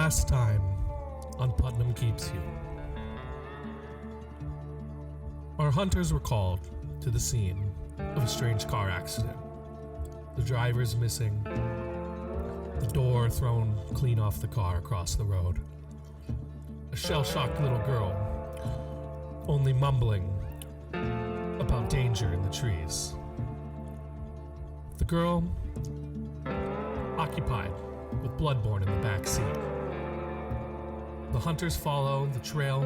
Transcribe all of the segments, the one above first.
last time on Putnam Keeps You. Our hunters were called to the scene of a strange car accident. The driver's missing, the door thrown clean off the car across the road. A shell-shocked little girl, only mumbling about danger in the trees. The girl occupied with Bloodborne in the back seat. The hunters follow the trail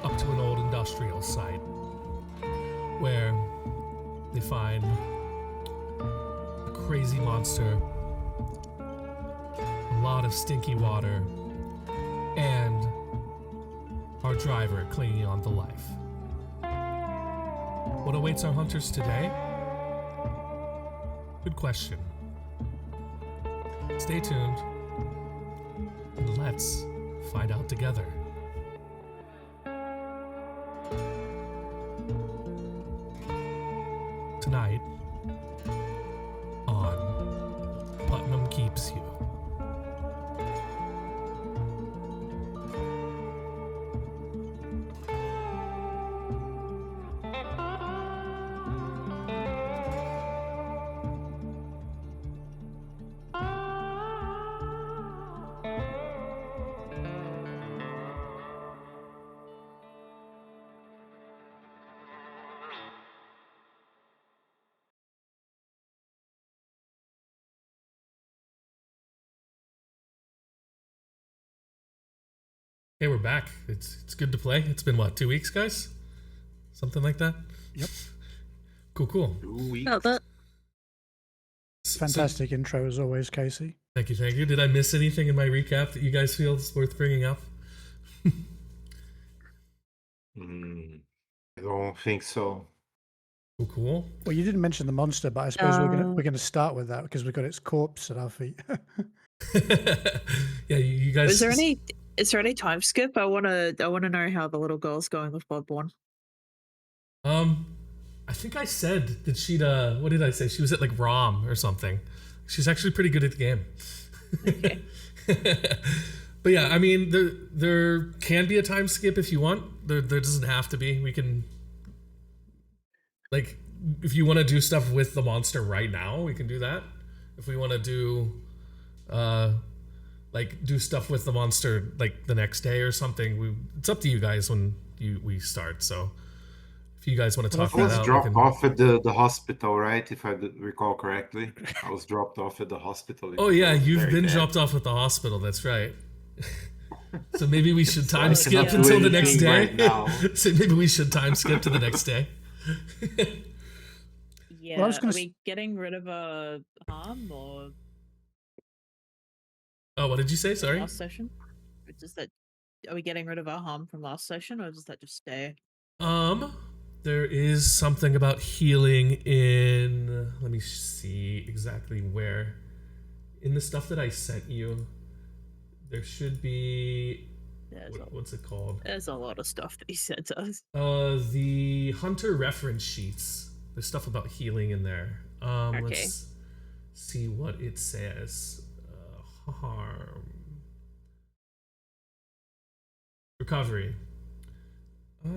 up to an old industrial site where they find a crazy monster, a lot of stinky water, and our driver clinging on to life. What awaits our hunters today? Good question. Stay tuned, and let's find out together. Tonight on Putnam Keeps You. Hey, we're back. It's good to play. It's been what, 2 weeks, guys? Something like that? Yep. Cool. 2 weeks. Felt that. Fantastic intro as always, Casey. Thank you. Did I miss anything in my recap that you guys feel is worth bringing up? I don't think so. Cool. Well, you didn't mention the monster, but I suppose we're gonna start with that because we've got its corpse at our feet. Yeah, you guys. Is there any time skip? I wanna know how the little girl's going with Bloodborne. I think I said that what did I say? She was at like ROM or something. She's actually pretty good at the game. Okay. But yeah, I mean, there can be a time skip if you want. There doesn't have to be. We can, like, if you want to do stuff with the monster right now, we can do that. If we want to do, do stuff with the monster like the next day or something, it's up to you guys when we start. So if you guys want to talk I that was out, dropped off at the hospital, right? If I recall correctly. I was dropped off at the hospital. Oh yeah, you've Very been bad. dropped off at the hospital. That's right. So maybe we should time skip cannot do until the next anything day. right now. So maybe we should time skip to the next day. Yeah. Well, I was gonna Are we getting rid of a harm or Oh, what did you say? Sorry. last session? Or does that? Are we getting rid of our harm from last session, or does that just stay? There is something about healing in. Let me see exactly where. In the stuff that I sent you, there should be. What's it called? There's a lot of stuff that he sent us. The hunter reference sheets. There's stuff about healing in there. Okay. Let's see what it says. Harm. Recovery. The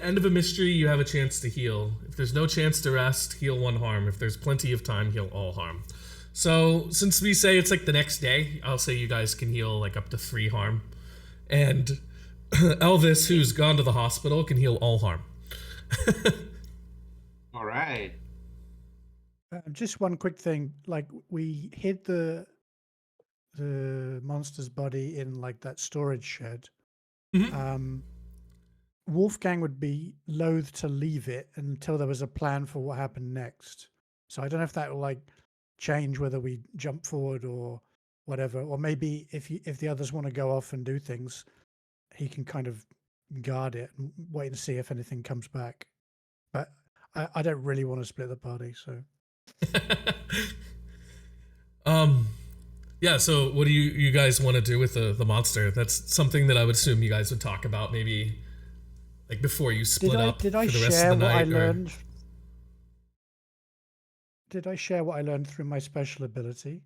end of a mystery, you have a chance to heal. If there's no chance to rest, heal 1 harm. If there's plenty of time, heal all harm. So since we say it's like the next day, I'll say you guys can heal like up to 3 harm. And Elvis, who's gone to the hospital, can heal all harm. All right. Just one quick thing, like we hid the monster's body in like that storage shed. Mhm. Wolfgang would be loath to leave it until there was a plan for what happened next. So I don't know if that will like change whether we jump forward or whatever, or maybe if the others want to go off and do things, he can kind of guard it and wait and see if anything comes back. But I don't really want to split the party, so. Yeah, so what do you guys want to do with the monster? That's something that I would assume you guys would talk about maybe like before you split up Did for I the rest share of the what I night. learned? did I share what I learned through my special ability?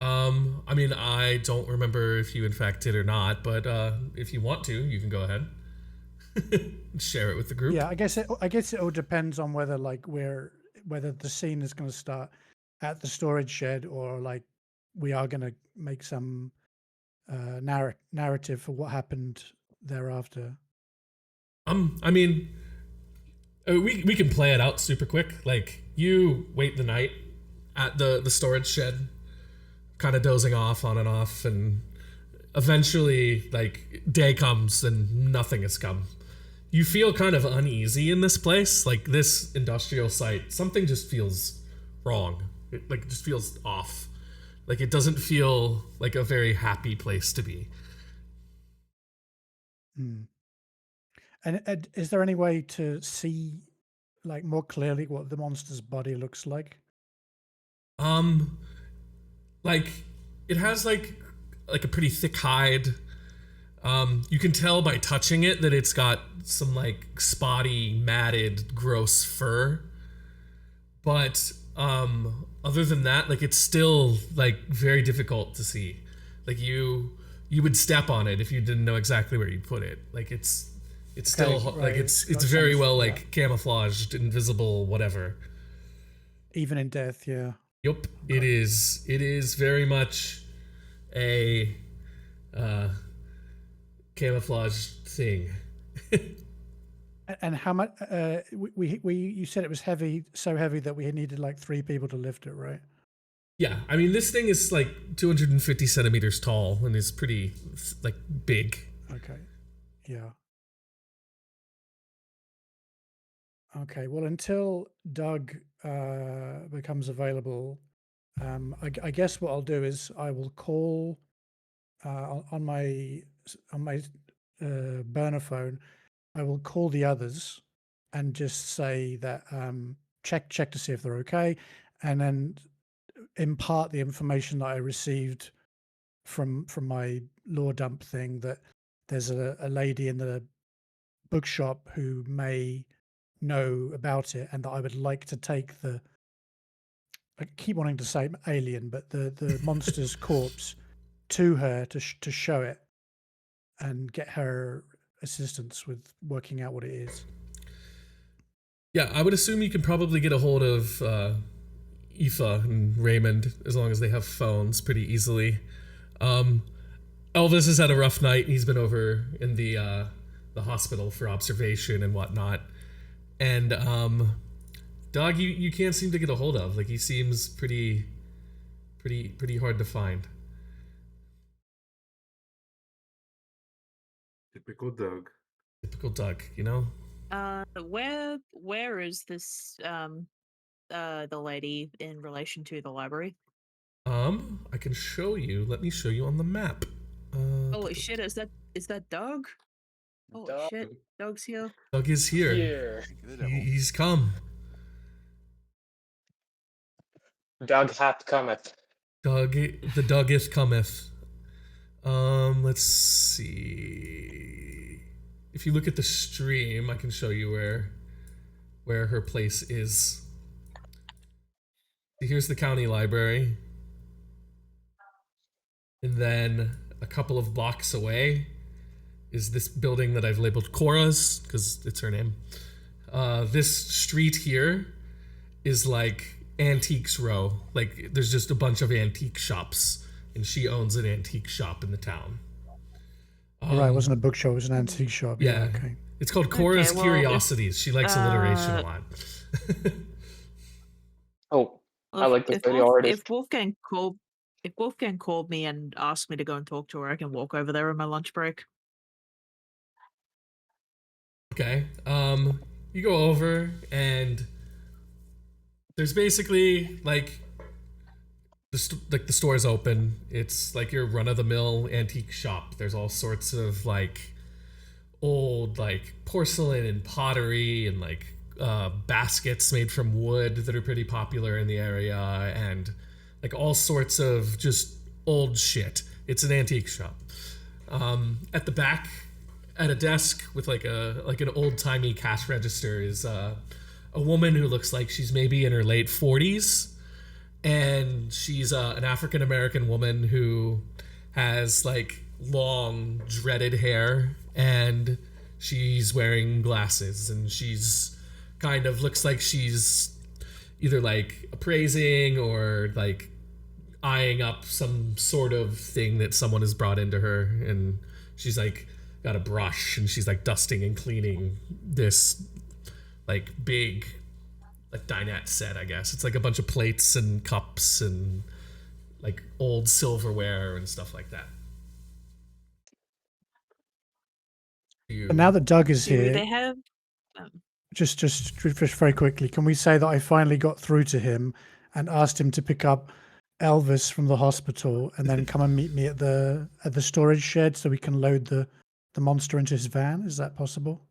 I mean, I don't remember if you in fact did or not, but if you want to, you can go ahead. Share it with the group. Yeah, I guess it all depends on whether like whether the scene is going to start at the storage shed or like we are going to make some narrative for what happened thereafter. I mean, we can play it out super quick. Like you wait the night at the storage shed, kind of dozing off on and off, and eventually like day comes and nothing has come. You feel kind of uneasy in this place, like this industrial site. Something just feels wrong. It just feels off. Like it doesn't feel like a very happy place to be. Hmm. And is there any way to see like more clearly what the monster's body looks like? Um, like it has like a pretty thick hide. You can tell by touching it that it's got some like spotty, matted, gross fur. But other than that, like it's still like very difficult to see. Like you would step on it if you didn't know exactly where you put it. Like it's Okay, still like right. it's Got very some- well yeah. like camouflaged, invisible, whatever. Even in death, yeah. Yup, it is. It is very much a camouflaged thing. And how much? We you said it was heavy, so heavy that we needed like 3 people to lift it, right? Yeah, I mean this thing is like 250 centimeters tall and is pretty like big. Okay, yeah. Okay, well, until Doug becomes available, I guess what I'll do is I will call on my burner phone. I will call the others and just say that check to see if they're okay, and then impart the information that I received from my law dump thing that there's a lady in the bookshop who may know about it, and that I would like to take I keep wanting to say alien, but the monster's corpse to her to show it and get her assistance with working out what it is. Yeah, I would assume you can probably get a hold of Aoife and Raymond as long as they have phones pretty easily. Elvis has had a rough night. He's been over in the hospital for observation and whatnot. And Doug, you can't seem to get a hold of. Like he seems pretty hard to find. Typical Doug. Typical Doug, you know? Where is this the lady in relation to the library? I can show you. Let me show you on the map. Holy shit, is that Doug? Holy Doug. shit, Doug's here. Doug is here. Here. He's come. Doug hath cometh. Doug, the Dougeth cometh. Let's see. If you look at the stream, I can show you where her place is. Here's the county library. And then a couple of blocks away is this building that I've labeled Cora's, because it's her name. This street here is like Antiques Row. Like there's just a bunch of antique shops, and she owns an antique shop in the town. Right, it wasn't a bookshop, it was an antique shop. Yeah. Okay. It's called Cora's Okay, well, Curiosities. She likes alliteration a lot. Oh, I like the if video artist. If Wolfgang called me and asked me to go and talk to her, I can walk over there in my lunch break. Okay. You go over and there's basically like the store's open. It's like your run-of-the-mill antique shop. There's all sorts of like old like porcelain and pottery and like baskets made from wood that are pretty popular in the area, and like all sorts of just old shit. It's an antique shop. At the back, at a desk with like an old-timey cash register, is a a woman who looks like she's maybe in her late 40s, and she's an African American woman who has like long dreaded hair, and she's wearing glasses, and she's kind of looks like she's either like appraising or like eyeing up some sort of thing that someone has brought into her, and she's like got a brush and she's like dusting and cleaning this like big like dinette set, I guess. It's like a bunch of plates and cups and like old silverware and stuff like that. But now that Doug is Do here, they have? just very quickly, can we say that I finally got through to him and asked him to pick up Elvis from the hospital and then come and meet me at the storage shed so we can load the monster into his van? Is that possible?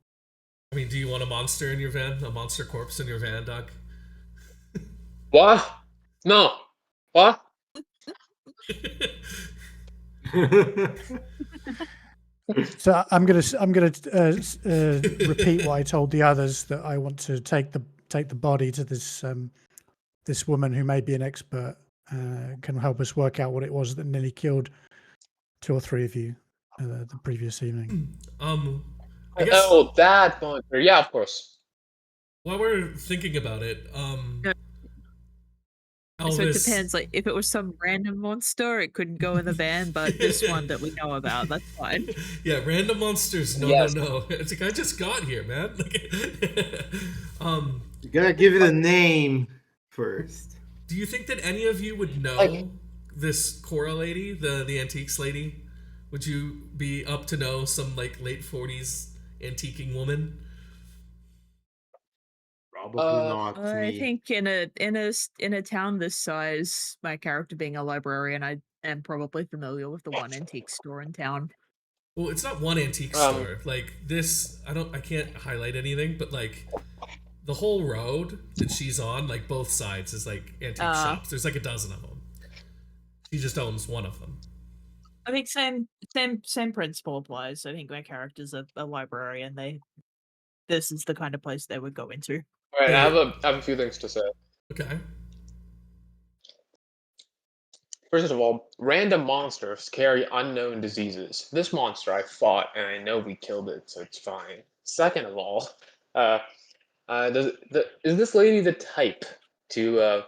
I mean, do you want a monster in your van? A monster corpse in your van, Doug? What? No. What? So I'm gonna repeat what I told the others, that I want to take the body to this woman who may be an expert, can help us work out what it was that nearly killed 2 or 3 of you the previous evening. I guess Oh, that monster. Yeah, of course. while we're thinking about it, Yeah. Elvis, So it depends. Like, if it was some random monster, it couldn't go in the van. But this one that we know about, that's fine. Yeah, random monsters. No, Yes. no. It's like I just got here, man. You gotta give it a name first. Do you think that any of you would know Like- this Cora lady, the antiques lady? Would you be up to know some like late 40s antiquing woman? Probably not I me. think in a town this size, my character being a librarian, I am probably familiar with the one antique store in town. Well, it's not one antique store. Like this, I can't highlight anything, but like the whole road that she's on, like both sides, is like antique shops. There's like a dozen of them. She just owns one of them. I think same principle applies. I think my character's a librarian. This is the kind of place they would go into. All right, I have a few things to say. Okay. First of all, random monsters carry unknown diseases. This monster I fought, and I know we killed it, so it's fine. Second of all, is this lady the type to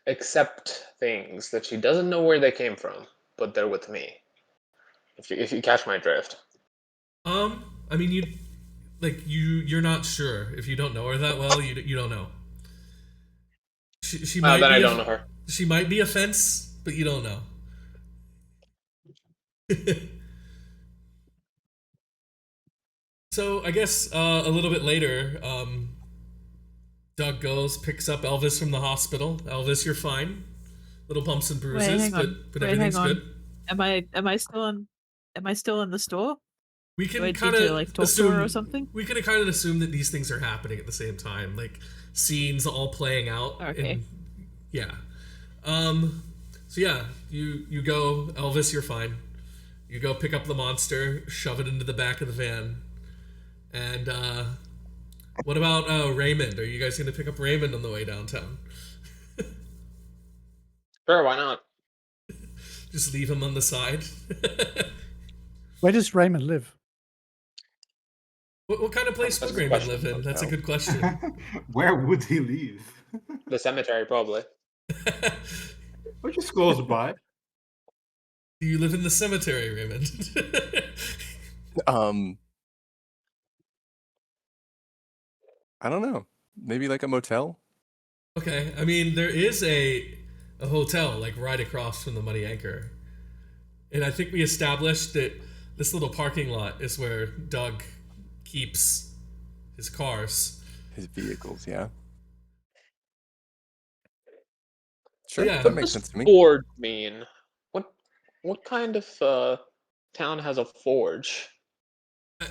accept things that she doesn't know where they came from, but they're with me? If you catch my drift. I mean, you're not sure if you don't know her that well. You don't know. She might Then be I don't know her. She might be a fence, but you don't know. So I guess a little bit later, Doug goes, picks up Elvis from the hospital. Elvis, you're fine. Little bumps and bruises, hang on. but Wait, everything's hang on. good. Am I still in the store? We Do can I kind need of to like talk to her or something? We can kind of assume that these things are happening at the same time, like scenes all playing out. Okay. Yeah. So yeah, you go, Elvis, you're fine. You go pick up the monster, shove it into the back of the van, and what about Raymond? Are you guys gonna pick up Raymond on the way downtown? Sure, why not? Just leave him on the side. Where does Raymond live? What kind of place That's would a good Raymond question. live in? That's a good question. Where would he live? The cemetery, probably. Or just close by. Do you live in the cemetery, Raymond? I don't know. Maybe like a motel? Okay, I mean there is a hotel like right across from the Money Anchor, and I think we established that this little parking lot is where Doug keeps his cars. His vehicles, yeah. Sure, Yeah. that makes sense to me. Forge mean? What kind of town has a forge?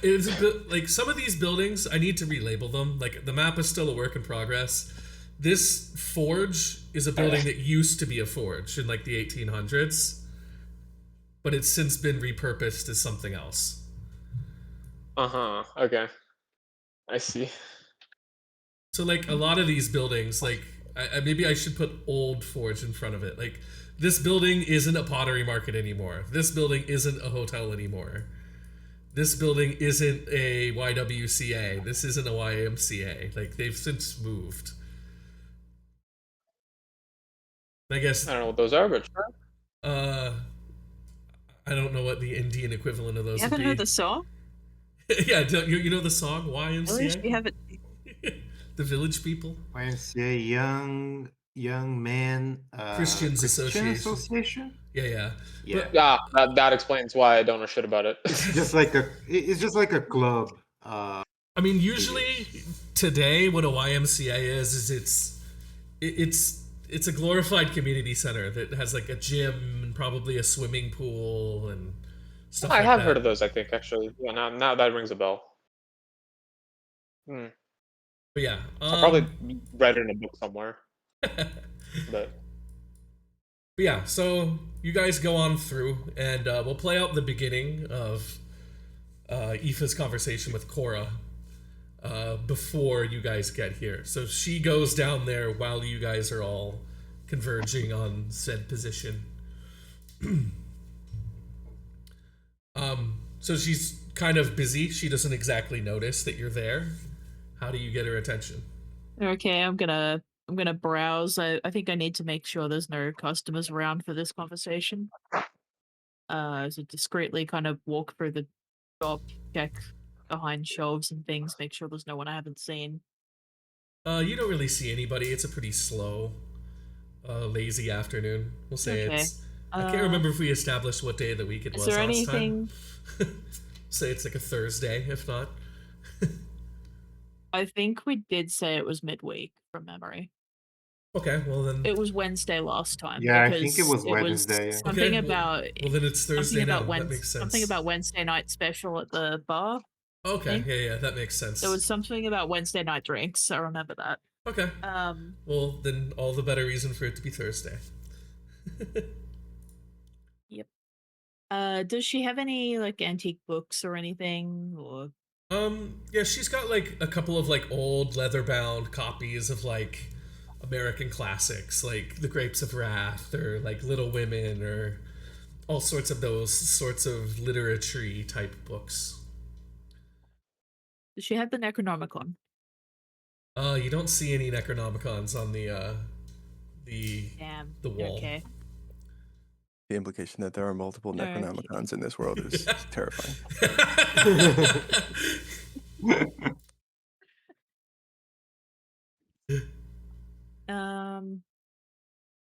It's like some of these buildings I need to relabel them. Like the map is still a work in progress. This forge is a building that used to be a forge in like the 1800s, but it's since been repurposed as something else. Okay. I see. So like a lot of these buildings, like maybe I should put Old Forge in front of it. Like this building isn't a pottery market anymore. This building isn't a hotel anymore. This building isn't a YWCA. This isn't a YMCA. Like they've since moved. I guess I don't know what those are, but sure. I don't know what the Indian equivalent of You those would haven't be. heard the song? Yeah, you know the song Really? YMCA? You haven't. The Village People? YMCA Young Man Christians Christian Association. Association. Yeah. Yeah, Yeah, that explains why I don't know shit about it. it's just like a club. I mean, usually today what a YMCA is it's a glorified community center that has like a gym and probably a swimming pool and stuff I like have that. heard of those, I think, actually. Yeah, now that rings a bell. But yeah, I probably read it in a book somewhere. But yeah, so you guys go on through, and we'll play out the beginning of Aoife's conversation with Cora before you guys get here. So she goes down there while you guys are all converging on said position. So she's kind of busy. She doesn't exactly notice that you're there. How do you get her attention? Okay, I'm gonna browse. I think I need to make sure there's no customers around for this conversation. So discreetly kind of walk through the shop, check behind shelves and things, make sure there's no one I haven't seen. You don't really see anybody. It's a pretty slow, lazy afternoon. We'll say Okay. it's. I can't remember if we established what day of the week it was Is there last anything? time. Say it's like a Thursday, if not. I think we did say it was midweek from memory. Okay, well then. It was Wednesday last time. Yeah, I because think it was Wednesday, yeah. Something Okay, about well then it's Thursday something now. about That makes sense. something about Wednesday night special at the bar. Okay, thing. yeah, that makes sense. There was something about Wednesday night drinks. I remember that. Okay. Well, then all the better reason for it to be Thursday. Yep. Does she have any like antique books or anything? Or Yeah, she's got like a couple of like old leather-bound copies of like American classics, like The Grapes of Wrath or like Little Women or all sorts of those sorts of literary type books. does she have the Necronomicon? You don't see any Necronomicons on the Damn. the wall. Okay. The implication that there are multiple Okay. Necronomicons in this world is terrifying.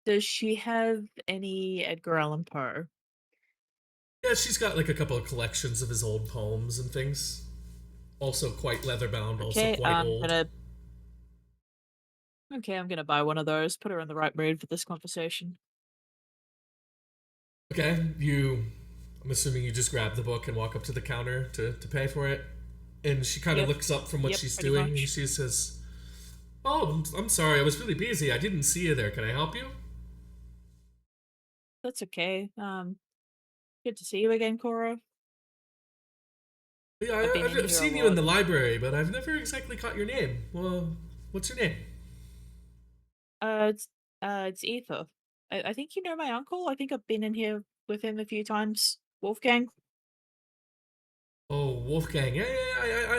Does she have any Edgar Allan Poe? Yeah, she's got like a couple of collections of his old poems and things. Also quite leather-bound, also Okay, quite old. I'm gonna buy one of those. Put her in the right mood for this conversation. Okay, I'm assuming you just grab the book and walk up to the counter to pay for it. And she kind of Yep. looks up from what Yep, she's pretty doing much. and she says, "Oh, I'm sorry, I was really busy. I didn't see you there. Can I help you?" That's okay. Good to see you again, Cora. Yeah, I've been in I've here a seen you in lot. the library, but I've never exactly caught your name. Well, what's your name? It's Aoife. I think you know my uncle. I think I've been in here with him a few times. Wolfgang. Oh, Wolfgang. Yeah,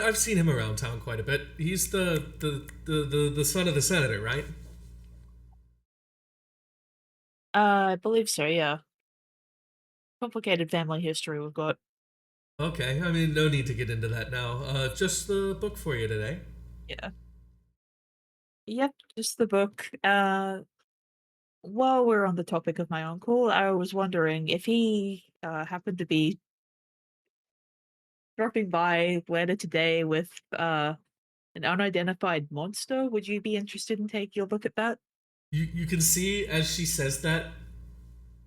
I've seen him around town quite a bit. He's the son of the senator, right? I believe so. Yeah. Complicated family history we've got. Okay, I mean, no need to get into that now. Just the book for you today. Yeah. Yep, just the book. While we're on the topic of my uncle, I was wondering if he happened to be dropping by later today with an unidentified monster. Would you be interested in taking a look at that? You can see as she says that,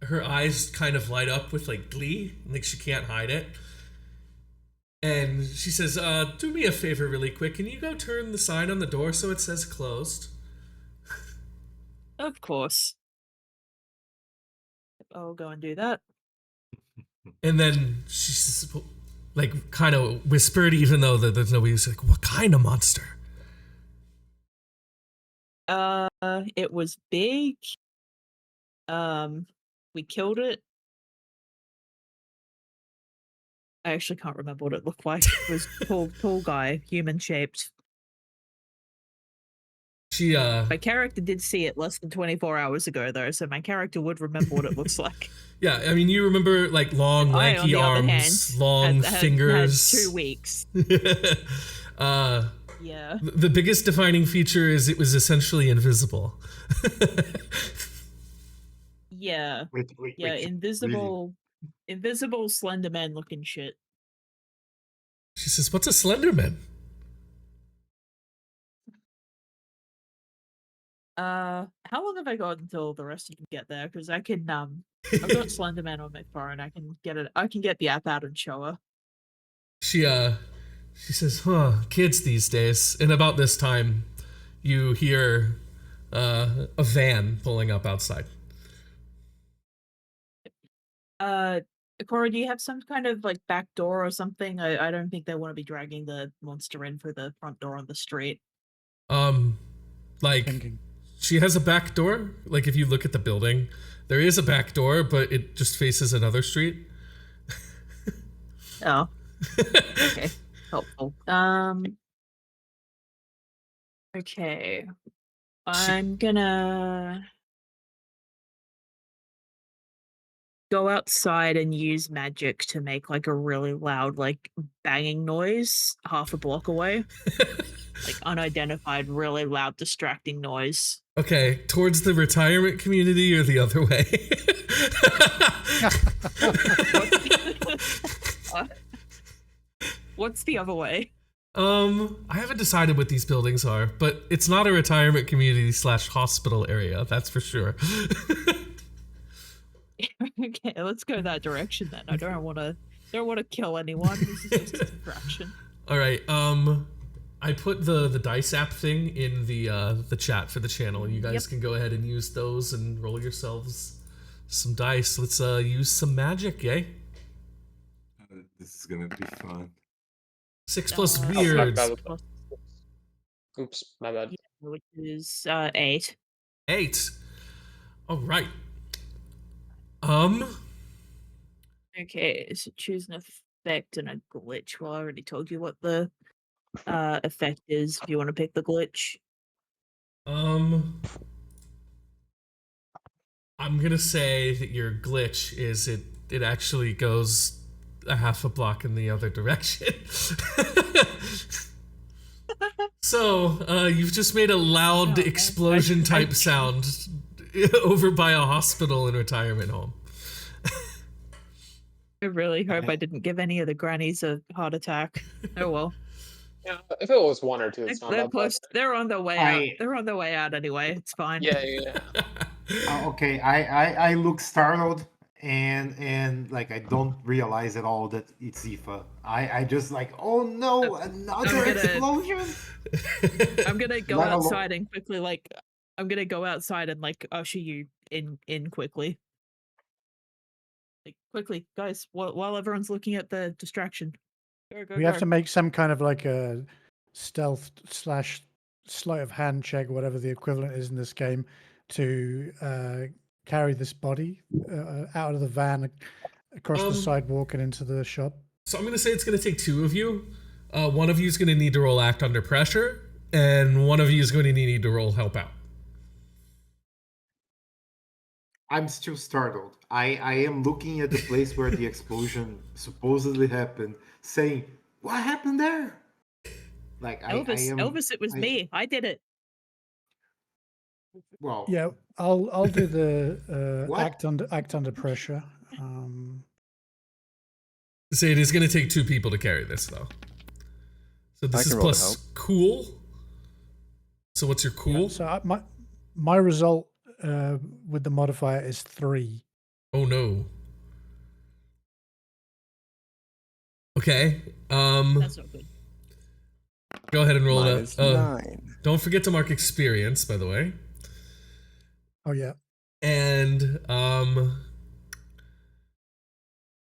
her eyes kind of light up with like glee, like she can't hide it. And she says, "Do me a favor, really quick. Can you go turn the sign on the door so it says closed?" Of course. I'll go and do that. And then she's like kind of whispered, even though there's nobody. She's like, "What kind of monster?" It was big. We killed it. I actually can't remember what it looked like. It was tall guy, human shaped. She My character did see it less than 24 hours ago, though, so my character would remember what it looks like. yeah, I mean, you remember like long, I, on lanky the other hand, arms, long had fingers. 2 weeks. Yeah. The biggest defining feature is it was essentially invisible. Yeah. Wait, Yeah, really? invisible Slender Man looking shit. She says, "What's a Slenderman?" How long have I got until the rest of you get there? Because I can I've got Slenderman on my phone. I can get the app out and show her. She says, kids these days. And about this time, you hear a van pulling up outside. Cora, do you have some kind of like back door or something? I don't think they want to be dragging the monster in for the front door on the street. Like Thinking. she has a back door. Like if you look at the building, there is a back door, but it just faces another street. Oh. Okay. Helpful. Okay. I'm gonna go outside and use magic to make like a really loud, like banging noise half a block away. Like unidentified, really loud, distracting noise. Okay, towards the retirement community or the other way? What's the other way? I haven't decided what these buildings are, but it's not a retirement community / hospital area, that's for sure. Okay, let's go that direction then. I don't want to kill anyone. This is just a distraction. All right. I put the dice app thing in the chat for the channel. You guys can go ahead and use those and roll yourselves some dice. Let's use some magic, yay? This is gonna be fun. 6 plus Uh, weird. Oops, my bad. Yeah, which is 8. 8. All right. Okay, so choose an effect and a glitch. Well, I already told you what the effect is. If you want to pick the glitch, I'm gonna say that your glitch is it actually goes a half a block in the other direction. So you've just made a loud Okay. explosion type sound over by a hospital and retirement home. I really hope I didn't give any of the grannies a heart attack. Oh well. Yeah, if it was 1 or 2, it's not They're that bad. close. They're on their way out. They're on their way out anyway. It's fine. Yeah. Okay, I look startled and like I don't realize at all that it's Aoife. I just like, oh no, another explosion. I'm gonna go Let alone- outside and quickly usher you in quickly. Like quickly, guys, while everyone's looking at the distraction. Go, We have go. to make some kind of like a stealth / sleight of hand check, whatever the equivalent is in this game, to carry this body out of the van, across the sidewalk and into the shop. So I'm gonna say it's gonna take 2 of you. One of you is gonna need to roll act under pressure, and one of you is going to need to roll help out. I'm still startled. I am looking at the place where the explosion supposedly happened, saying, "What happened there?" Like Elvis, it was me. I did it. Well, Yeah, I'll do the What? act under pressure. Say it is going to take 2 people to carry this, though. So I this can is roll to plus help. cool. So what's your cool? So my result with the modifier is 3. Oh no. Okay. That's not good. Go ahead and roll Mine it. is 9. Don't forget to mark experience, by the way. Oh yeah. And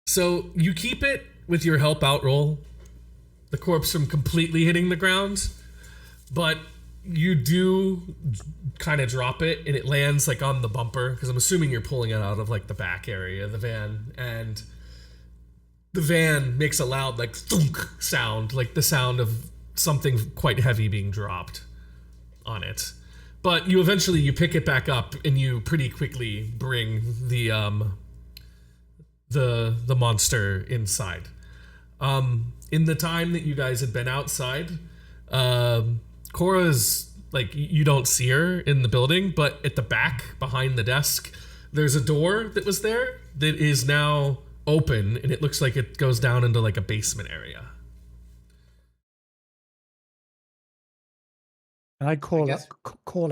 so you keep it with your help out roll, the corpse from completely hitting the ground, but you do kind of drop it, and it lands like on the bumper, because I'm assuming you're pulling it out of like the back area of the van, and the van makes a loud like thunk sound, like the sound of something quite heavy being dropped on it. But you eventually pick it back up, and you pretty quickly bring the monster inside. In the time that you guys had been outside, Cora's like, you don't see her in the building, but at the back behind the desk, there's a door that was there that is now open, and it looks like it goes down into like a basement area. And I call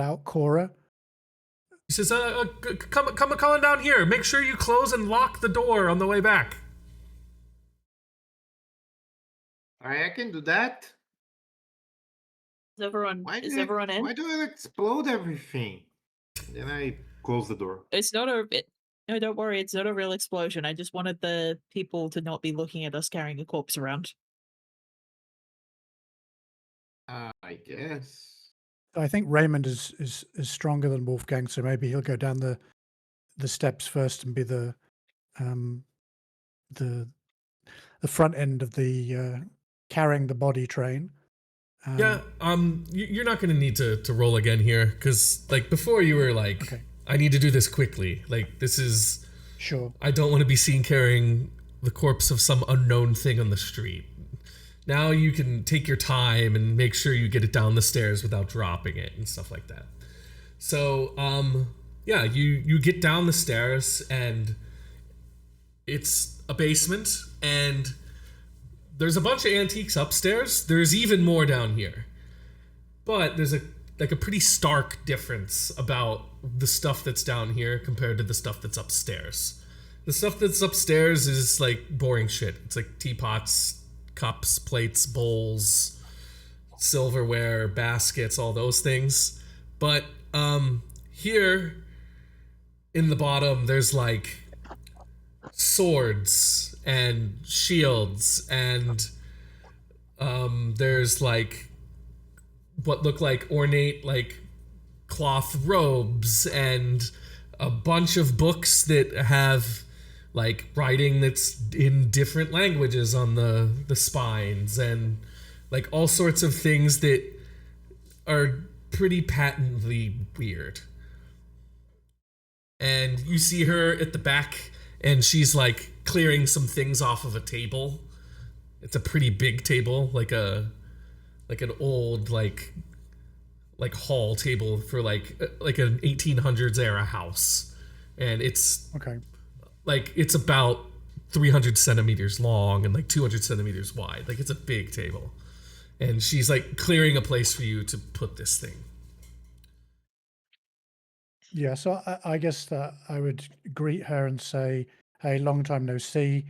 out Cora. He says, come on down here. Make sure you close and lock the door on the way back. I can do that. Is everyone in? Why do I explode everything? Then I close the door. It's not no, don't worry, it's not a real explosion. I just wanted the people to not be looking at us carrying a corpse around. I guess. I think Raymond is stronger than Wolfgang, so maybe he'll go down the steps first and be the front end of the carrying the body train. You're not going to need to roll again here, because like before you were like, okay, I need to do this quickly. Like, this is... Sure. I don't want to be seen carrying the corpse of some unknown thing on the street. Now you can take your time and make sure you get it down the stairs without dropping it and stuff like that. So, you get down the stairs, and it's a basement, and there's a bunch of antiques upstairs. There's even more down here. But there's a pretty stark difference about the stuff that's down here compared to the stuff that's upstairs. The stuff that's upstairs is like boring shit. It's like teapots, cups, plates, bowls, silverware, baskets, all those things. But here in the bottom, there's like swords and shields, and there's like what look like ornate like cloth robes, and a bunch of books that have like writing that's in different languages on the spines, and like all sorts of things that are pretty patently weird. And you see her at the back, and she's like clearing some things off of a table. It's a pretty big table, like an old like hall table for like an 1800s era house. And it's okay. Like, it's about 300 centimeters long and like 200 centimeters wide. Like, it's a big table. And she's like clearing a place for you to put this thing. Yeah, so I guess that I would greet her and say, hey, long time no see.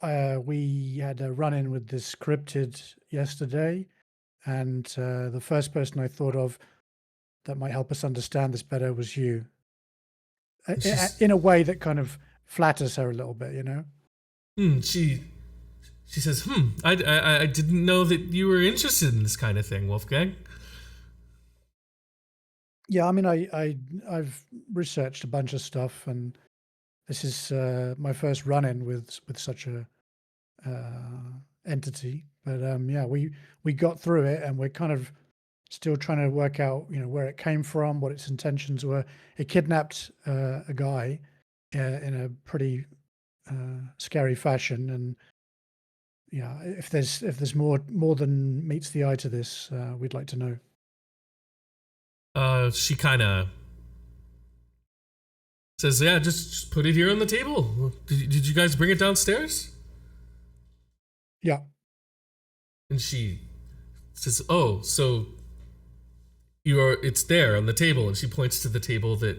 We had a run-in with this cryptid yesterday, and the first person I thought of that might help us understand this better was you. In a way that kind of flatters her a little bit, you know? She says, I didn't know that you were interested in this kind of thing, Wolfgang. Yeah, I mean, I've researched a bunch of stuff, and this is my first run-in with such a entity. But yeah, we got through it, and we're kind of still trying to work out, you know, where it came from, what its intentions were. It kidnapped a guy in a pretty scary fashion, and yeah, if there's more than meets the eye to this, we'd like to know. She kind of says, yeah, just put it here on the table. Did you guys bring it downstairs? Yeah. And she says, oh, so it's there on the table. And she points to the table that,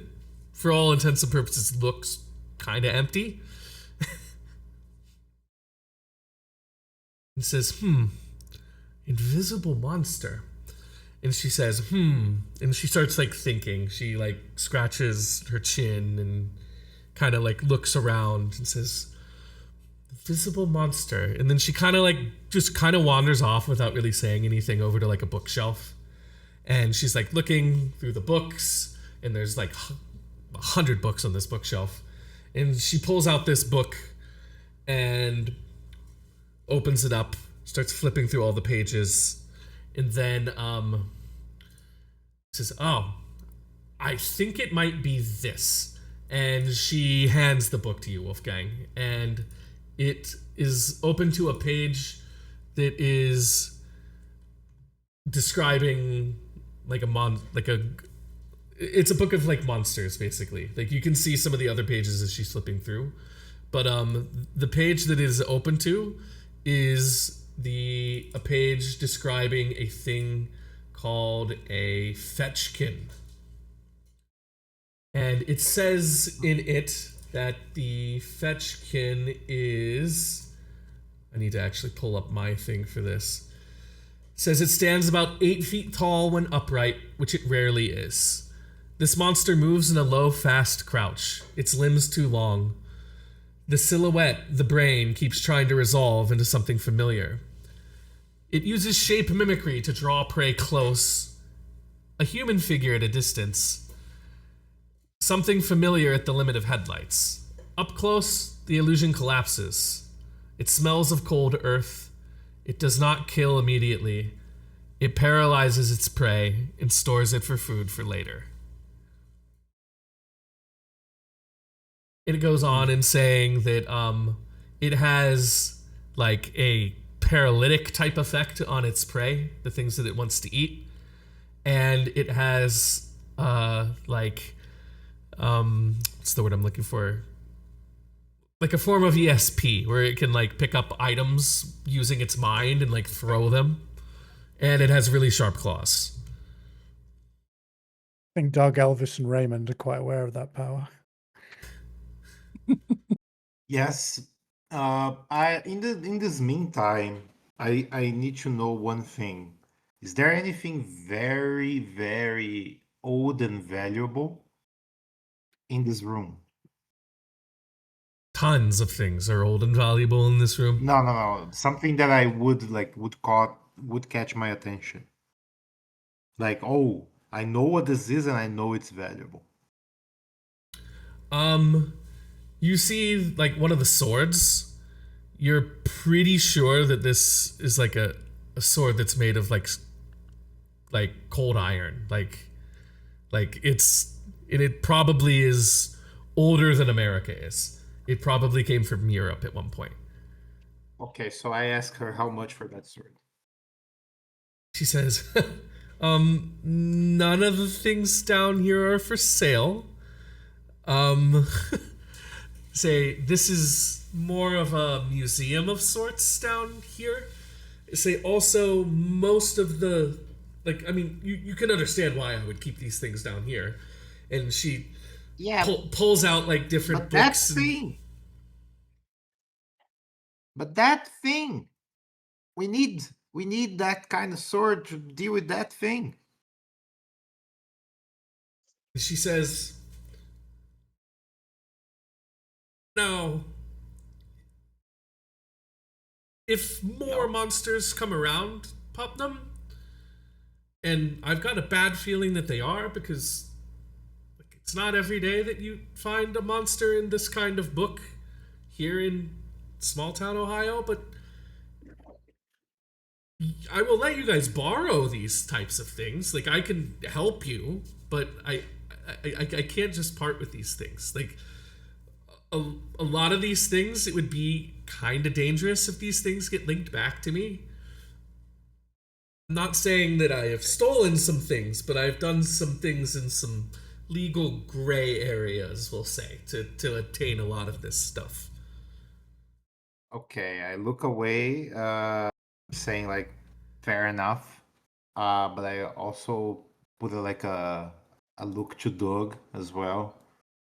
for all intents and purposes, looks kind of empty. And says, invisible monster. And she says, and she starts like thinking. She like scratches her chin and kind of like looks around and says, Visible monster. And then she kind of like just kind of wanders off without really saying anything over to like a bookshelf. And she's like looking through the books, and there's like 100 books on this bookshelf. And she pulls out this book and opens it up, starts flipping through all the pages, and then says, "Oh, I think it might be this." And she hands the book to you, Wolfgang, and it is open to a page that is describing like it's a book of like monsters, basically. Like you can see some of the other pages as she's flipping through, but the page that it is open to is a page describing a thing called a fetchkin. And it says in it that the fetchkin is... I need to actually pull up my thing for this. It says it stands about 8 feet tall when upright, which it rarely is. This monster moves in a low, fast crouch, its limbs too long. The silhouette, the brain, keeps trying to resolve into something familiar. It uses shape mimicry to draw prey close, a human figure at a distance. Something familiar at the limit of headlights. Up close, the illusion collapses. It smells of cold earth. It does not kill immediately. It paralyzes its prey and stores it for food for later. It goes on in saying that it has like a paralytic type effect on its prey, the things that it wants to eat, and it has what's the word I'm looking for? Like a form of ESP where it can like pick up items using its mind and like throw them. And it has really sharp claws. I think Doug, Elvis, and Raymond are quite aware of that power. Yes. In this meantime, I need to know one thing. Is there anything very, very old and valuable in this room? Tons of things are old and valuable in this room. No. Something that I would catch my attention. Like, oh, I know what this is and I know it's valuable. You see like one of the swords. You're pretty sure that this is like a sword that's made of like cold iron. Like it probably is older than America is. It probably came from Europe at one point. Okay, so I ask her how much for that sword. She says, none of the things down here are for sale. Say, this is more of a museum of sorts down here. Say, also, most of the, like, I mean, you can understand why I would keep these things down here. And she pulls out, like, different books. But that thing, we need that kind of sword to deal with that thing. She says, no. If more monsters come around Putnam, and I've got a bad feeling that they are, because it's not every day that you find a monster in this kind of book here in small town Ohio, but I will let you guys borrow these types of things. Like, I can help you, but I can't just part with these things. Like, a lot of these things, it would be kind of dangerous if these things get linked back to me. I'm not saying that I have stolen some things, but I've done some things in some legal gray areas, we'll say, to attain a lot of this stuff. Okay, I look away, saying like, fair enough. But I also put a look to Doug as well,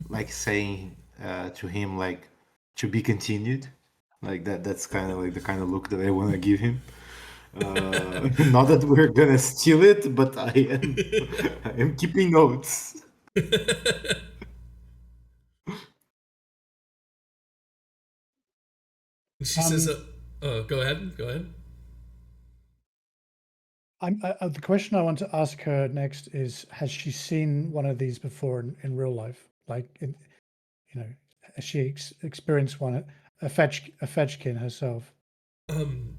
like saying to him like, to be continued. Like that's kind of like the kind of look that I want to give him. Not that we're gonna steal it, but I am keeping notes. She says, go ahead. Go ahead. The question I want to ask her next is: has she seen one of these before in real life? Like, has she experienced one, a fetchkin herself?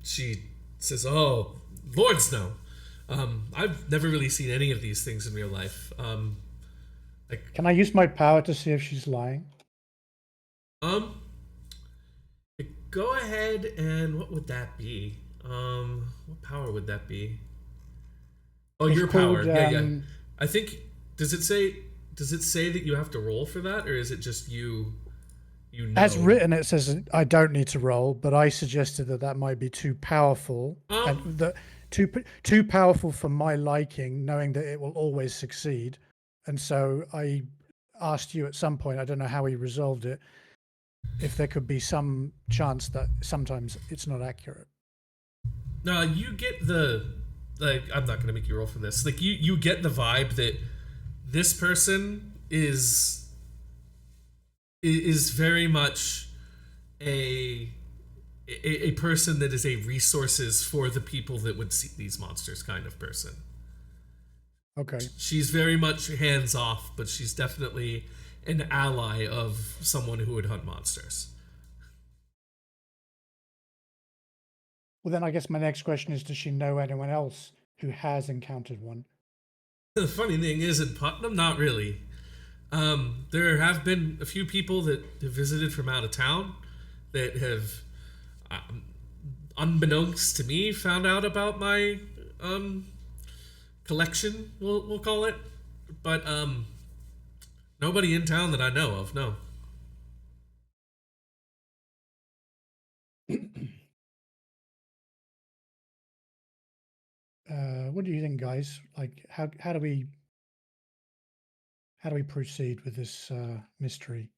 She says, "Oh, lords no. I've never really seen any of these things in real life. Can I use my power to see if she's lying? Um, go ahead and what would that be? What power would that be? Oh, It's your power. called, Yeah. I think does it say that you have to roll for that, or is it just you know? As written, it says I don't need to roll, but I suggested that might be too powerful, and that too powerful for my liking, knowing that it will always succeed. And so I asked you at some point, I don't know how we resolved it, if there could be some chance that sometimes it's not accurate. No, you get the I'm not gonna make you roll for this. Like you get the vibe that this person is very much a person that is a resources for the people that would see these monsters kind of person. Okay. She's very much hands off, but she's definitely an ally of someone who would hunt monsters. Well, then I guess my next question is, does she know anyone else who has encountered one? The funny thing is, in Putnam, not really. There have been a few people that have visited from out of town that have, unbeknownst to me, found out about my collection. We'll call it, but nobody in town that I know of. No. What do you think, guys? Like, how do we proceed with this mystery?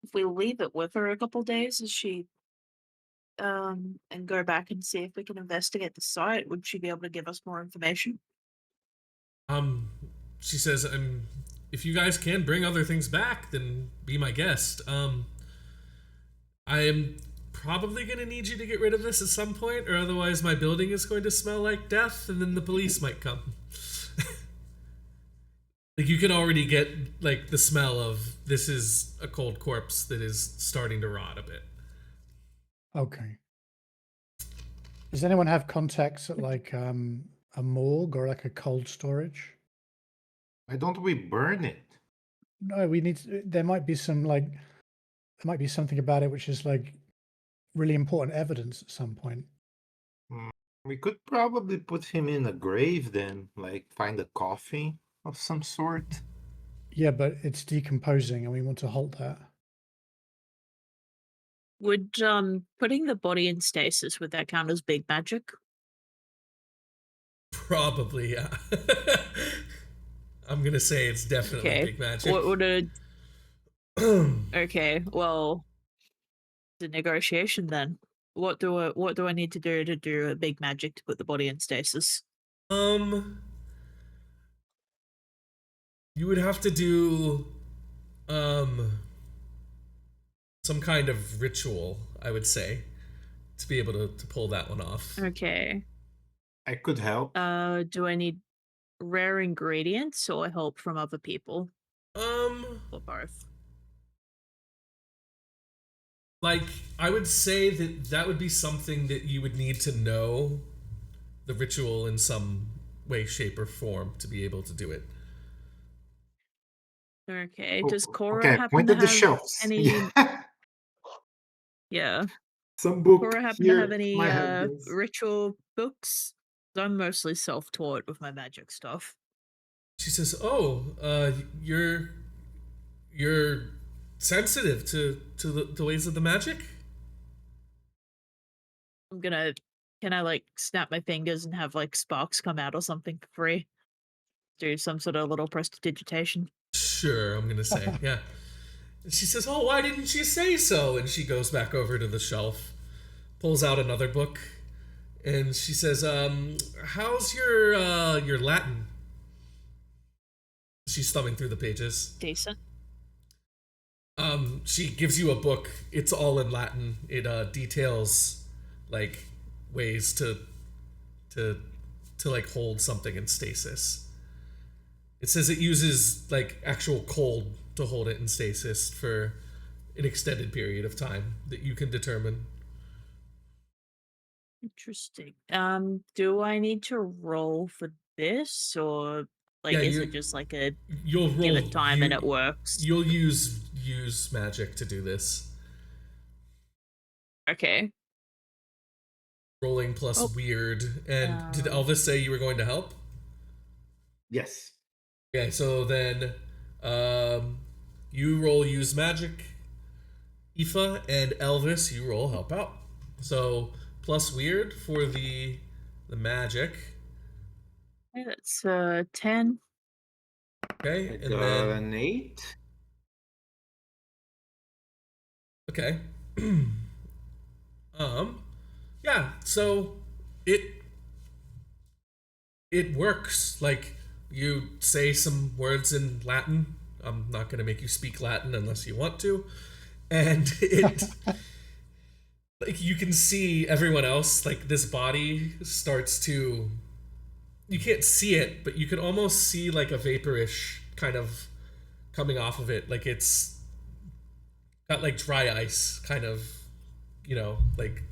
If we leave it with her a couple days, is she and go back and see if we can investigate the site, would she be able to give us more information? She says, if you guys can bring other things back, then be my guest. I am probably going to need you to get rid of this at some point, or otherwise my building is going to smell like death, and then the police might come. Like, you can already get, like, the smell of this is a cold corpse that is starting to rot a bit. Okay. Does anyone have contacts at, like, a morgue or, like, a cold storage? Why don't we burn it? No, we need to, there might be some, like, there might be something about it which is, like, really important evidence at some point. We could probably put him in a grave then, like find a coffin of some sort. Yeah, but it's decomposing and we want to halt that. Would putting the body in stasis, would that count as big magic? Probably, yeah. I'm gonna say it's definitely Okay. big magic. What would a okay, well, the negotiation then. What do I need to do a big magic to put the body in stasis? You would have to do some kind of ritual, I would say, to be able to pull that one off. Okay. I could help. Do I need rare ingredients or help from other people? Or both? Like, I would say that would be something that you would need to know the ritual in some way, shape, or form to be able to do it. Okay. Does Cora Okay, happen point to at the have shelves. any? Yeah. Some book Cora happen here. to have any might have this. ritual books? I'm mostly self-taught with my magic stuff. She says, "Oh, you're sensitive to the ways of the magic." Can I like snap my fingers and have like sparks come out or something for free? Do some sort of little prestidigitation. Sure, I'm gonna say, yeah. And she says, "Oh, why didn't you say so?" And she goes back over to the shelf, pulls out another book, and she says, "How's your Latin?" She's thumbing through the pages. Decent. She gives you a book. It's all in Latin. It details like ways to like hold something in stasis. It says it uses like actual cold to hold it in stasis for an extended period of time that you can determine. Interesting. Do I need to roll for this, or like Yeah, is you it just like a you'll roll. give it time and you- it works? You'll use magic to do this. Okay. Rolling plus Oh. weird. And did Elvis say you were going to help? Yes. Okay, so then you roll use magic, Aoife, and Elvis, you roll help out. So plus weird for the magic. Okay, that's 10. Okay, I and got then an 8. okay. Yeah, so it works. Like you say some words in Latin. I'm not going to make you speak Latin unless you want to. And it like you can see everyone else, like this body starts to, you can't see it, but you can almost see like a vaporish kind of coming off of it. Like it's got like dry ice kind of, like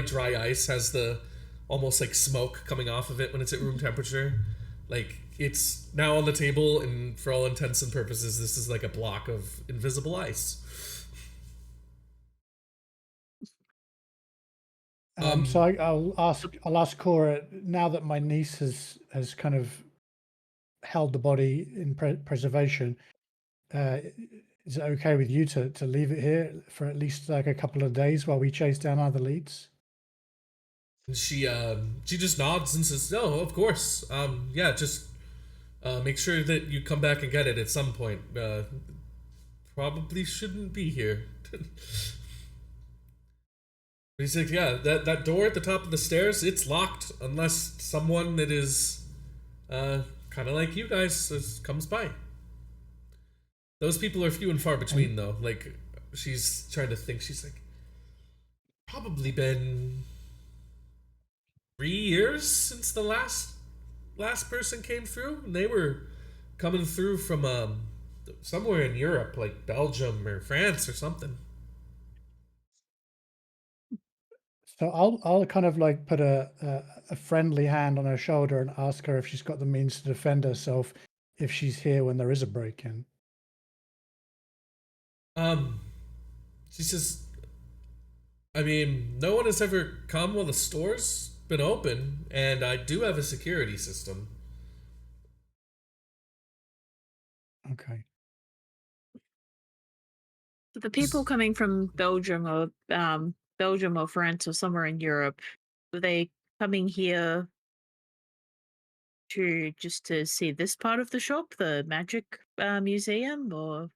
dry ice has the almost like smoke coming off of it when it's at room temperature. Like it's now on the table, and for all intents and purposes this is like a block of invisible ice. So I'll ask Cora, now that my niece has kind of held the body in preservation. Is it okay with you to leave it here for at least like a couple of days while we chase down other leads? And she just nods and says, "No, of course. Yeah, just make sure that you come back and get it at some point. Probably shouldn't be here." He's like, "Yeah, that door at the top of the stairs, it's locked unless someone that is kind of like you guys comes by. Those people are few and far between, though." Like, she's trying to think. She's like, probably been 3 years since the last person came through. And they were coming through from somewhere in Europe, like Belgium or France or something. So I'll kind of like put a friendly hand on her shoulder and ask her if she's got the means to defend herself if she's here when there is a break-in. She says, "I mean, no one has ever come while the store's been open, and I do have a security system." Okay. So the people coming from Belgium or France or somewhere in Europe, were they coming here to see this part of the shop, the magic museum, or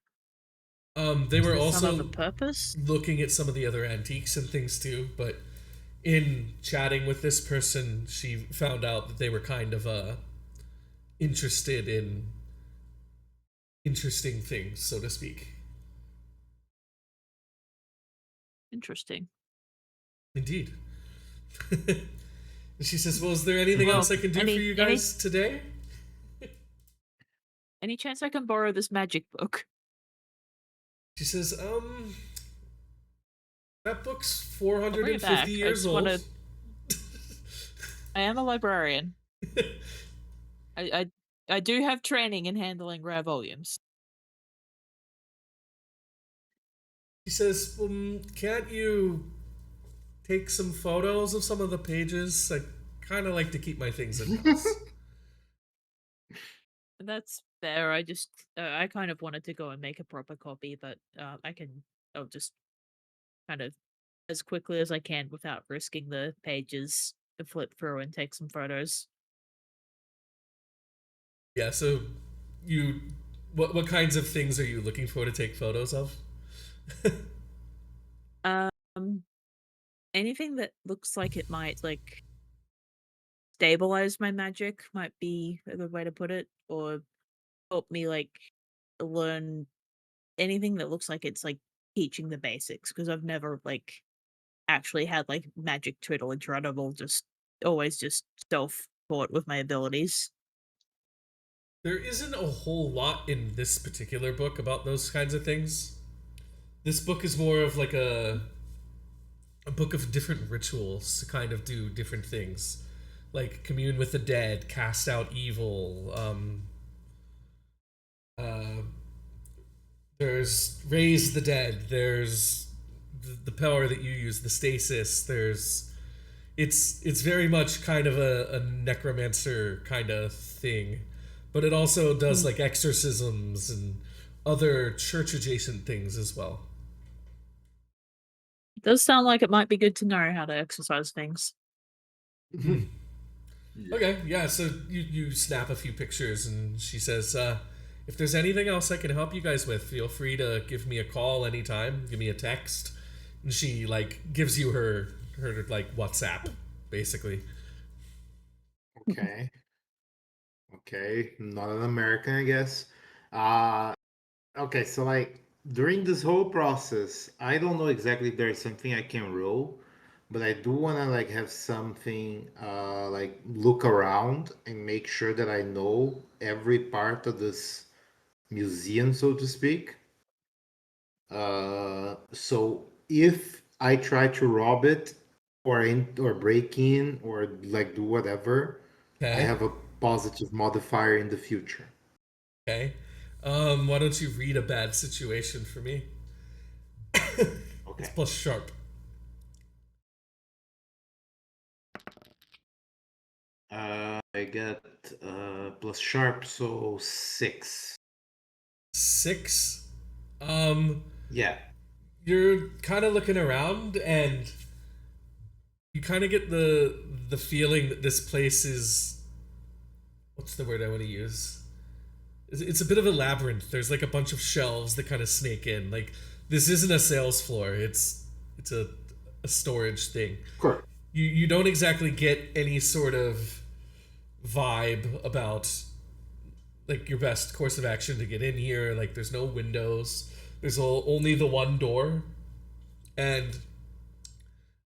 They were for some also other purpose? looking at some of the other antiques and things too, but in chatting with this person, she found out that they were kind of interested in interesting things, so to speak. Interesting. Indeed. And she says, "Well, is there anything Well, else I can do for you guys today?" Any chance I can borrow this magic book? She says, that book's I'll bring it back. 450 I years just old. I am a librarian. I do have training in handling rare volumes. She says, "Can't you take some photos of some of the pages? I kind of like to keep my things in-house." That's fair. I kind of wanted to go and make a proper copy, but I'll just kind of as quickly as I can without risking the pages to flip through and take some photos. Yeah, so what kinds of things are you looking for to take photos of? Anything that looks like it might like stabilize my magic might be a good way to put it, or help me like learn anything that looks like it's like teaching the basics, because I've never like actually had like magic tutelage, right? I've just always just self-taught with my abilities. There isn't a whole lot in this particular book about those kinds of things. This book is more of like a book of different rituals to kind of do different things, like commune with the dead, cast out evil. Uh, there's raise the dead. There's the power that you use, the stasis. It's very much kind of a necromancer kind of thing, but it also does like exorcisms and other church adjacent things as well. It does sound like it might be good to know how to exercise things. Okay, yeah, so you snap a few pictures and she says, if there's anything else I can help you guys with, feel free to give me a call anytime, give me a text. And she like gives you her like WhatsApp, basically. Okay. Okay, not an American, I guess. Okay, so like during this whole process, I don't know exactly if there's something I can roll, but I do want to like have something like look around and make sure that I know every part of this museum, so to speak. So if I try to rob it or break in or like do whatever, I Okay. have a positive modifier in the future. Okay. Why don't you read a bad situation for me? It's Okay. plus sharp. I get plus sharp, so 6. 6. Yeah. You're kind of looking around and you kind of get the feeling that this place is, what's the word I want to use? It's a bit of a labyrinth. There's like a bunch of shelves that kind of snake in. Like this isn't a sales floor. It's a storage thing. Correct. You don't exactly get any sort of vibe about like your best course of action to get in here. Like there's no windows. There's only the one door, and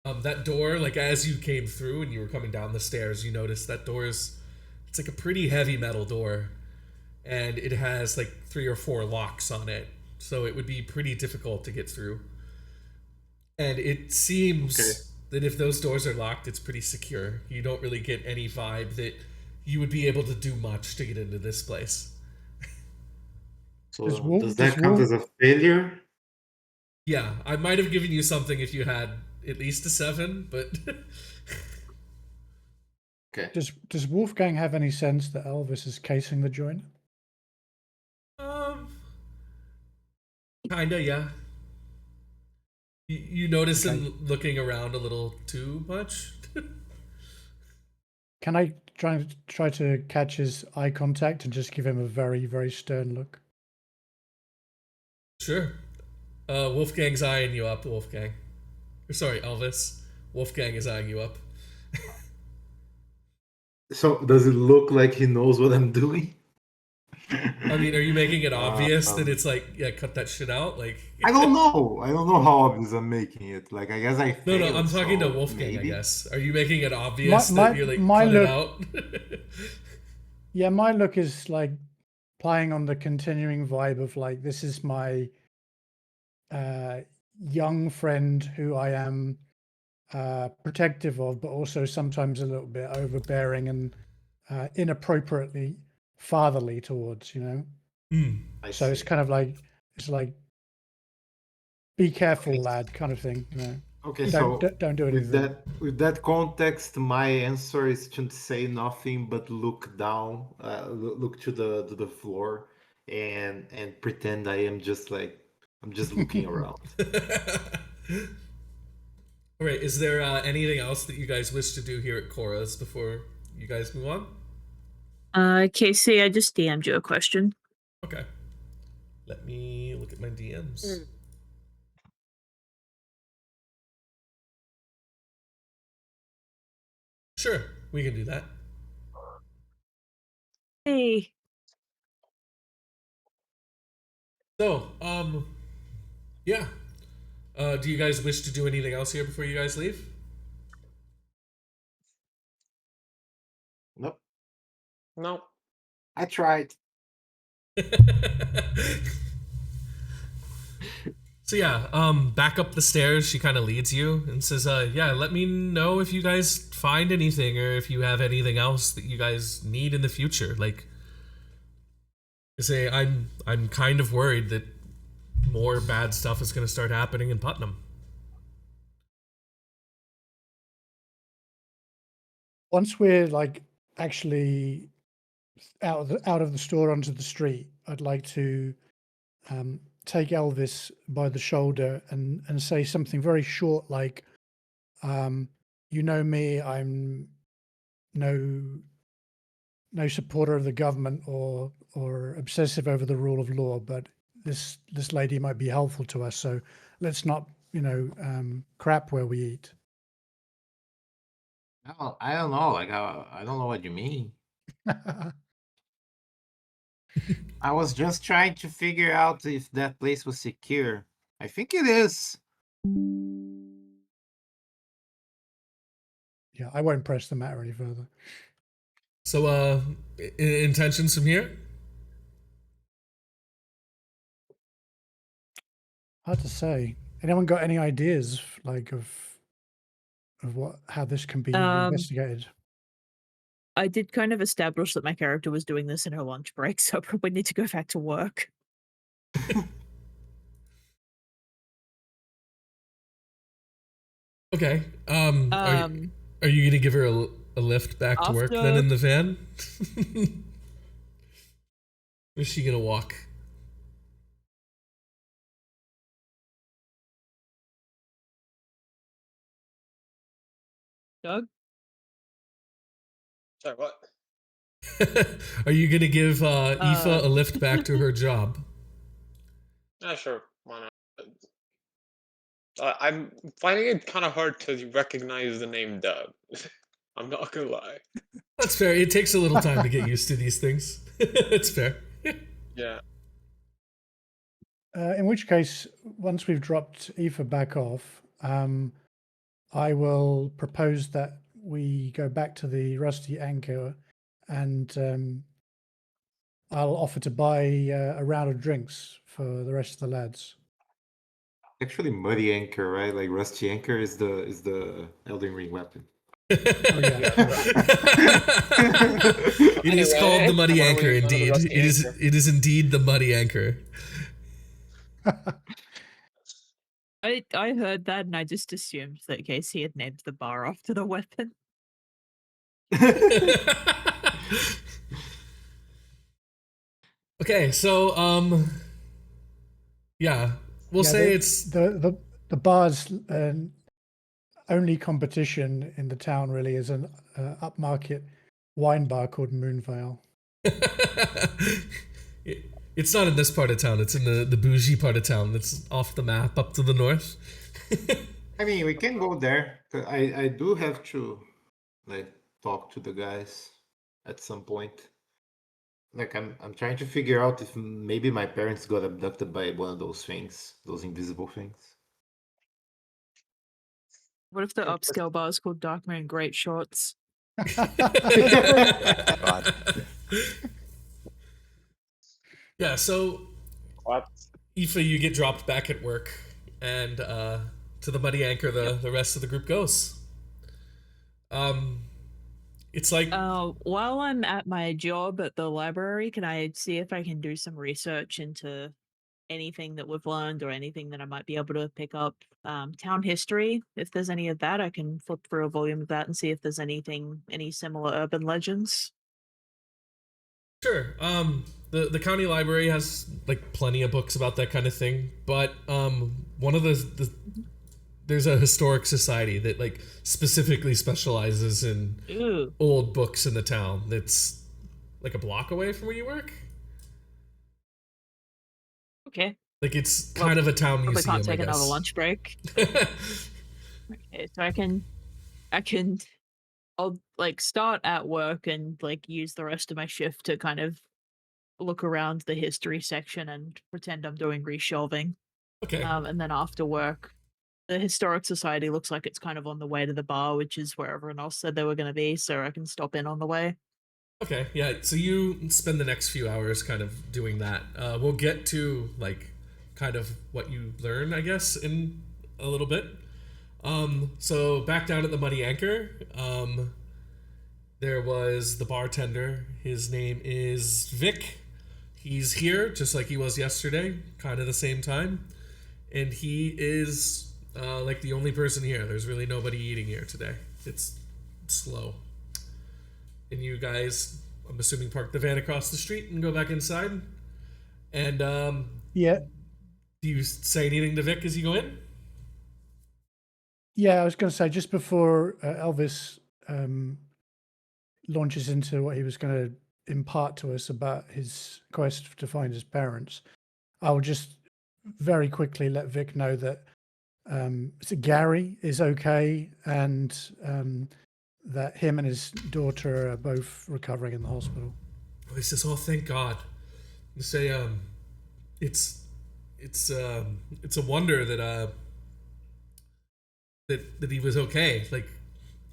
that door, like as you came through and you were coming down the stairs, you noticed that it's like a pretty heavy metal door, and it has like 3 or 4 locks on it, so it would be pretty difficult to get through. And it seems that if those doors are locked, it's pretty secure. You don't really get any vibe that you would be able to do much to get into this place. So Does that count Wolf- as a failure? Yeah, I might have given you something if you had at least a 7, but Okay. Does Wolfgang have any sense that Elvis is casing the joint? um, kinda, yeah. You notice Okay. him looking around a little too much. Can I try to catch his eye contact and just give him a very, very stern look? Sure. Wolfgang's eyeing you up, Wolfgang. Or sorry, Elvis. Wolfgang is eyeing you up. So does it look like he knows what I'm doing? I mean, are you making it obvious that Um, it's like, yeah, cut that shit out? Like, I don't know. I don't know how obvious I'm making it. Like, I guess I no, failed. I'm talking to so Wolfgang, maybe. I guess. Are you making it obvious that you're like, my cut look, it out? yeah, my look is like playing on the continuing vibe of like this is my young friend who I am protective of, but also sometimes a little bit overbearing and inappropriately fatherly towards, you know. I So it's see. kind of like be careful, lad, kind of thing, you know. Okay, Don't so don't do with anything. that context, my answer is to say nothing but look down, look to the floor, and pretend I am just like I'm just looking around. All right, is there anything else that you guys wish to do here at Cora's before you guys move on? Casey, I just DM'd you a question. Okay. Let me look at my DMs. Sure, we can do that. Hey. So, yeah. Do you guys wish to do anything else here before you guys leave? Nope. No. I tried. So yeah, back up the stairs, she kind of leads you and says, yeah, let me know if you guys find anything or if you have anything else that you guys need in the future. Like, I say, I'm kind of worried that more bad stuff is going to start happening in Putnam. Once we're like actually out of the store onto the street, I'd like to take Elvis by the shoulder and say something very short, like, "You know me. I'm no supporter of the government or obsessive over the rule of law, but this lady might be helpful to us. So let's not, crap where we eat." I don't know. Like, I don't know what you mean. I was just trying to figure out if that place was secure. I think it is. Yeah, I won't press the matter any further. So, intentions from here? Hard to say. Anyone got any ideas, like of how this can be investigated? I did kind of establish that my character was doing this in her lunch break, so I probably need to go back to work. Okay. Are you gonna give her a lift back to work then in the van? Or is she gonna walk? Doug? Sorry, what? Are you gonna give Aoife a lift back to her job? Yeah, sure. Why not? I'm finding it kind of hard to recognize the name Doug. I'm not gonna lie. That's fair. It takes a little time to get used to these things. It's fair. Yeah. In which case, once we've dropped Aoife back off, I will propose that we go back to the Rusty Anchor, and I'll offer to buy a round of drinks for the rest of the lads. Actually, Muddy Anchor, right? Like Rusty Anchor is the Elden Ring weapon. Oh yeah. It is called the Muddy why don't Anchor, we go to the indeed. Rusty Anchor? It is indeed the Muddy Anchor. I heard that and I just assumed that Casey had named the bar after the weapon. Okay, so yeah, we'll say it's the bar's only competition in the town really is an upmarket wine bar called Moonvale. It's not in this part of town. It's in the bougie part of town. That's off the map, up to the north. I mean, we can go there. I do have to like talk to the guys at some point. Like I'm trying to figure out if maybe my parents got abducted by one of those things, those invisible things. What if the upscale bar is called Darkman Great Shorts? God. Yeah, so What? Aoife, you get dropped back at work, and to the Muddy Anchor, the rest of the group goes. It's like While I'm at my job at the library, can I see if I can do some research into anything that we've learned or anything that I might be able to pick up? Town history, if there's any of that, I can flip through a volume of that and see if there's any similar urban legends. sure. The county library has like plenty of books about that kind of thing, but one of there's a historic society that like specifically specializes in Ooh. old books in the town. That's like a block away from where you work. Okay. Like it's kind of a town Probably museum. can't take I guess. another lunch break. Okay, so I can I'll like start at work and like use the rest of my shift to kind of look around the history section and pretend I'm doing reshelving. Okay. And then after work, the Historic Society looks like it's kind of on the way to the bar, which is where everyone else said they were going to be, so I can stop in on the way. Okay, yeah. So you spend the next few hours kind of doing that. We'll get to like kind of what you learn, I guess, in a little bit. So back down at the Muddy Anchor, there was the bartender. His name is Vic. He's here just like he was yesterday, kind of the same time, and he is like the only person here. There's really nobody eating here today. It's slow. And you guys, I'm assuming, park the van across the street and go back inside. And Yeah, do you say anything to Vic as you go in? yeah. I was going to say just before Elvis launches into what he was going to impart to us about his quest to find his parents, I'll just very quickly let Vic know that so Gary is okay and that him and his daughter are both recovering in the hospital. Oh, he says, "Oh, thank God." You say, it's a wonder that that he was okay. Like,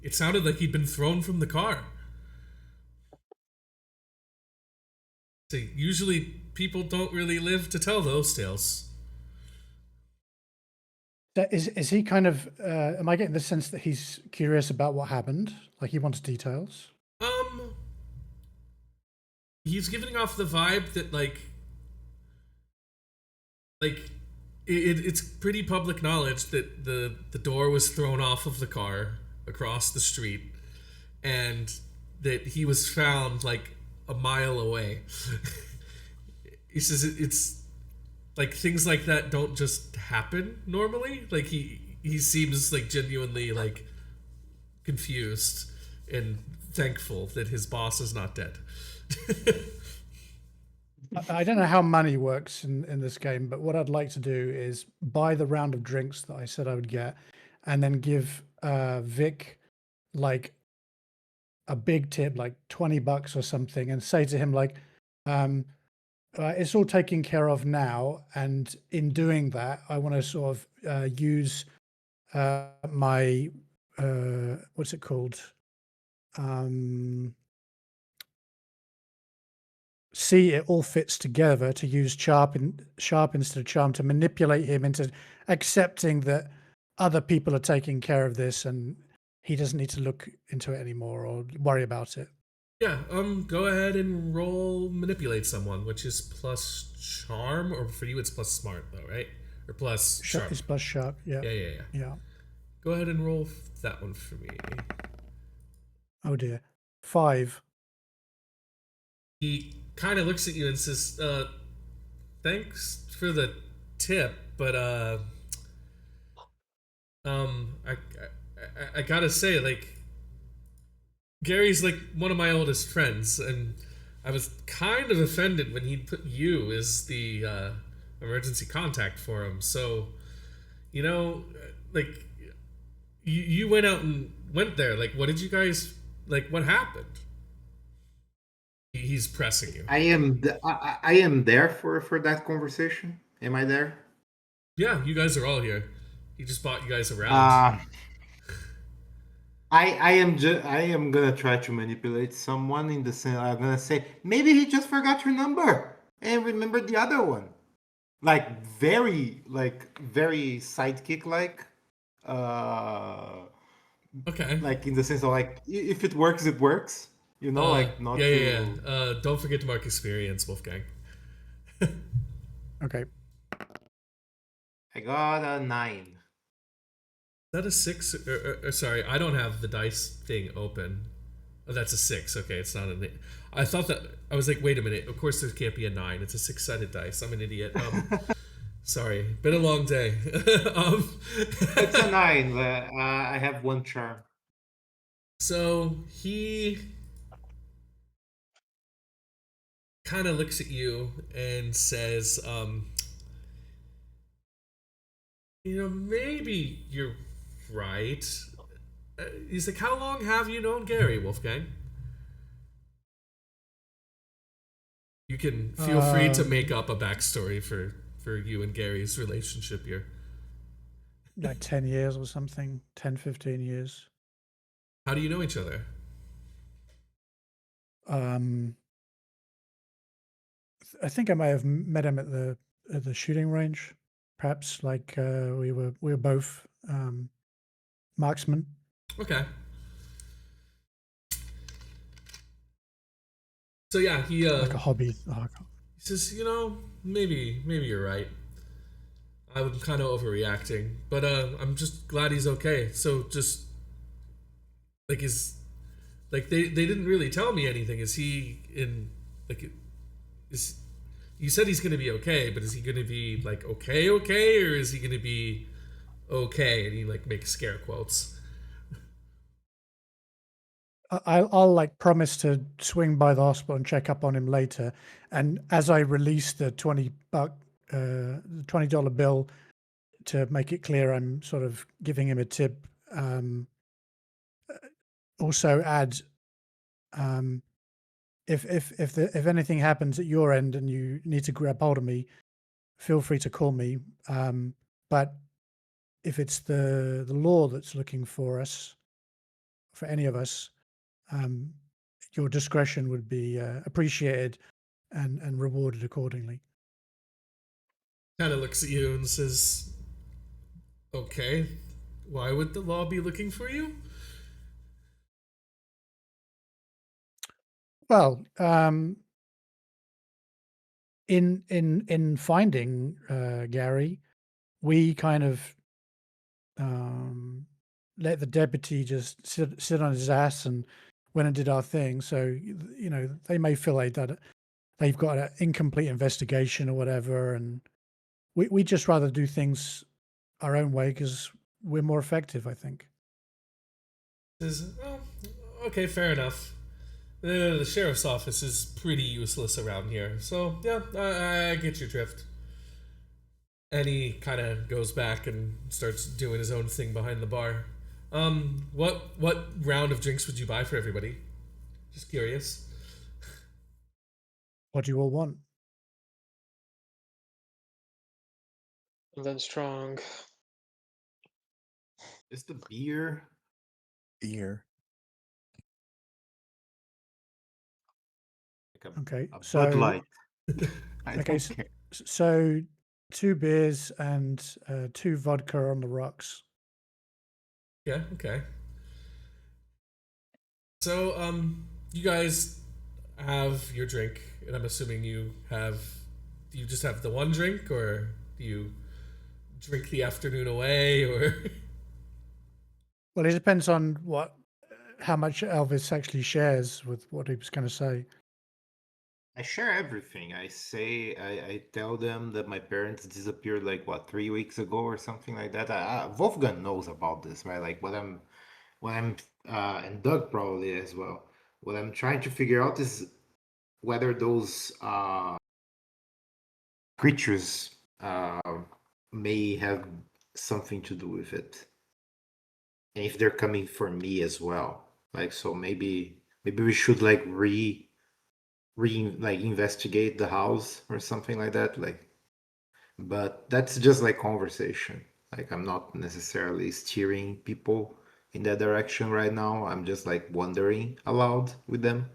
it sounded like he'd been thrown from the car. So usually people don't really live to tell those tales. Is he kind of? Am I getting the sense that he's curious about what happened? Like he wants details. He's giving off the vibe that it's pretty public knowledge that the door was thrown off of the car across the street, and that he was found like a mile away. He says it's like things like that don't just happen normally. Like he seems like genuinely like confused and thankful that his boss is not dead. I don't know how money works in this game, but what I'd like to do is buy the round of drinks that I said I would get, and then give Vic like a big tip, like $20 or something, and say to him like, it's all taken care of now, and in doing that, I want to sort of use my what's it called? See, it all fits together to use sharp instead of charm to manipulate him into accepting that other people are taking care of this and he doesn't need to look into it anymore or worry about it. Yeah, go ahead and roll manipulate someone, which is plus charm, or for you it's plus smart though, right? Or plus sharp. It's plus sharp, yeah. Yeah. Go ahead and roll that one for me. Oh dear. 5. He kind of looks at you and says, thanks for the tip, but I gotta say, like, Gary's like one of my oldest friends, and I was kind of offended when he put you as the emergency contact for him. So, you know, like, you went out and went there. Like, what did you guys, like, what happened? He's pressing you. I am there for that conversation. Am I there? Yeah, you guys are all here. He just bought you guys around. I am gonna try to manipulate someone in the sense I'm gonna say maybe he just forgot your number and remembered the other one, like very sidekick like, Okay. like in the sense of like if it works it works, you know, like not yeah. Don't forget to mark experience, Wolfgang. Okay. I got a 9. Is that a 6? Sorry, I don't have the dice thing open. Oh, that's a 6. Okay, it's not an. I thought that I was like, wait a minute. Of course, there can't be a 9. It's a 6-sided dice. I'm an idiot. Sorry, been a long day. It's a 9. I have 1 charm. So he kind of looks at you and says, you know, maybe you're right. He's like, how long have you known Gary, Wolfgang? You can feel free to make up a backstory for you and Gary's relationship here. Like 10 years or something, 10, 15 years. How do you know each other? I think I might have met him at the shooting range. Perhaps like we were both marksmen. Okay. So yeah, he Like a hobby. he says, maybe you're right. I'm kind of overreacting, but I'm just glad he's okay. So just like they didn't really tell me anything. Is he in like is you said he's gonna be okay, but is he gonna be like okay, or is he gonna be okay? And he like makes scare quotes. I'll like promise to swing by the hospital and check up on him later. And as I release the $20 bill to make it clear, I'm sort of giving him a tip. Also add, if anything happens at your end and you need to grab hold of me, feel free to call me. But if it's the law that's looking for us, for any of us, your discretion would be appreciated and rewarded accordingly. Kind of looks at you and says, "Okay, why would the law be looking for you?" Well, in finding Gary, we kind of let the deputy just sit on his ass and went and did our thing. So they may feel like that they've got an incomplete investigation or whatever, and we just rather do things our own way because we're more effective, I think. Says, "Oh, okay, fair enough. The sheriff's office is pretty useless around here, so yeah, I get your drift." And he kind of goes back and starts doing his own thing behind the bar. What round of drinks would you buy for everybody? Just curious. What do you all want? And then strong. Is the beer? Beer. Like a, Okay, a so Bud Light. I okay, don't so, care. so 2 beers and 2 vodka on the rocks. Yeah, okay. So, you guys have your drink, and I'm assuming do you just have the one drink, or do you drink the afternoon away, or? Well, it depends on how much Elvis actually shares with what he was going to say. I share everything. I tell them that my parents disappeared like what 3 weeks ago or something like that. Wolfgang knows about this, right? Like and Doug probably as well. What I'm trying to figure out is whether those creatures may have something to do with it, and if they're coming for me as well. Like, so maybe we should like like investigate the house or something like that. Like, but that's just like conversation. Like, I'm not necessarily steering people in that direction right now. I'm just like wondering aloud with them.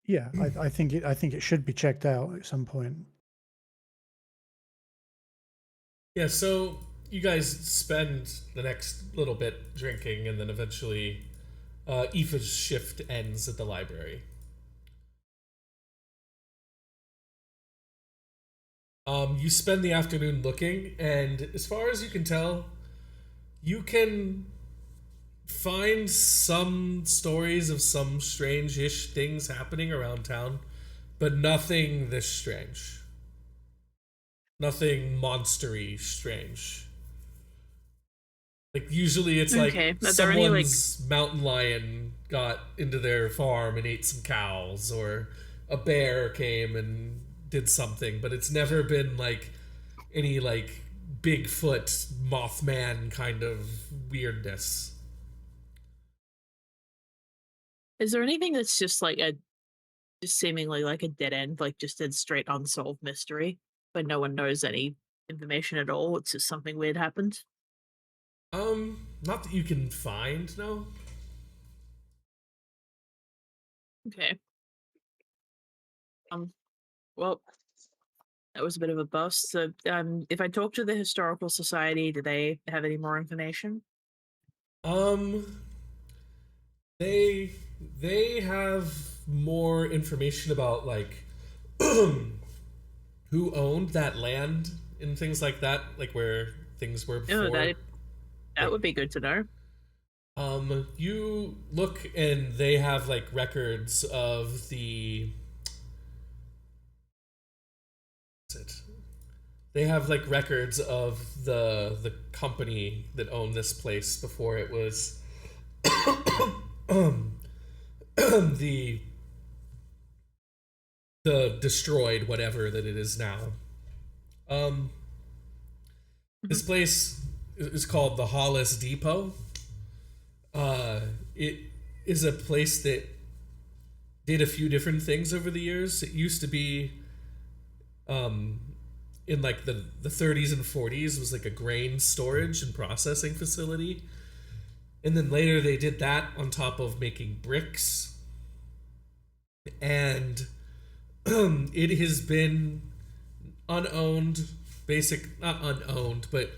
Yeah, I think it should be checked out at some point. Yeah, so you guys spend the next little bit drinking, and then eventually Aoife's shift ends at the library. You spend the afternoon looking, and as far as you can tell, you can find some stories of some strange-ish things happening around town, but nothing this strange. Nothing monstery strange. Like, usually it's Okay, like are there any, like- someone's mountain lion got into their farm and ate some cows, or a bear came and did something, but it's never been like any like Bigfoot, Mothman kind of weirdness. Is there anything that's just like just seemingly like a dead end, like just a straight unsolved mystery, but no one knows any information at all? It's just something weird happened. Not that you can find, no. Okay. Well, that was a bit of a bust. So, if I talk to the historical society, do they have any more information? They have more information about like who owned that land and things like that, like where things were before. Oh, that would be good to know. You look and they have like records of the. What's it? They have like records of the company that owned this place before it was the destroyed whatever that it is now. This place is called the Hollis Depot. It is a place that did a few different things over the years. It used to be in like the 30s and 40s was like a grain storage and processing facility. And then later they did that on top of making bricks. And it has been unowned, not unowned, but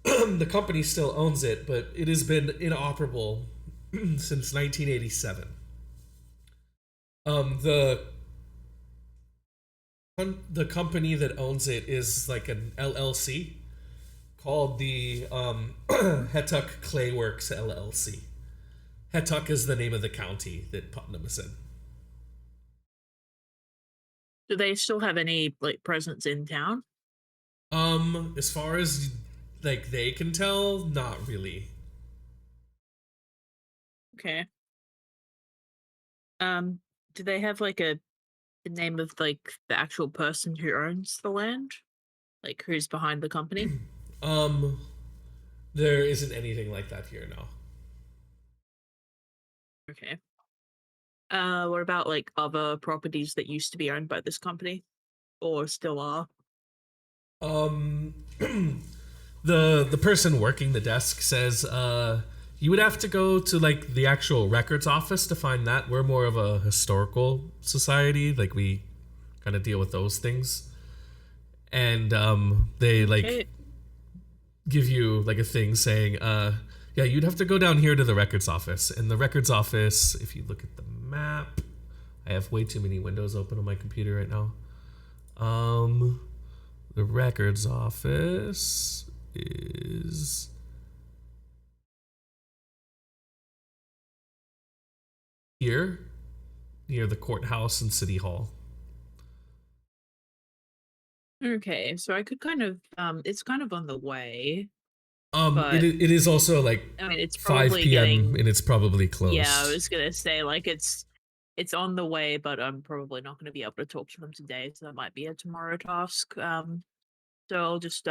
the company still owns it, but it has been inoperable since 1987. The company that owns it is like an LLC called the Hettuck Clay Works LLC. Hettuck is the name of the county that Putnam is in. Do they still have any like presence in town? As far as like they can tell, not really. Okay. Do they have like the name of like the actual person who owns the land? Like who's behind the company? There isn't anything like that here, no. Okay. What about like other properties that used to be owned by this company? Or still are? The person working the desk says, you would have to go to like the actual records office to find that. We're more of a historical society, like we kind of deal with those things. And they like give you like a thing saying, yeah, you'd have to go down here to the records office. And the records office, if you look at the map, I have way too many windows open on my computer right now. The records office is here, near the courthouse and city hall. Okay, so I could kind of it's kind of on the way. It is also like I mean, it's 5 probably p.m. and it's probably closed. Yeah, I was gonna say like it's on the way, but I'm probably not gonna be able to talk to them today, so that might be a tomorrow task. So I'll just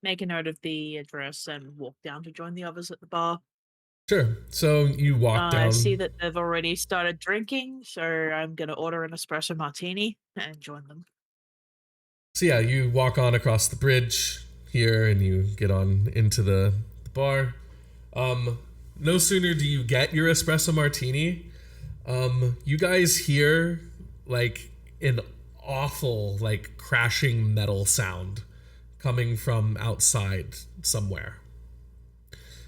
make a note of the address and walk down to join the others at the bar. Sure. So you walk down. I see that they've already started drinking, so I'm gonna order an espresso martini and join them. So yeah, you walk on across the bridge here and you get on into the bar. No sooner do you get your espresso martini, you guys hear like an awful like crashing metal sound coming from outside somewhere.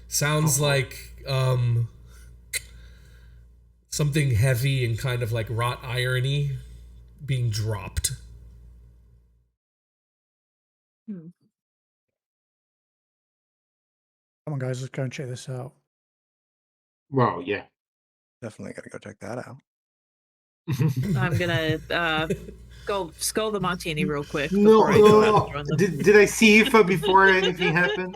Sounds like something heavy and kind of like wrought irony being dropped. Come on, guys, let's go and check this out. Well, yeah. Definitely gotta go check that out. I'm gonna go skull the martini real quick. No, before I go out and join them. Did I see Aoife before anything happened?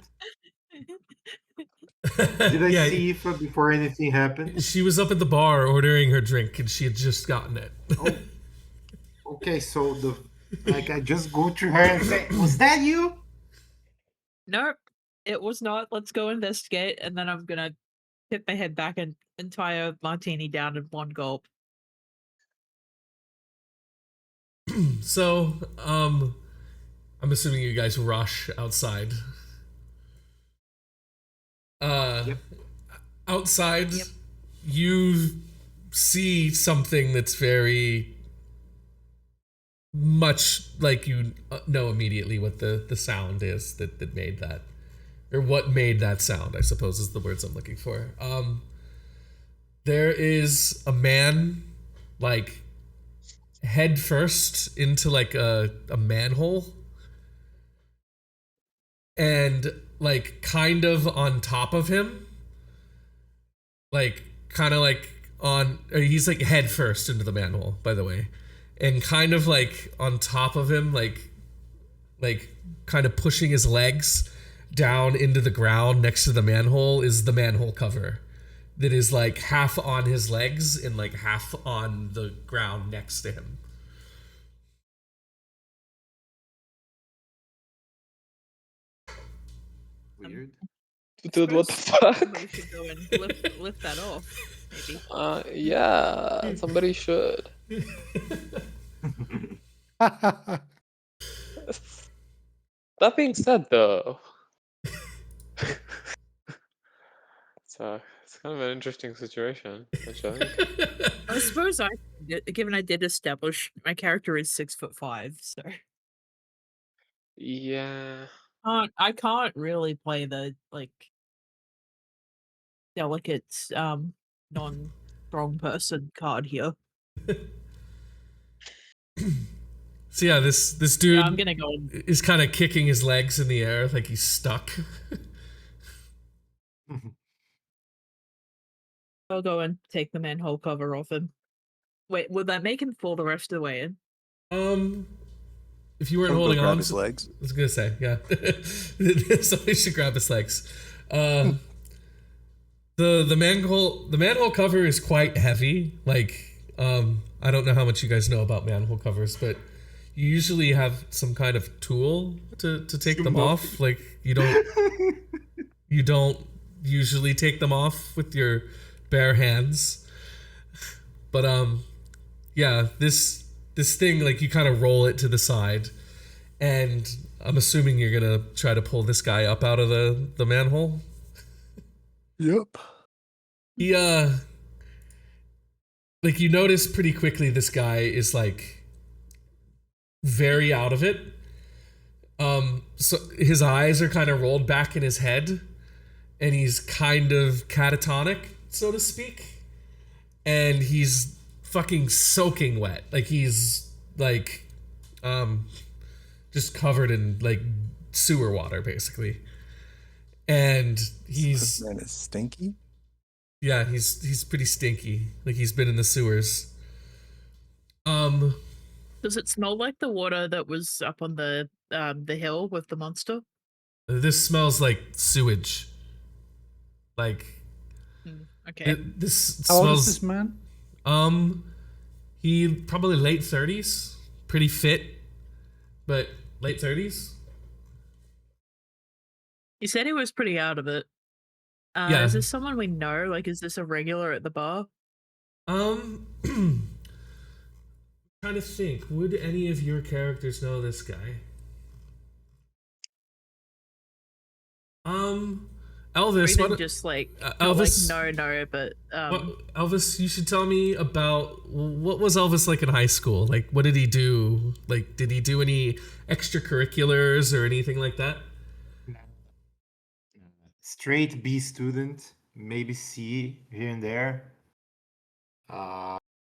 Did I Yeah. see Aoife before anything happened? She was up at the bar ordering her drink and she had just gotten it. Oh, okay, so I just go to her and say, "Was that you?" Nope, it was not. Let's go investigate, and then I'm gonna tip my head back and tie a martini down in one gulp. So, I'm assuming you guys rush outside. Yep. Outside, Yep. you see something that's very much like you know immediately what the sound is that made that, or what made that sound, I suppose is the words I'm looking for. There is a man, like, head first into like a manhole, and like kind of on top of him, like kind of like he's like head first into the manhole, by the way, and kind of like on top of him, like kind of pushing his legs down into the ground next to the manhole is the manhole cover that is like half on his legs and like half on the ground next to him. Weird. Dude, what the Suppose fuck? Somebody should go and lift that off, maybe. Yeah, somebody should. That being said, though, it's kind of an interesting situation, I think. I suppose given I did establish my character is 6'5", so Yeah. I can't really play the like delicate non-strong person card here. So yeah, this dude Yeah, I'm gonna go and is kind of kicking his legs in the air like he's stuck. I'll go and take the manhole cover off him. Wait, would that make him fall the rest of the way in? If you weren't Go holding grab on, his legs. I was gonna say, yeah. Somebody should grab his legs. The manhole cover is quite heavy. Like, I don't know how much you guys know about manhole covers, but you usually have some kind of tool to take them off. Like, you don't usually take them off with your bare hands. But yeah, this thing, like, you kind of roll it to the side, and I'm assuming you're gonna try to pull this guy up out of the manhole. Yep. He like, you notice pretty quickly this guy is like very out of it. So his eyes are kind of rolled back in his head, and he's kind of catatonic, so to speak. And he's fucking soaking wet. Like, he's like just covered in like sewer water, basically. And This man is stinky. yeah, he's pretty stinky. Like, he's been in the sewers. Does it smell like the water that was up on the hill with the monster? This smells like sewage. Like, Okay. this How old is smells. this man? He probably late 30s, pretty fit, but late 30s. He said he was pretty out of it. Yeah. Is this someone we know? Like, is this a regular at the bar? Trying to think, would any of your characters know this guy? Elvis, Or even what? just like, Elvis, like no, but Elvis, you should tell me about what was Elvis like in high school. Like, what did he do? Like, did he do any extracurriculars or anything like that? Straight B student, maybe C here and there.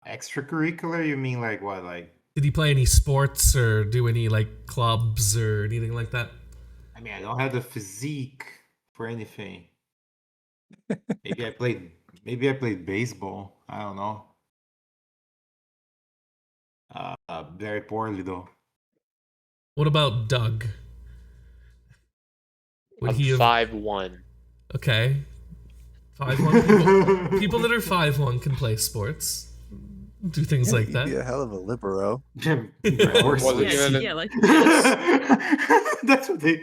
Extracurricular, you mean like what? Like, Did he play any sports or do any like clubs or anything like that? I mean, I don't have the physique for anything. Maybe I played baseball. I don't know. Very poorly though. What about Doug? Would I'm he have 5'1". Okay. 5'1" people that are 5'1" can play sports. Do things Yeah, like he'd that. be a hell of a libero. Of course. Was it yeah, even- yeah, like That's what they.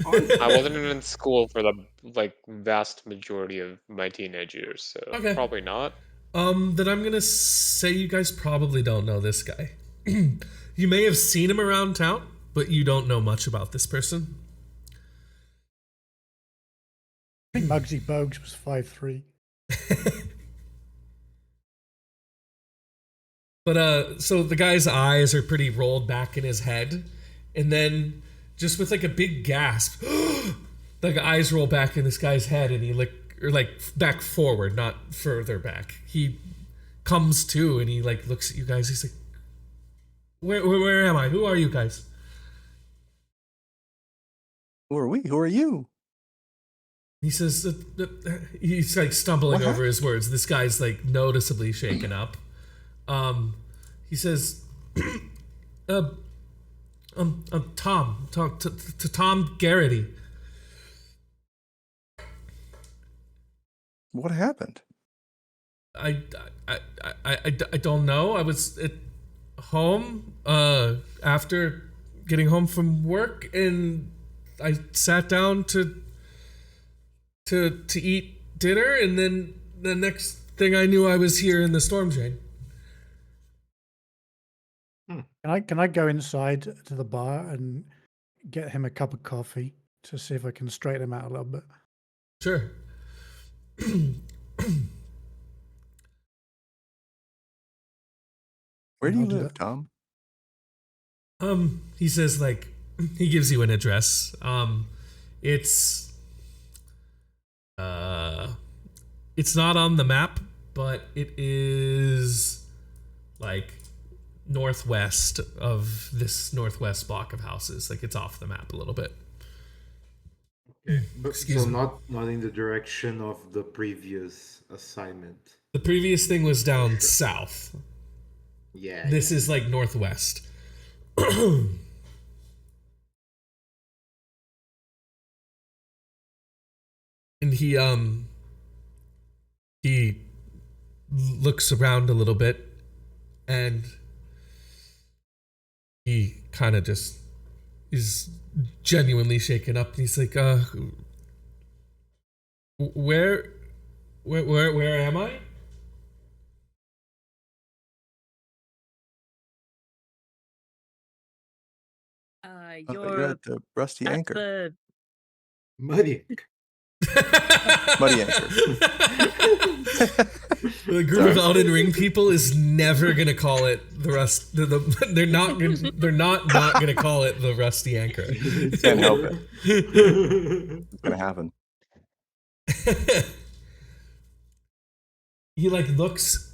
I wasn't in school for the vast majority of my teenage years, so Okay. probably not. Then I'm gonna say you guys probably don't know this guy. You may have seen him around town, but you don't know much about this person. I think Muggsy Bogues was 5'3". But so the guy's eyes are pretty rolled back in his head, and then just with like a big gasp, the eyes roll back in this guy's head, and he back forward, not further back. He comes to, and he looks at you guys. He's like, "Where am I? Who are you guys?" Who are we? Who are you? He says, he's stumbling over his words. This guy's noticeably shaken up. He says, Tom Garrity. What happened? I don't know. I was at home, after getting home from work, and I sat down to eat dinner, and then the next thing I knew, I was here in the storm drain. Can I go inside to the bar and get him a cup of coffee to see if I can straighten him out a little bit? Sure. Where do you I'll do live, that. Tom? He says he gives you an address. It's not on the map, but it is northwest of this northwest block of houses. It's off the map a little bit. Okay, but Excuse so me. not in the direction of the previous assignment. The previous thing was down south. Yeah. This is northwest. And he looks around a little bit, and he kind of just is genuinely shaken up, and he's like, where am I? You're at the Rusty at Anchor. the Muddy. Muddy Anchor. The group of Elden Ring people is never gonna call it the rust. They're not gonna call it the Rusty Anchor. Can't help it. It's gonna happen. He looks.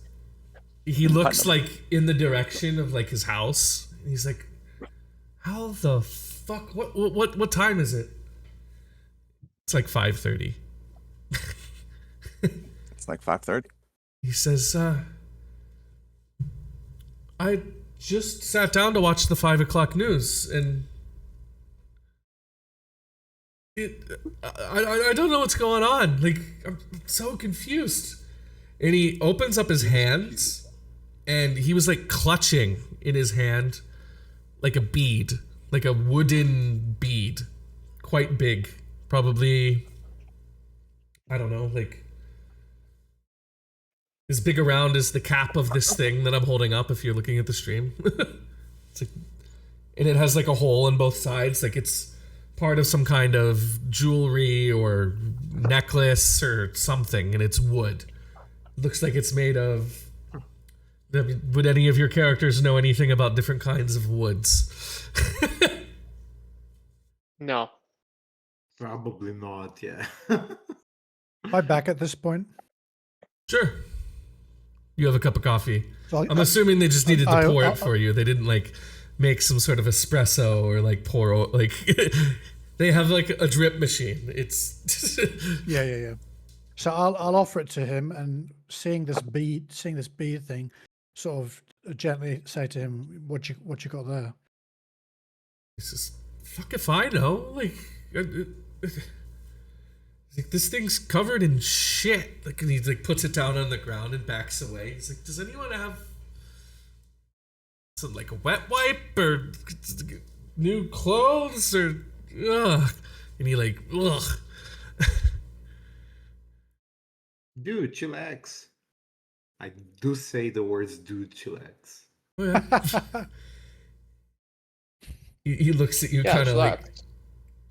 He looks in the direction of his house. And he's like, "How the fuck? What time is it?" It's 5:30. It's 5:30. He says, I just sat down to watch the 5 o'clock news, and I don't know what's going on. I'm so confused. And he opens up his hands, and he was clutching in his hand a bead, a wooden bead, quite big, probably, I don't know, as big around as the cap of this thing that I'm holding up if you're looking at the stream. It's and it has a hole in both sides, it's part of some kind of jewelry or necklace or something, and it's wood. Looks like it's made of... Would any of your characters know anything about different kinds of woods? No. Probably not, yeah. Am I back at this point? Sure. You have a cup of coffee. So I'm assuming they just needed to pour it for you. They didn't make some sort of espresso or pour they have a drip machine. It's Yeah. So I'll offer it to him, and seeing this bead thing, sort of gently say to him, "What you got there?" He says, "Fuck if I know. This thing's covered in shit." And he puts it down on the ground and backs away. He's like, "Does anyone have some a wet wipe or new clothes or?" Ugh. and he like, ugh. Dude, chillax. I do say the words dude, chillax. Oh, yeah. He looks at you Yeah, kind of like, chillax.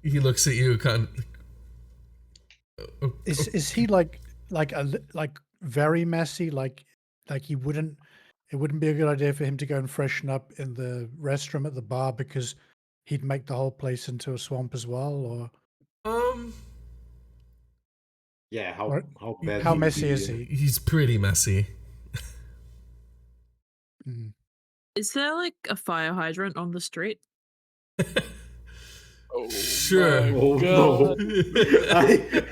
he looks at you kind of, Is he like very messy? Like he wouldn't. It wouldn't be a good idea for him to go and freshen up in the restroom at the bar because he'd make the whole place into a swamp as well. Or Yeah, Or how bad how would it messy be? is he? he's pretty messy. Mm. Is there like a fire hydrant on the street? Oh, Sure. my Oh God. no!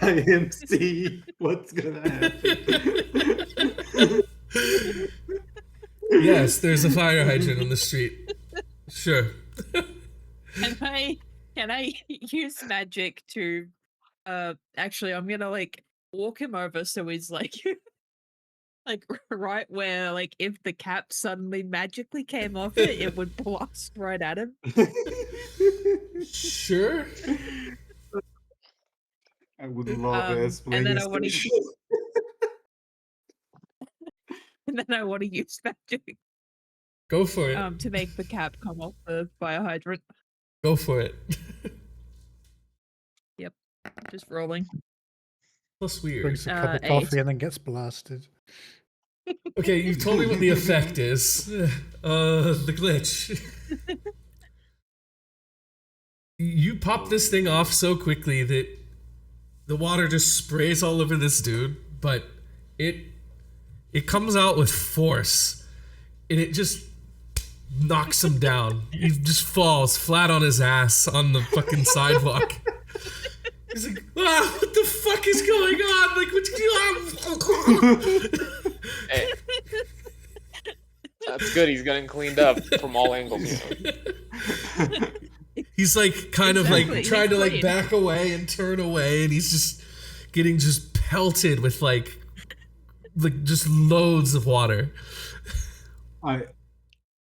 I am Steve. What's gonna happen? Yes, there's a fire hydrant on the street. Sure. Can I use magic to actually I'm gonna like walk him over so he's like like right where like if the cap suddenly magically came off it would blast right at him. Sure. I would love And explaining then I want to such. and then I want to use magic Go for it. to make the cap come off the fire hydrant. Go for it. Just rolling. That's weird. Drinks a cup of 8. coffee and then gets blasted. Okay, you've told me what the effect is. The glitch. You pop this thing off so quickly that the water just sprays all over this dude, but it comes out with force, and it just knocks him down. He just falls flat on his ass on the fucking sidewalk. He's like, ah, what the fuck is going on? Like, Hey. That's good. He's getting cleaned up from all angles. You know? He's like kind of Exactly, like trying to he's like clean. back away and turn away, and he's just getting just pelted with like just loads of water.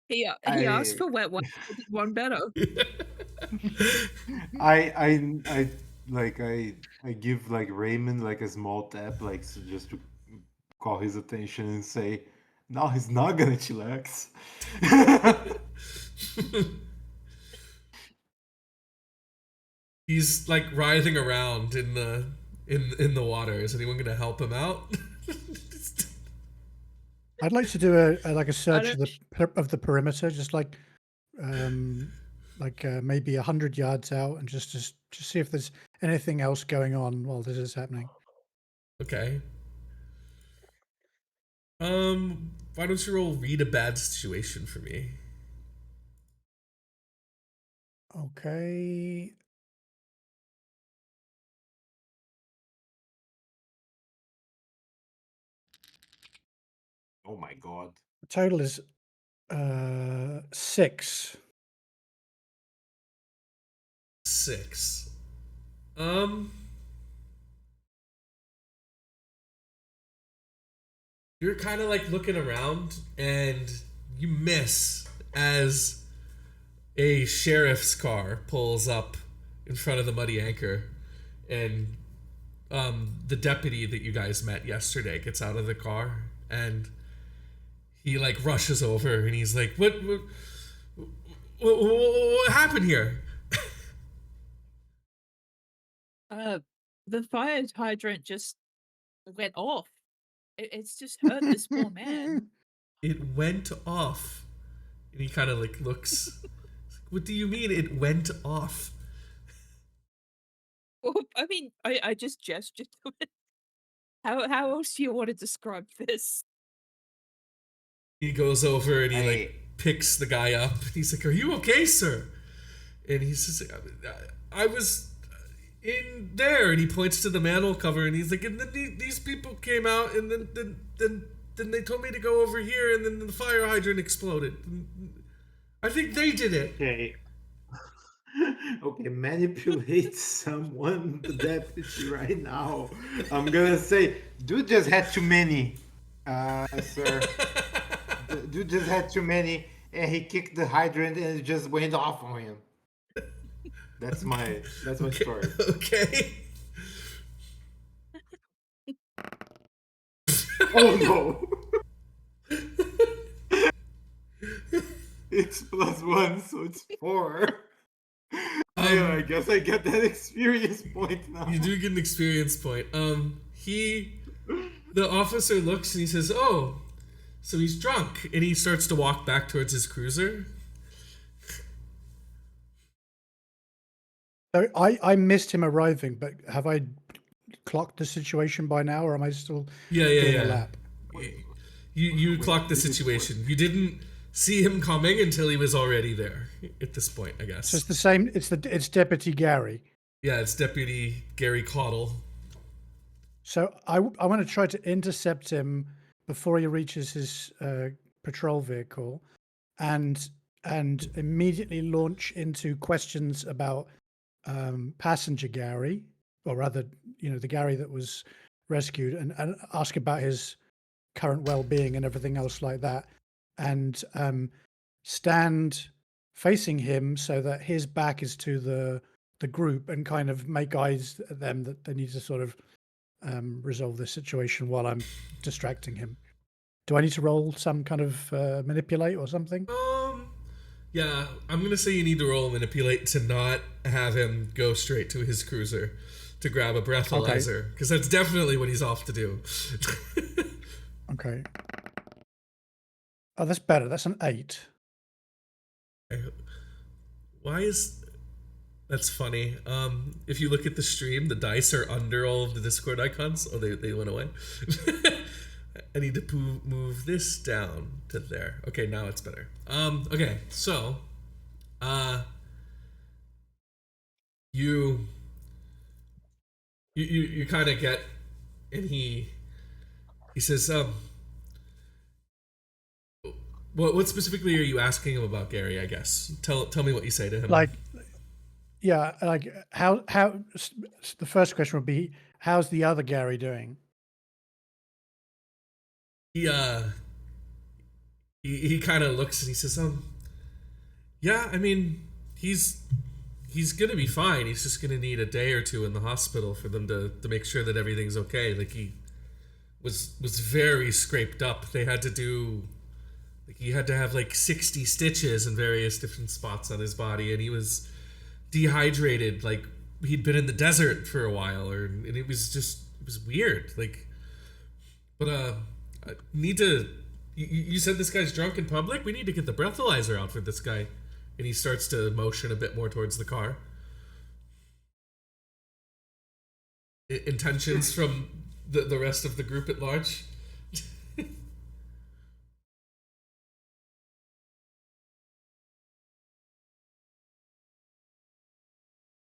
He I- asked for wet one. I did one better. I give like Raymond like a small tap, like so just to call his attention and say, "No, he's not gonna chillax." He's like writhing around in the water. Is anyone gonna help him out? I'd like to do a search don't- of the perimeter, just like maybe 100 yards out, and just see if there's anything else going on while this is happening. Okay. Why don't you roll read a bad situation for me? Okay. Oh my god! The total is 6. 6. You're kind of like looking around and you miss as a sheriff's car pulls up in front of the Muddy Anchor, and the deputy that you guys met yesterday gets out of the car, and he like rushes over and he's like, what happened here? The fire hydrant just went off. It's just hurt this poor man. It went off. And he kind of like looks. What do you mean it went off? Well, I mean, I just gestured to it. How else do you want to describe this? He goes over and he Hey. like picks the guy up. He's like, "Are you okay, sir?" And he says, "I was in there." And he points to the manhole cover and he's like, "And then these people came out, and then they told me to go over here, and then the fire hydrant exploded. I think they did it." Okay. Okay, manipulate someone, the deputy, right now. I'm gonna say, dude just had too many, sir. Dude just had too many, and he kicked the hydrant and it just went off on him. That's my story. Okay. Oh no! It's +1, so it's 4. I guess I get that experience point now. You do get an experience point. The officer looks and he says, "Oh, so he's drunk," and he starts to walk back towards his cruiser. So I missed him arriving, but have I clocked the situation by now, or am I still doing a lap? You clocked the situation. You didn't see him coming until he was already there. At this point, I guess. So it's the same. It's Deputy Gary. Yeah, it's Deputy Gary Caudle. So I want to try to intercept him before he reaches his patrol vehicle, and immediately launch into questions about passenger Gary, or rather, the Gary that was rescued, and ask about his current well-being and everything else like that, and stand facing him so that his back is to the group, and kind of make eyes at them that they need to sort of resolve this situation while I'm distracting him. Do I need to roll some kind of manipulate or something? Yeah, I'm gonna say you need to roll manipulate to not have him go straight to his cruiser to grab a breathalyzer, because that's definitely what he's off to do. Okay. Oh, that's better. That's an 8. Why is that's funny? If you look at the stream, the dice are under all of the Discord icons. Oh, they went away. I need to move this down to there. Okay, now it's better. Okay, so, you kind of get, and he says, what specifically are you asking him about, Gary? I guess tell me what you say to him. Like how the first question would be, how's the other Gary doing? He kind of looks and he says, yeah, I mean, he's gonna be fine. He's just gonna need a day or two in the hospital for them to make sure that everything's okay. Like, he was very scraped up. They had to do, like, he had to have like 60 stitches in various different spots on his body, and he was dehydrated. Like, he'd been in the desert for a while, and it was weird. Like, but I need to. You said this guy's drunk in public? We need to get the breathalyzer out for this guy. And he starts to motion a bit more towards the car. Intentions from the rest of the group at large?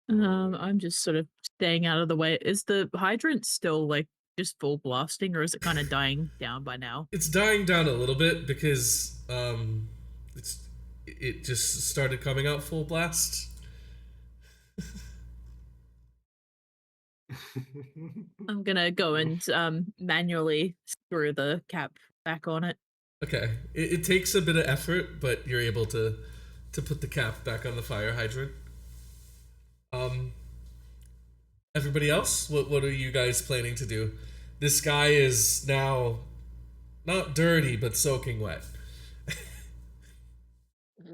I'm just sort of staying out of the way. Is the hydrant still like just full blasting, or is it kind of dying down by now? It's dying down a little bit because it just started coming out full blast. I'm gonna go and manually screw the cap back on it. Okay, it takes a bit of effort, but you're able to put the cap back on the fire hydrant. Everybody else, what are you guys planning to do? This guy is now not dirty, but soaking wet.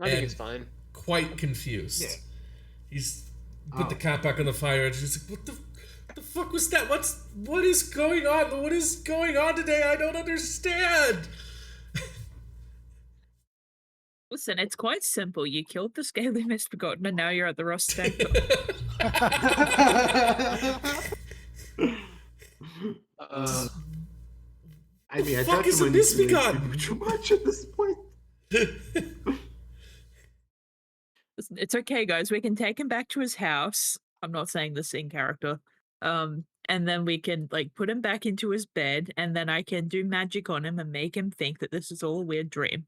I think it's fine. Quite confused. Yeah. He's put the cap back on the fire, and she's like, what the fuck was that? What is going on? What is going on today? I don't understand. Listen, it's quite simple. You killed the scaly misbegotten, and now you're at the rust tank. I mean, I fuck tried is to a manipulate misbegotten? people too much at this point. Listen, it's okay, guys. We can take him back to his house. I'm not saying this in character. And then we can like put him back into his bed, and then I can do magic on him and make him think that this is all a weird dream.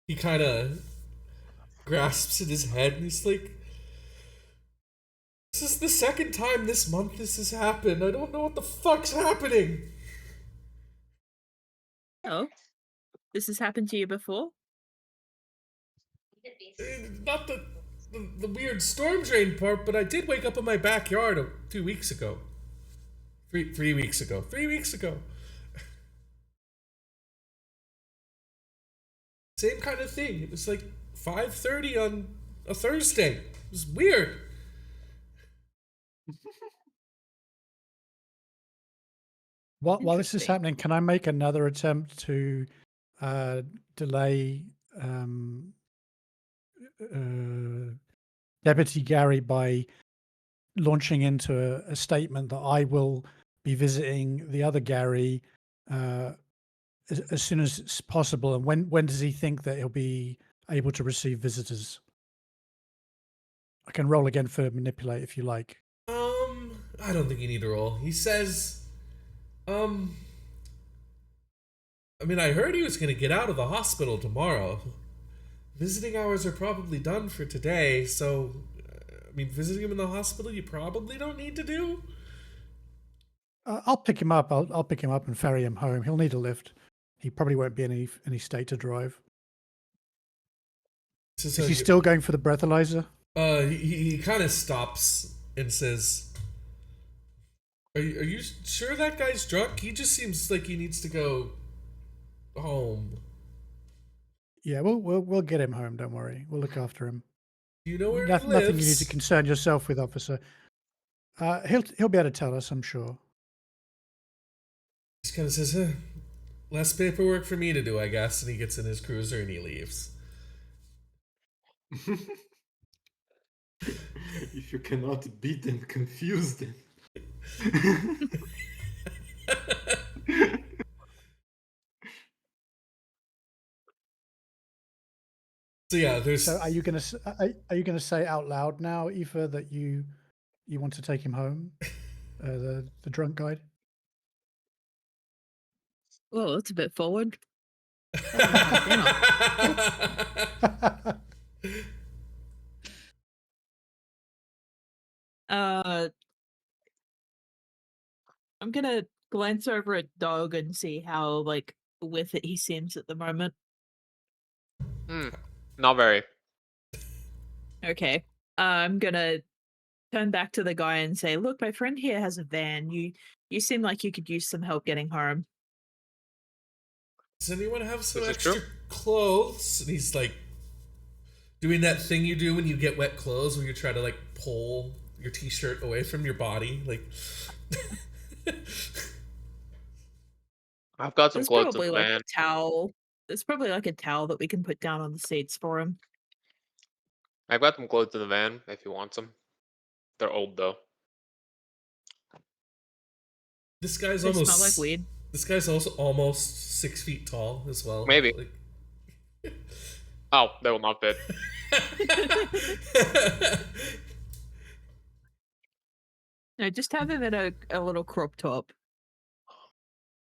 He kind of grasps at his head and he's like, this is the second time this month this has happened. I don't know what the fuck's happening. Oh, This has happened to you before? Not the weird storm drain part, but I did wake up in my backyard 2 weeks ago. 3 weeks ago. 3 weeks ago. Same kind of thing. It was like 5:30 on a Thursday. It was weird. While this is Interesting. happening, can I make another attempt to delay Deputy Gary by launching into a statement that I will be visiting the other Gary as soon as it's possible? And when does he think that he'll be able to receive visitors? I can roll again for manipulate if you like. I don't think you need to roll. He says, I mean, I heard he was going to get out of the hospital tomorrow. Visiting hours are probably done for today, so, I mean, visiting him in the hospital you probably don't need to do. I'll pick him up. I'll pick him up and ferry him home. He'll need a lift. He probably won't be in any state to drive. So Is he still going for the breathalyzer? He kind of stops and says, are you sure that guy's drunk? He just seems like he needs to go home. Yeah, we'll get him home. Don't worry. We'll look after him. You know where he lives? Nothing you need to concern yourself with, officer. He'll be able to tell us, I'm sure. Just kind of says, less paperwork for me to do, I guess, and he gets in his cruiser and he leaves. If you cannot beat them, confuse them. So yeah, there's. So are you gonna say out loud now, Aoife, that you want to take him home, the drunk guide? Well, that's a bit forward. I'm gonna glance over at Dog and see how like with it he seems at the moment. Not very. Okay. I'm gonna turn back to the guy and say, "Look, my friend here has a van. You seem like you could use some help getting home." Does anyone have some This is extra true. clothes? And he's like doing that thing you do when you get wet clothes, where you try to like pull your t-shirt away from your body, like. I've got some There's clothes in probably the like van. a towel. There's probably like a towel that we can put down on the seats for him. I've got some clothes in the van if he wants them. They're old though. This guy's They almost. smell like weed. This guy's also almost 6 feet tall as well. Maybe. Like... Oh, they will not fit. No, just have him in a little crop top.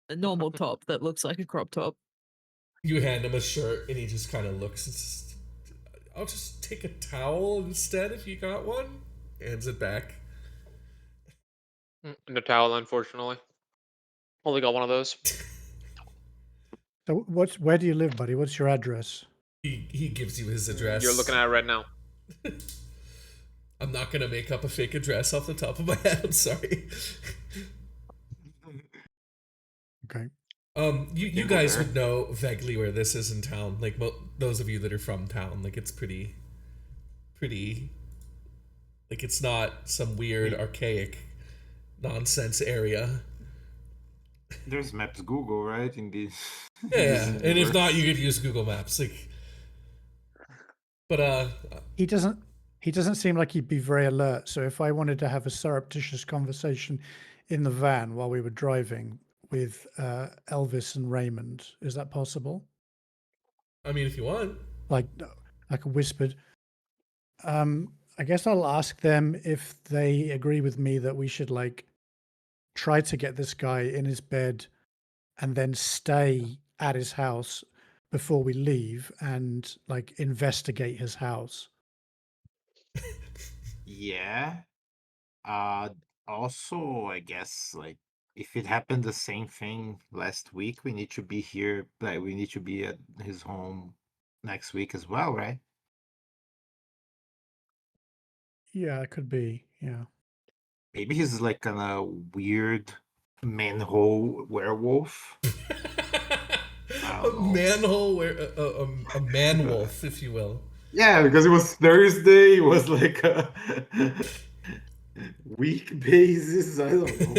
A normal top that looks like a crop top. You hand him a shirt and he just kind of looks and says, I'll just take a towel instead if you got one. Hands it back. The towel, unfortunately. Only got one of those. So where do you live, buddy? What's your address? He gives you his address. You're looking at it right now. I'm not gonna make up a fake address off the top of my head. I'm sorry. Okay. You guys would know vaguely where this is in town. Like those of you that are from town, like it's pretty. Like it's not some weird archaic nonsense area. There's Maps Google, right? In this. Yeah, and if not, you could use Google Maps. Like, but He doesn't seem like he'd be very alert. So if I wanted to have a surreptitious conversation in the van while we were driving with Elvis and Raymond, is that possible? I mean, if you want. Like a whispered. I guess I'll ask them if they agree with me that we should like try to get this guy in his bed and then stay at his house before we leave and like investigate his house. Yeah. Also, I guess like if it happened the same thing last week, we need to be here. Like we need to be at his home next week as well, right? Yeah, it could be. Yeah. Maybe he's like a weird manhole werewolf. I A don't know. manhole, where a man wolf, if you will. Yeah, because it was Thursday. It was like a week basis. I don't know.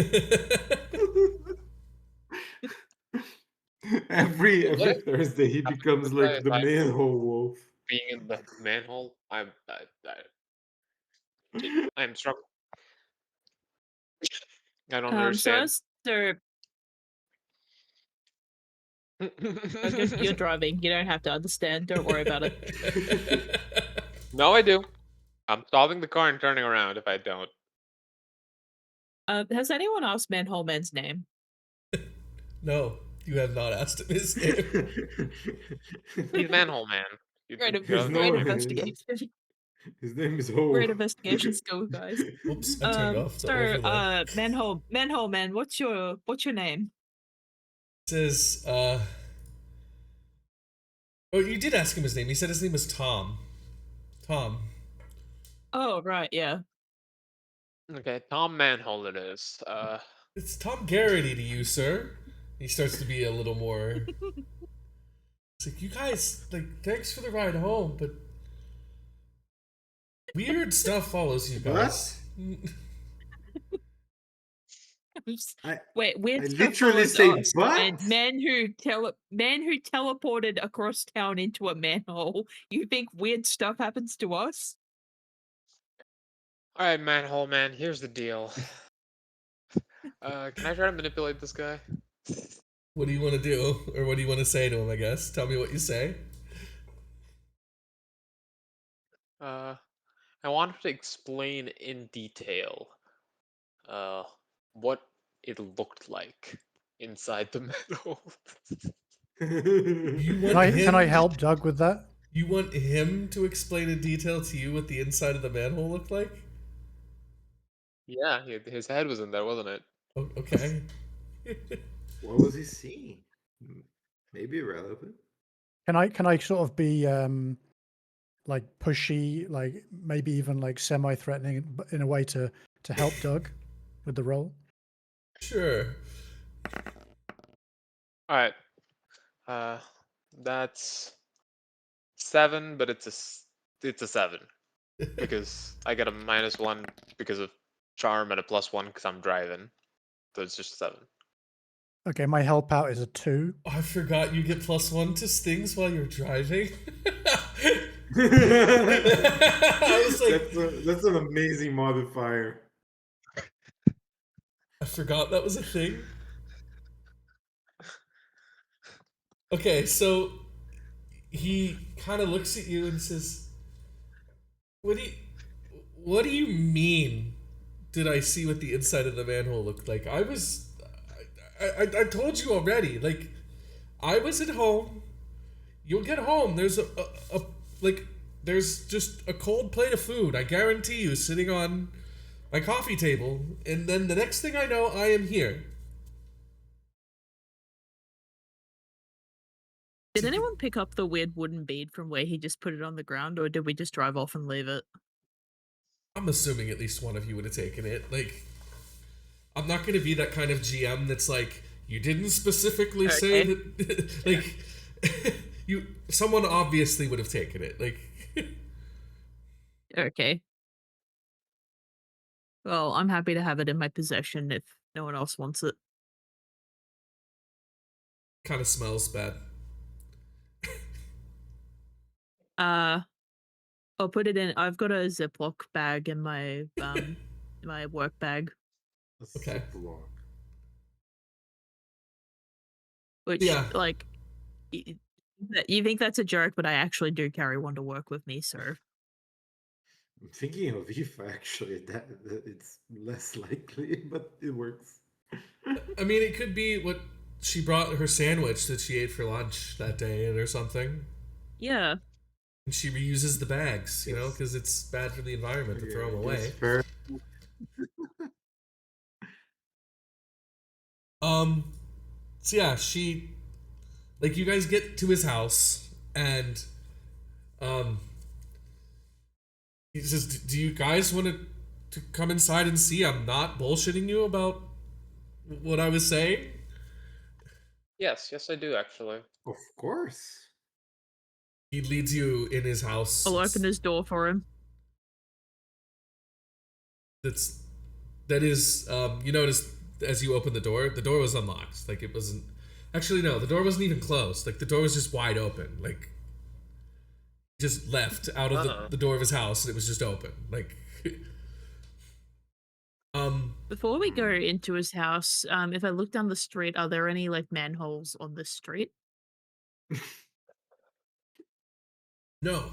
every What if Thursday he happened becomes to this guy like the aside manhole wolf. being in the manhole? I'm struggling. I don't So understand. you're driving. You don't have to understand. Don't worry about it. No, I do. I'm stopping the car and turning around if I don't. Has anyone asked Manhole Man's name? No, you have not asked him his name. He's manhole man. You Great, think There's great no- investigation. His name is Ho. Great investigation skill, guys. Oops, I turned off the overlay. Manhole Man, what's your name? It says, oh, you did ask him his name. He said his name was Tom. Tom. Oh, right, yeah. Okay, Tom Manhole it is. It's Tom Garrity to you, sir. He starts to be a little more. It's like, you guys, like, thanks for the ride home, but weird stuff follows you guys. Wait, weird I stuff literally follows say, us. but? And man who teleported across town into a manhole. You think weird stuff happens to us? Alright, Manhole Man, here's the deal. Can I try to manipulate this guy? What do you want to do? Or what do you want to say to him, I guess? Tell me what you say. I want him to explain in detail what it looked like inside the manhole. You want Can I him? help Doug with that? You want him to explain in detail to you what the inside of the manhole looked like? Yeah, his head was in there, wasn't it? Okay. What was he seeing? Maybe irrelevant. Can I sort of be like pushy, like maybe even like semi-threatening, but in a way to help Doug with the role? Sure. Alright. That's 7, but it's a 7. Because I get a -1 because of charm and a +1 because I'm driving. So it's just 7. Okay, my help out is a 2. Oh, I forgot you get +1 to stings while you're driving. I was like, that's an amazing modifier. I forgot that was a thing. Okay, so he kind of looks at you and says, what do you mean? Did I see what the inside of the manhole looked like? I told you already. Like, I was at home. You'll get home. There's there's just a cold plate of food. I guarantee you, sitting on my coffee table, and then the next thing I know, I am here. Did anyone pick up the weird wooden bead from where he just put it on the ground, or did we just drive off and leave it? I'm assuming at least one of you would have taken it. Like, I'm not going to be that kind of GM that's like, you didn't specifically say that. Like, someone obviously would have taken it. Like, okay. Well, I'm happy to have it in my possession if no one else wants it. kind of smells bad. I'll put it in. I've got a Ziploc bag in my my work bag. Okay. Ziploc. Which, Yeah. like, you think that's a joke, but I actually do carry one to work with me, so. I'm thinking of if actually that it's less likely, but it works. I mean, it could be what she brought her sandwich that she ate for lunch that day or something. Yeah. And she reuses the bags, you know, Yes. because it's bad for the environment to Yeah, throw them I guess away. fair. So yeah, she, like, you guys get to his house, and he says, "Do you guys want to come inside and see? I'm not bullshitting you about what I was saying." Yes, I do actually. Of course. He leads you in his house. I'll open his door for him. That is, you notice as you open the door was unlocked. Like, it wasn't. Actually, no, the door wasn't even closed. Like, the door was just wide open. Like, just left out of the door of his house, and it was just open. Like, Before we go into his house, if I look down the street, are there any like manholes on the street? no.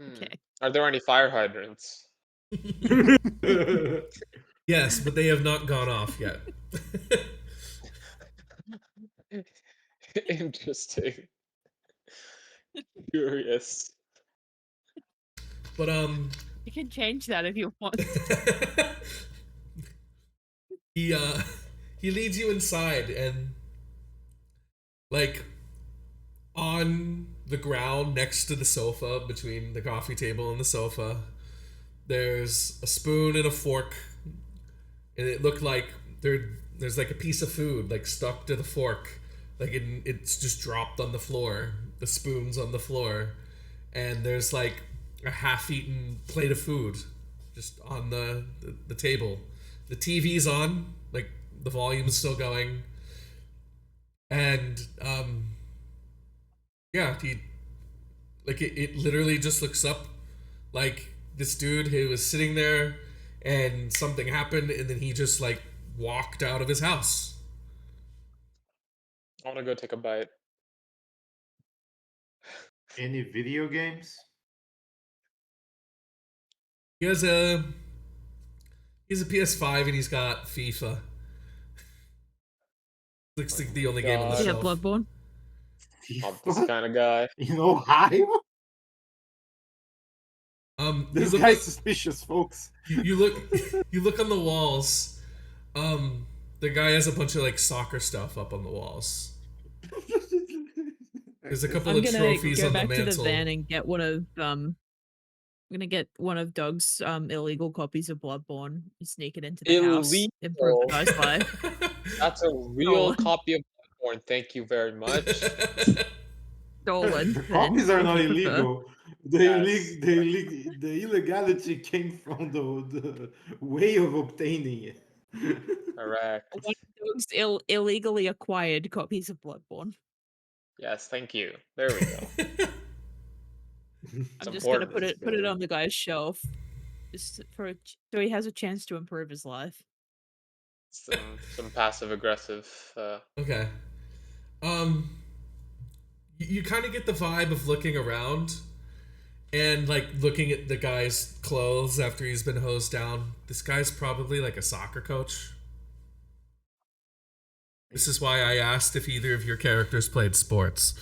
Okay. Are there any fire hydrants? Yes, but they have not gone off yet. Interesting. Curious. But You can change that if you want. he leads you inside, and like on the ground next to the sofa, between the coffee table and the sofa, there's a spoon and a fork, and it looked like there's like a piece of food like stuck to the fork, like it's just dropped on the floor. The spoon's on the floor, and there's like a half-eaten plate of food just on the table. The TV's on, like the volume's still going, and yeah, it literally just looks up like this dude who was sitting there, and something happened, and then he just like walked out of his house. I want to go take a bite. Any video games? He has a PS5, and he's got FIFA. Looks like the only game on the God. Yeah, shelf. Bloodborne. Not this kind of guy. You know, Hive? This you look guy's suspicious, folks. you look on the walls. The guy has a bunch of like soccer stuff up on the walls. There's a couple I'm of gonna trophies go on the back to the mantle. van and get one of I'm gonna get one of Doug's illegal copies of Bloodborne and sneak it into the house. Improve the guy's life. That's a real copy of Bloodborne. Thank you very much. Stolen. The then, copies are if not you prefer. illegal. The illegality came from the way of obtaining it. Correct. One of Doug's illegally acquired copies of Bloodborne. Yes, thank you. There we go. I'm just gonna put it on the guy's shelf, just so he has a chance to improve his life. Some passive aggressive. Okay. You kind of get the vibe of looking around and like looking at the guy's clothes after he's been hosed down. This guy's probably like a soccer coach. This is why I asked if either of your characters played sports.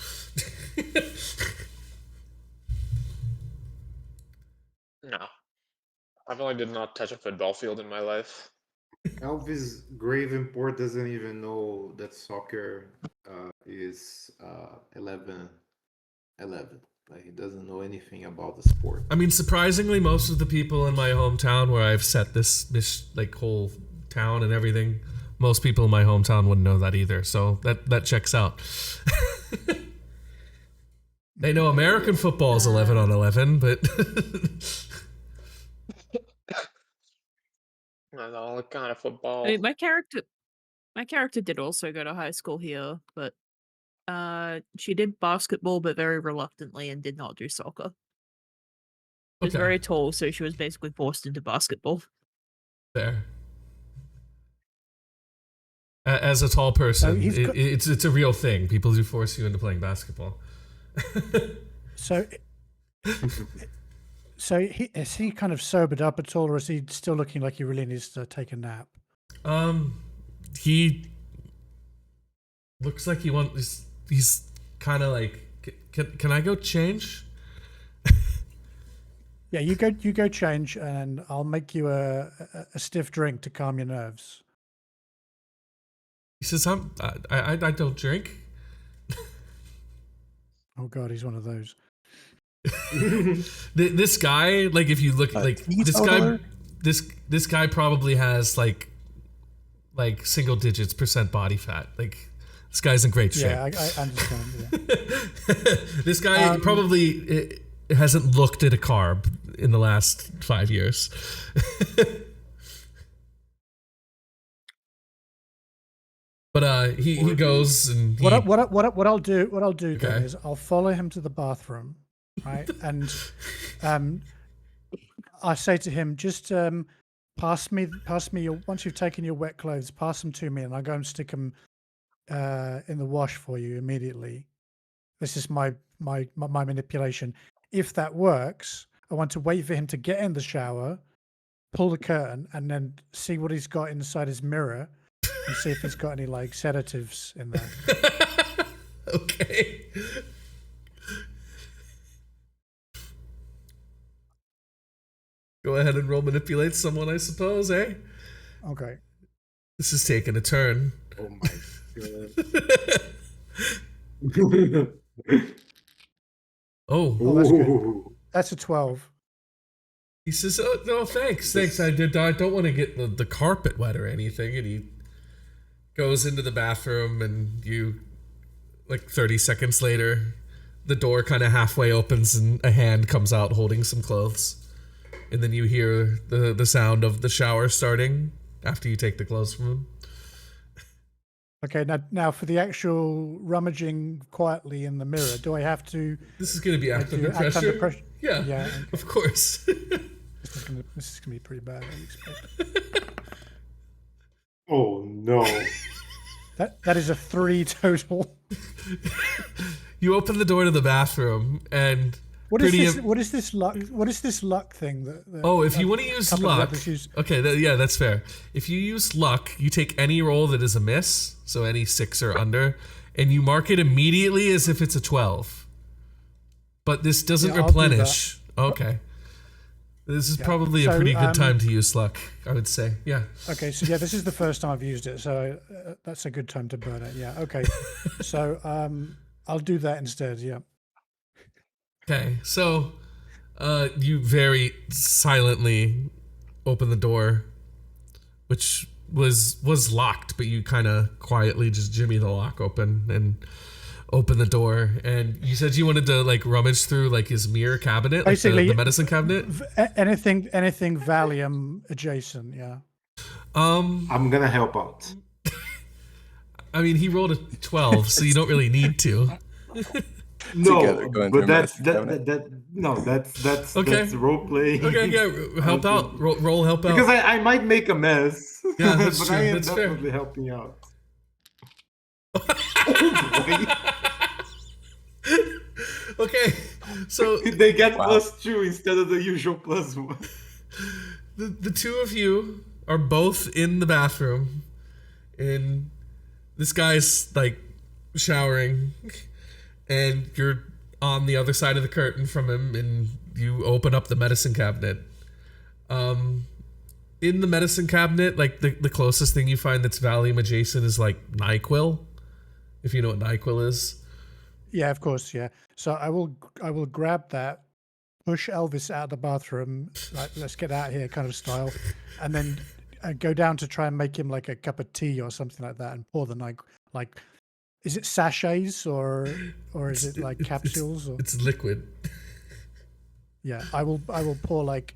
No. I've only did not touch a football field in my life. Elvis Gravenport doesn't even know that soccer is 11. Like, he doesn't know anything about the sport. I mean, surprisingly, most of the people in my hometown where I've set this like whole town and everything, most people in my hometown wouldn't know that either. So that checks out. They know American football is 11 on 11, but Not all kind of football. I mean, my character did also go to high school here, but she did basketball, but very reluctantly, and did not do soccer. She was Okay. very tall, so she was basically forced into basketball. there. As a tall person, he's got- it's a real thing. People do force you into playing basketball. So is he kind of sobered up at all, or is he still looking like he really needs to take a nap? He looks like he's kind of like, can I go change? Yeah, you go change, and I'll make you a stiff drink to calm your nerves. He says, I don't drink. Oh God, he's one of those. This guy, like, if you look, like, teetotaler? this guy probably has like single digits % body fat. Like, this guy's in great shape. Yeah, I understand. Yeah. This guy probably hasn't looked at a carb in the last 5 years. But he goes and What I'll do then Okay. is I'll follow him to the bathroom, right? And I say to him, just pass me your, once you've taken your wet clothes, pass them to me, and I'll go and stick them in the wash for you immediately. This is my manipulation. If that works, I want to wait for him to get in the shower, pull the curtain, and then see what he's got inside his mirror, and see if he's got any like sedatives in there. Okay. Go ahead and roll manipulate someone, I suppose, eh? Okay. This is taking a turn. Oh my god. Oh, Oh, that's good. Ooh. That's a 12. he says, "Oh no, thanks. I don't want to get the carpet wet or anything." And he goes into the bathroom, and you, like 30 seconds later, the door kind of halfway opens, and a hand comes out holding some clothes, and then you hear the sound of the shower starting after you take the clothes from him. Okay, now for the actual rummaging quietly in the mirror, do I have to? This is going to be Like, act do you under act pressure. under pressure? Yeah, Yeah, okay. of course. This is gonna be pretty bad. I expect. Oh no. That is a 3 total. You open the door to the bathroom, and What is pretty this? What is this luck? What is this luck thing that? Oh, if you want to use couple of luck, others use? okay, that's fair. If you use luck, you take any roll that is a miss, so any 6 or under, and you mark it immediately as if it's a 12. But this doesn't Yeah, I'll do replenish. Okay. This is probably a So, pretty good time to use luck, I would say. Yeah. Okay, so yeah, this is the first time I've used it, so that's a good time to burn it. Yeah. Okay. So I'll do that instead. Yeah. Okay, so you very silently open the door, which was locked, but you kind of quietly just jimmy the lock open and open the door. And you said you wanted to like rummage through like his mirror cabinet, like Basically, the medicine cabinet. Anything Valium adjacent. Yeah. I'm gonna help out. I mean, he rolled a 12, so you don't really need to. No, Together, going but through that's medicine that's Okay. that's role playing. Okay, yeah, help out. Roll help out. Because I might make a mess. Yeah, that's but true, I am that's fair. definitely helping out. Oh Okay, so boy. They get Wow. +2 instead of the usual +1. the two of you are both in the bathroom, and this guy's like showering, and you're on the other side of the curtain from him, and you open up the medicine cabinet. In the medicine cabinet, like the closest thing you find that's Valium adjacent is like NyQuil, if you know what NyQuil is. Yeah, of course. Yeah. So I will grab that, push Elvis out of the bathroom, like let's get out of here kind of style, and then go down to try and make him like a cup of tea or something like that, and pour the like, is it sachets or is it like capsules? Or It's liquid. yeah, I will pour like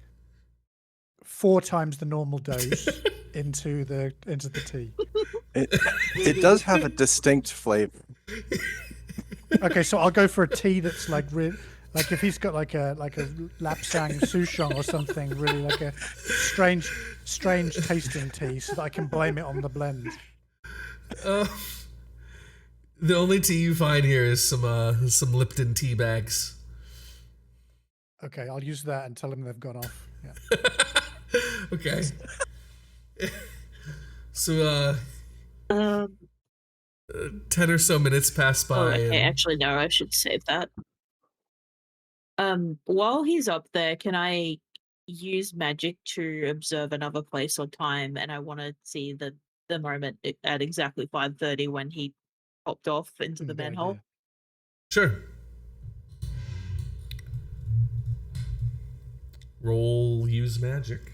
4 times the normal dose into the tea. It does have a distinct flavor. Okay, so I'll go for a tea that's like like if he's got like a lapsang souchong or something, really like a strange tasting tea, so that I can blame it on the blend. The only tea you find here is some Lipton tea bags. Okay, I'll use that and tell him they've gone off. Yeah. Okay. So 10 or so minutes pass by. Oh, okay, and- actually, no, I should save that. While he's up there, can I use magic to observe another place or time? And I want to see the moment at exactly 5:30 when he popped off into the Good manhole. idea. Sure. Roll use magic.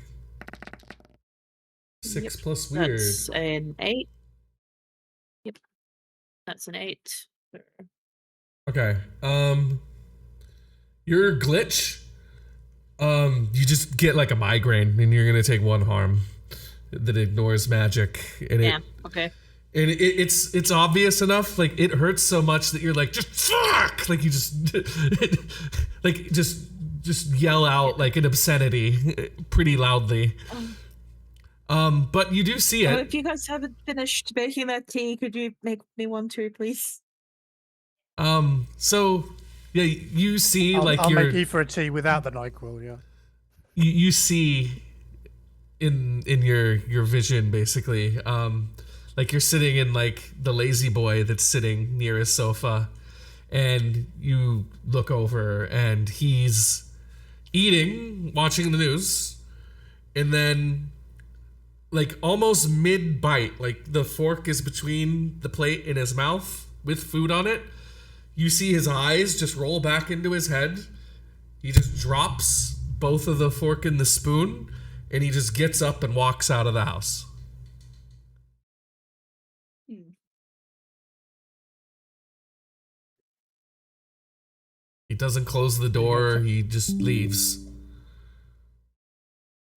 6 Yep, plus weird. That's an 8. Yep, that's an 8. Okay. Your glitch. You just get like a migraine, and you're gonna take 1 harm that ignores magic, and Damn. Okay. it's obvious enough. Like it hurts so much that you're like just fuck. Like you just like just yell out like an obscenity pretty loudly. But you do see it. If you guys haven't finished making that tea, could you make me one too, please? So yeah, you see like I'll your make Aoife a tea without the NyQuil. Yeah. you see in your vision basically like you're sitting in like the lazy boy that's sitting near his sofa, and you look over and he's eating, watching the news, and then like almost mid bite, like the fork is between the plate and his mouth with food on it, you see his eyes just roll back into his head. He just drops both of the fork and the spoon, and he just gets up and walks out of the house. He doesn't close the door, he just leaves.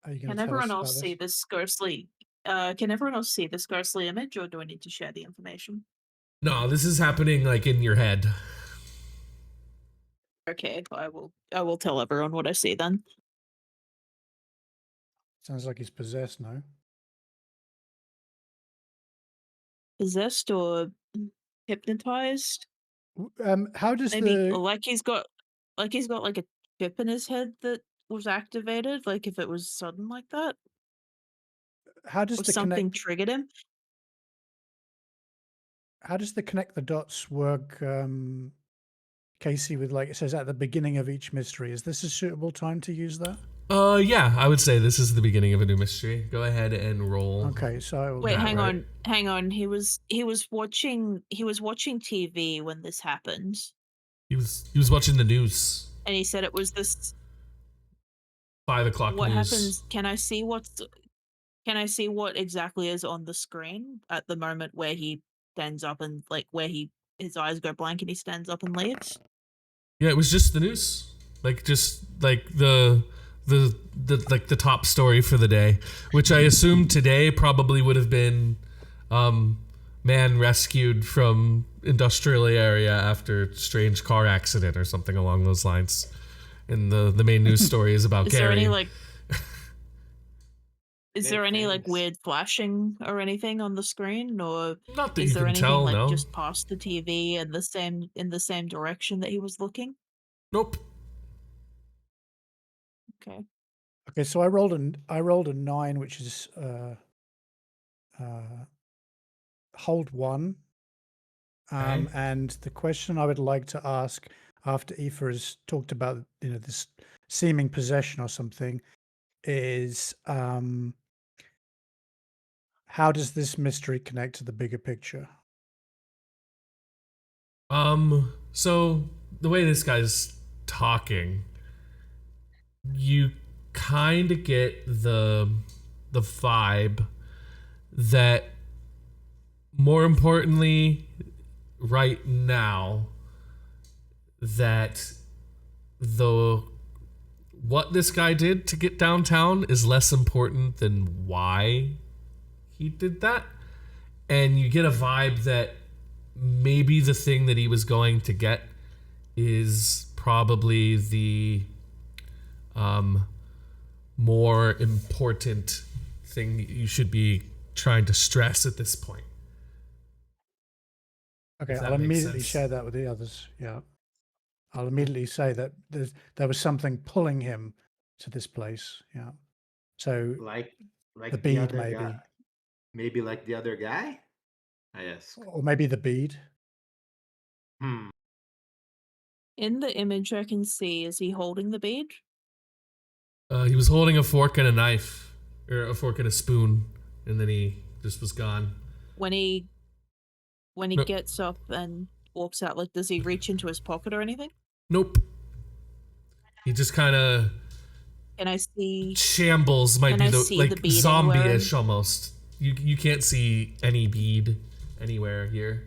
Are you going Can to tell us everyone about else see this? this ghostly? Can everyone else see this ghostly image, or do I need to share the information? No, this is happening like in your head. Okay, I will tell everyone what I see then. Sounds like he's possessed now. Possessed or hypnotized? How does Maybe the like he's got like a chip in his head that was activated, like if it was sudden like that, how does or the something connect triggered him. how does the connect the dots work, Casey? With like it says at the beginning of each mystery, is this a suitable time to use that? Yeah, I would say this is the beginning of a new mystery. Go ahead and roll. Okay, so I will Wait, that, hang right? on. He was watching TV when this happened, He was watching the news. and he said it was this. 5 o'clock What news. happens? Can I see what exactly is on the screen at the moment where he stands up and like where his eyes go blank and he stands up and leaves? Yeah, it was just the news. Like just like the like the top story for the day, which I assume today probably would have been man rescued from industrial area after strange car accident or something along those lines. And the main news story is about Is Gary. there any like is Big there any like things. weird flashing or anything on the screen, or Not that is you there can anything tell, like no. just past the TV and in the same direction that he was looking? Nope. Okay. Okay, so I rolled a 9, which is hold 1. Okay. And the question I would like to ask after Aoife has talked about this seeming possession or something is how does this mystery connect to the bigger picture? So the way this guy's talking, you kind of get the vibe that more importantly right now that the what this guy did to get downtown is less important than why he did that. And you get a vibe that maybe the thing that he was going to get is probably the more important thing that you should be trying to stress at this point. Okay, If that I'll makes immediately sense. share that with the others. Yeah. I'll immediately say that there was something pulling him to this place. Yeah. So Like the the bead, other maybe. guy. Maybe like the other guy? I ask. Or maybe the bead. Hmm. In the image I can see, is he holding the bead? He was holding a fork and a knife, or a fork and a spoon, and then he just was gone. When he Nope. gets up and walks out, like, does he reach into his pocket or anything? Nope. He just kind of Can I see? shambles. Might Can be I the see the like bead anywhere zombie-ish almost. You can't see any bead anywhere here.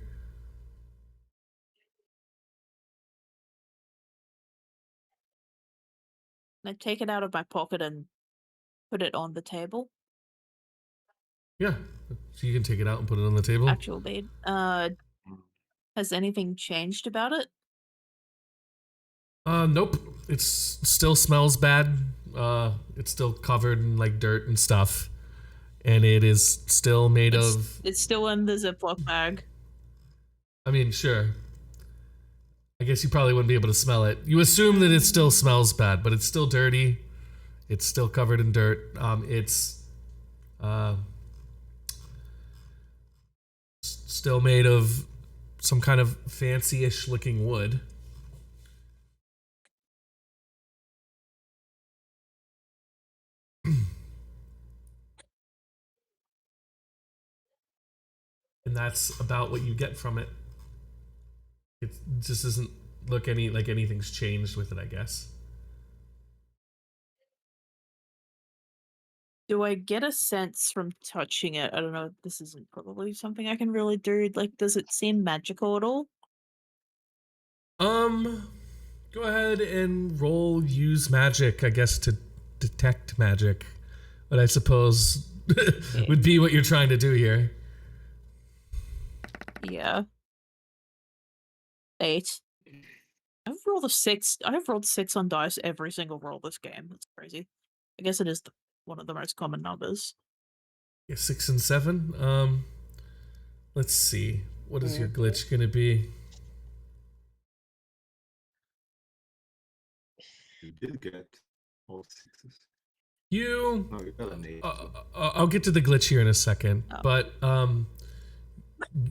I take it out of my pocket and put it on the table. Yeah, so you can take it out and put it on the table. Actual bead. Has anything changed about it? Nope. It still smells bad. It's still covered in like dirt and stuff, and it is still made of. It's still in the Ziploc bag. I mean, sure. I guess you probably wouldn't be able to smell it. You assume that it still smells bad, but it's still dirty. It's still covered in dirt. It's still made of some kind of fancy-ish looking wood. And that's about what you get from it. It just doesn't look like anything's changed with it, I guess. Do I get a sense from touching it? I don't know. This isn't probably something I can really do. Like, does it seem magical at all? Go ahead and roll use magic, I guess, to detect magic. But I suppose would be what you're trying to do here. Yeah. 8. I've rolled 6 on dice every single roll this game. That's crazy. I guess it is one of the most common numbers. Yeah, 6 and 7. Let's see. What is your glitch gonna be? You did get all 6s. You. No, you got an 8. I'll get to the glitch here in a second, but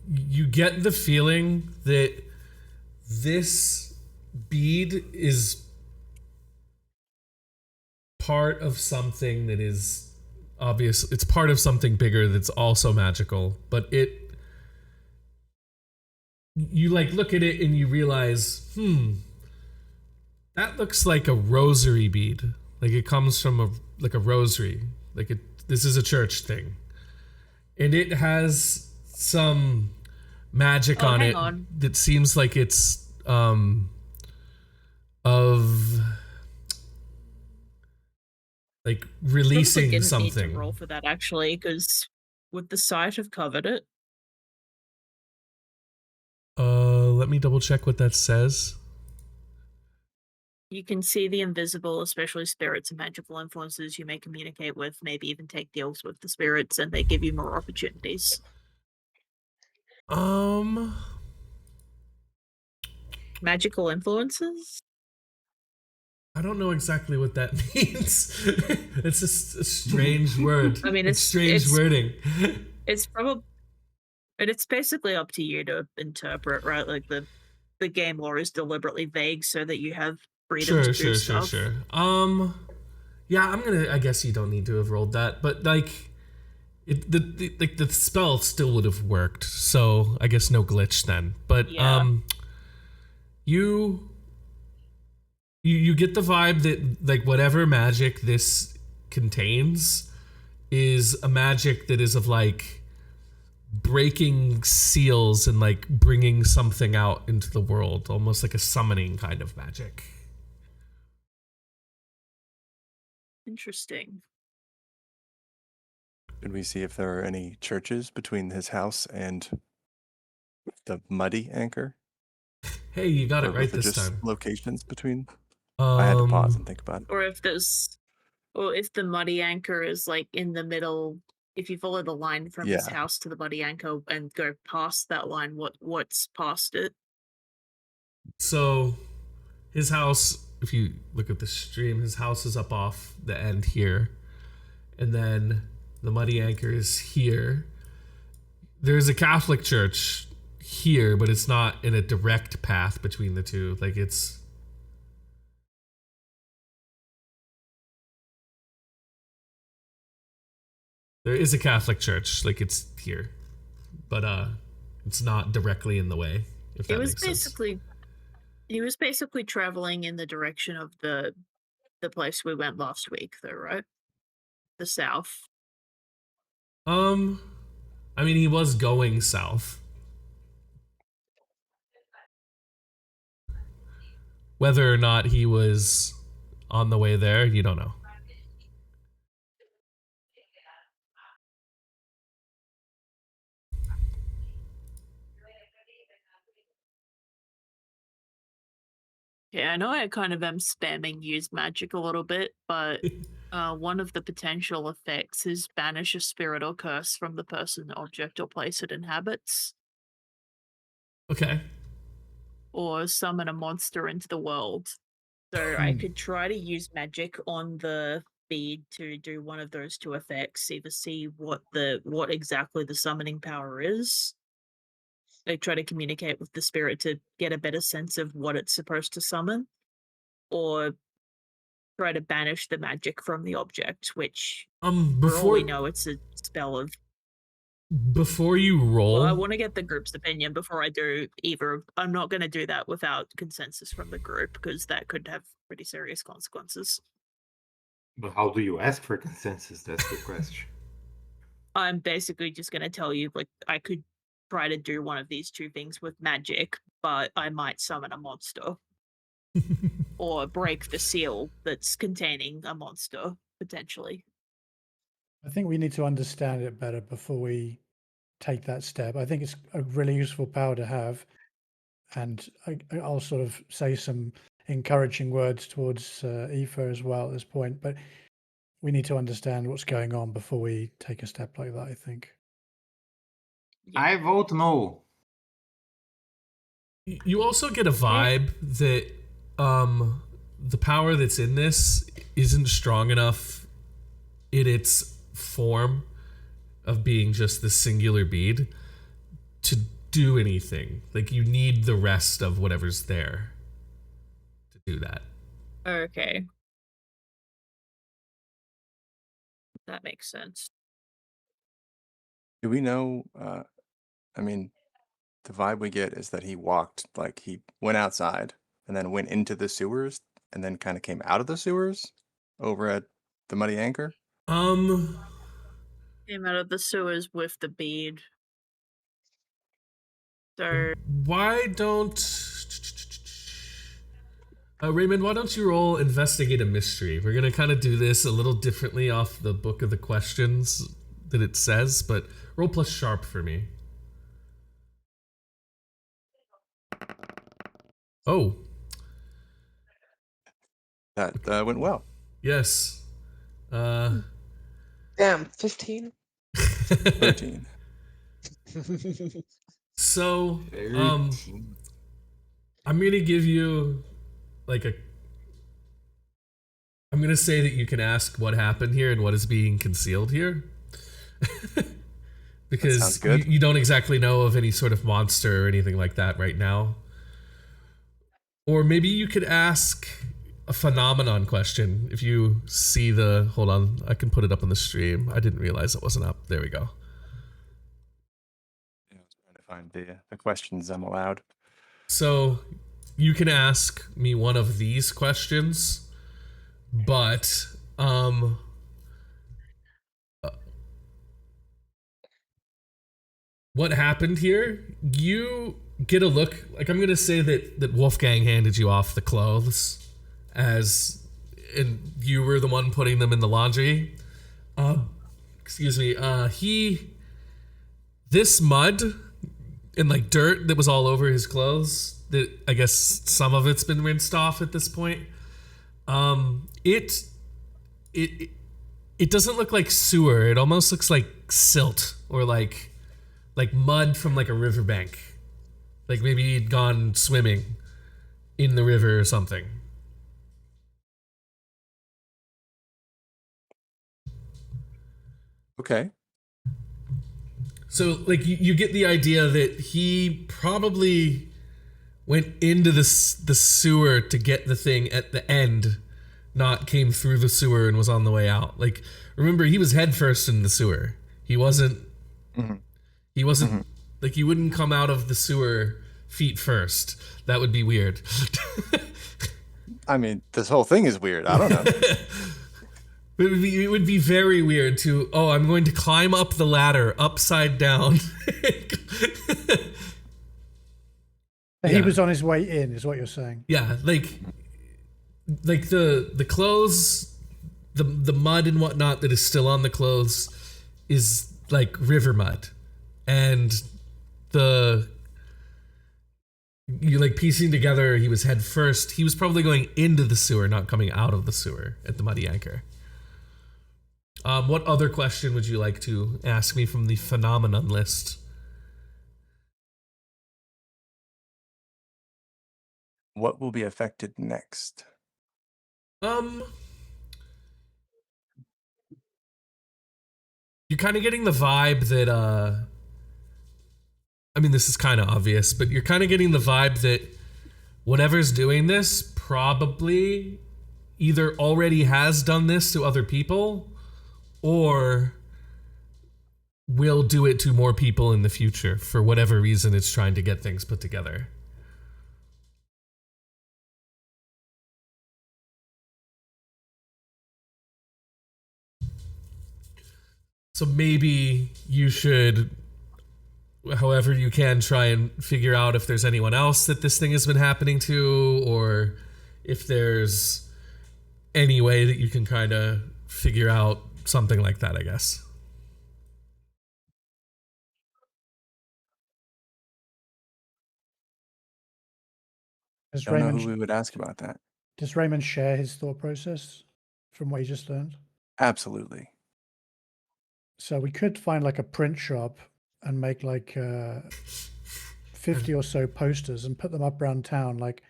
you get the feeling that this bead is part of something that is obvious. It's part of something bigger that's also magical, but you like look at it and you realize, that looks like a rosary bead. Like it comes from a rosary. This is a church thing. And it has some magic on it that seems like it's of like releasing didn't something. Need to roll for that actually, because would the site have covered it? Let me double check what that says. You can see the invisible, especially spirits and magical influences you may communicate with, maybe even take deals with the spirits, and they give you more opportunities. Magical influences? I don't know exactly what that means. It's just a strange word. I mean, it's strange wording. It's probably, and it's basically up to you to interpret, right? Like the game lore is deliberately vague so that you have freedom to do stuff. Sure. Yeah, I guess you don't need to have rolled that, but like, the spell still would have worked. So I guess no glitch then. But yeah. You get the vibe that like whatever magic this contains is a magic that is of like breaking seals and like bringing something out into the world, almost like a summoning kind of magic. Interesting. Can we see if there are any churches between his house and the muddy anchor? Hey, you got it right this just time. Locations between. I had to pause and think about it. Or if the muddy anchor is like in the middle. If you follow the line from his house to the muddy anchor and go past that line, what's past it? So his house, if you look at the stream, his house is up off the end here. And then the muddy anchor is here. There's a Catholic church here, but it's not in a direct path between the two. Like it's There is a Catholic church, like it's here, but it's not directly in the way. If He that was makes sense. basically traveling in the direction of the place we went last week, though, right? The south. I mean, he was going south. Whether or not he was on the way there, you don't know. Yeah, I know I kind of am spamming use magic a little bit, but one of the potential effects is banish a spirit or curse from the person, object, or place it inhabits, Okay. or summon a monster into the world. So I could try to use magic on the bead to do one of those two effects, either see what exactly the summoning power is. I try to communicate with the spirit to get a better sense of what it's supposed to summon, or try to banish the magic from the object, which for all we Before know it's a spell of. before you roll, Well, I want to get the group's opinion before I do either. I'm not going to do that without consensus from the group because that could have pretty serious consequences. But how do you ask for consensus? That's the question. I'm basically just going to tell you, like, I could try to do one of these two things with magic, but I might summon a monster or break the seal that's containing a monster, potentially. I think we need to understand it better before we take that step. I think it's a really useful power to have. And I'll sort of say some encouraging words towards Aoife as well at this point. But we need to understand what's going on before we take a step like that, I think. Yeah. I vote no. you also get a vibe that the power that's in this isn't strong enough in its form of being just the singular bead to do anything. Like you need the rest of whatever's there to do that. Okay. That makes sense. Do we know? I mean, the vibe we get is that he walked, like he went outside and then went into the sewers and then kind of came out of the sewers over at the Muddy Anchor. Came out of the sewers with the bead. So Why don't Raymond, why don't you roll investigate a mystery? We're gonna kind of do this a little differently off the book of the questions that it says, but roll plus sharp for me. Oh, That went well. yes. Damn, 15? 13. So, 13. I'm gonna give you like I'm gonna say that you can ask what happened here and what is being concealed here. Because sounds good. you don't exactly know of any sort of monster or anything like that right now. Or maybe you could ask a phenomenon question. If you see hold on, I can put it up on the stream. I didn't realize it wasn't up. There we go. Yeah, I was trying to find the questions I'm allowed. So you can ask me one of these questions, but what happened here? You get a look. Like I'm gonna say that Wolfgang handed you off the clothes, and you were the one putting them in the laundry. Excuse me. This mud and like dirt that was all over his clothes. That I guess some of it's been rinsed off at this point. It doesn't look like sewer. It almost looks like silt or like mud from like a riverbank. Like maybe he'd gone swimming in the river or something. Okay. So like you get the idea that he probably went into the sewer to get the thing at the end not came through the sewer and was on the way out. Like, remember, he was head first in the sewer. He wasn't. Mm-hmm. He wasn't like he wouldn't come out of the sewer feet first. That would be weird. I mean, this whole thing is weird. I don't know. It would be very weird to, oh, I'm going to climb up the ladder upside down. He Yeah. was on his way in, is what you're saying. Yeah, like the clothes, the mud and whatnot that is still on the clothes is like river mud, and you like piecing together he was head first. He was probably going into the sewer, not coming out of the sewer at the Muddy Anchor. What other question would you like to ask me from the phenomenon list? What will be affected next? You're kind of getting the vibe that I mean, this is kind of obvious, but you're kind of getting the vibe that whatever's doing this probably either already has done this to other people or will do it to more people in the future for whatever reason it's trying to get things put together. So maybe you should, however you can, try and figure out if there's anyone else that this thing has been happening to, or if there's any way that you can kind of figure out something like that, I guess. Does Don't know who Raymond, we would ask about that. does Raymond share his thought process from what he just learned? Absolutely. So we could find like a print shop and make like 50 or so posters and put them up around town. Like,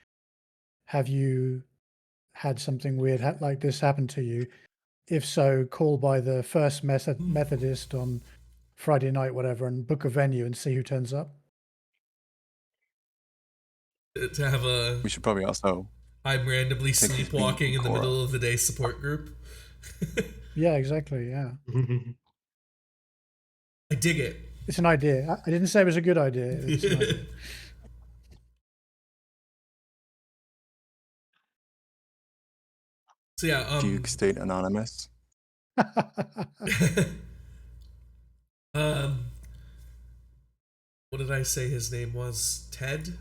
have you had something weird like this happen to you? If so, call by the First Methodist on Friday night, whatever, and book a venue and see who turns up. To have a We should probably also I'm randomly Take his sleepwalking beat, in the Cora. middle of the day support group. Yeah, exactly. Yeah. I dig it. It's an idea. I didn't say it was a good idea. It's an idea. So yeah, Fugue State Anonymous. um, what did I say his name was? Ted?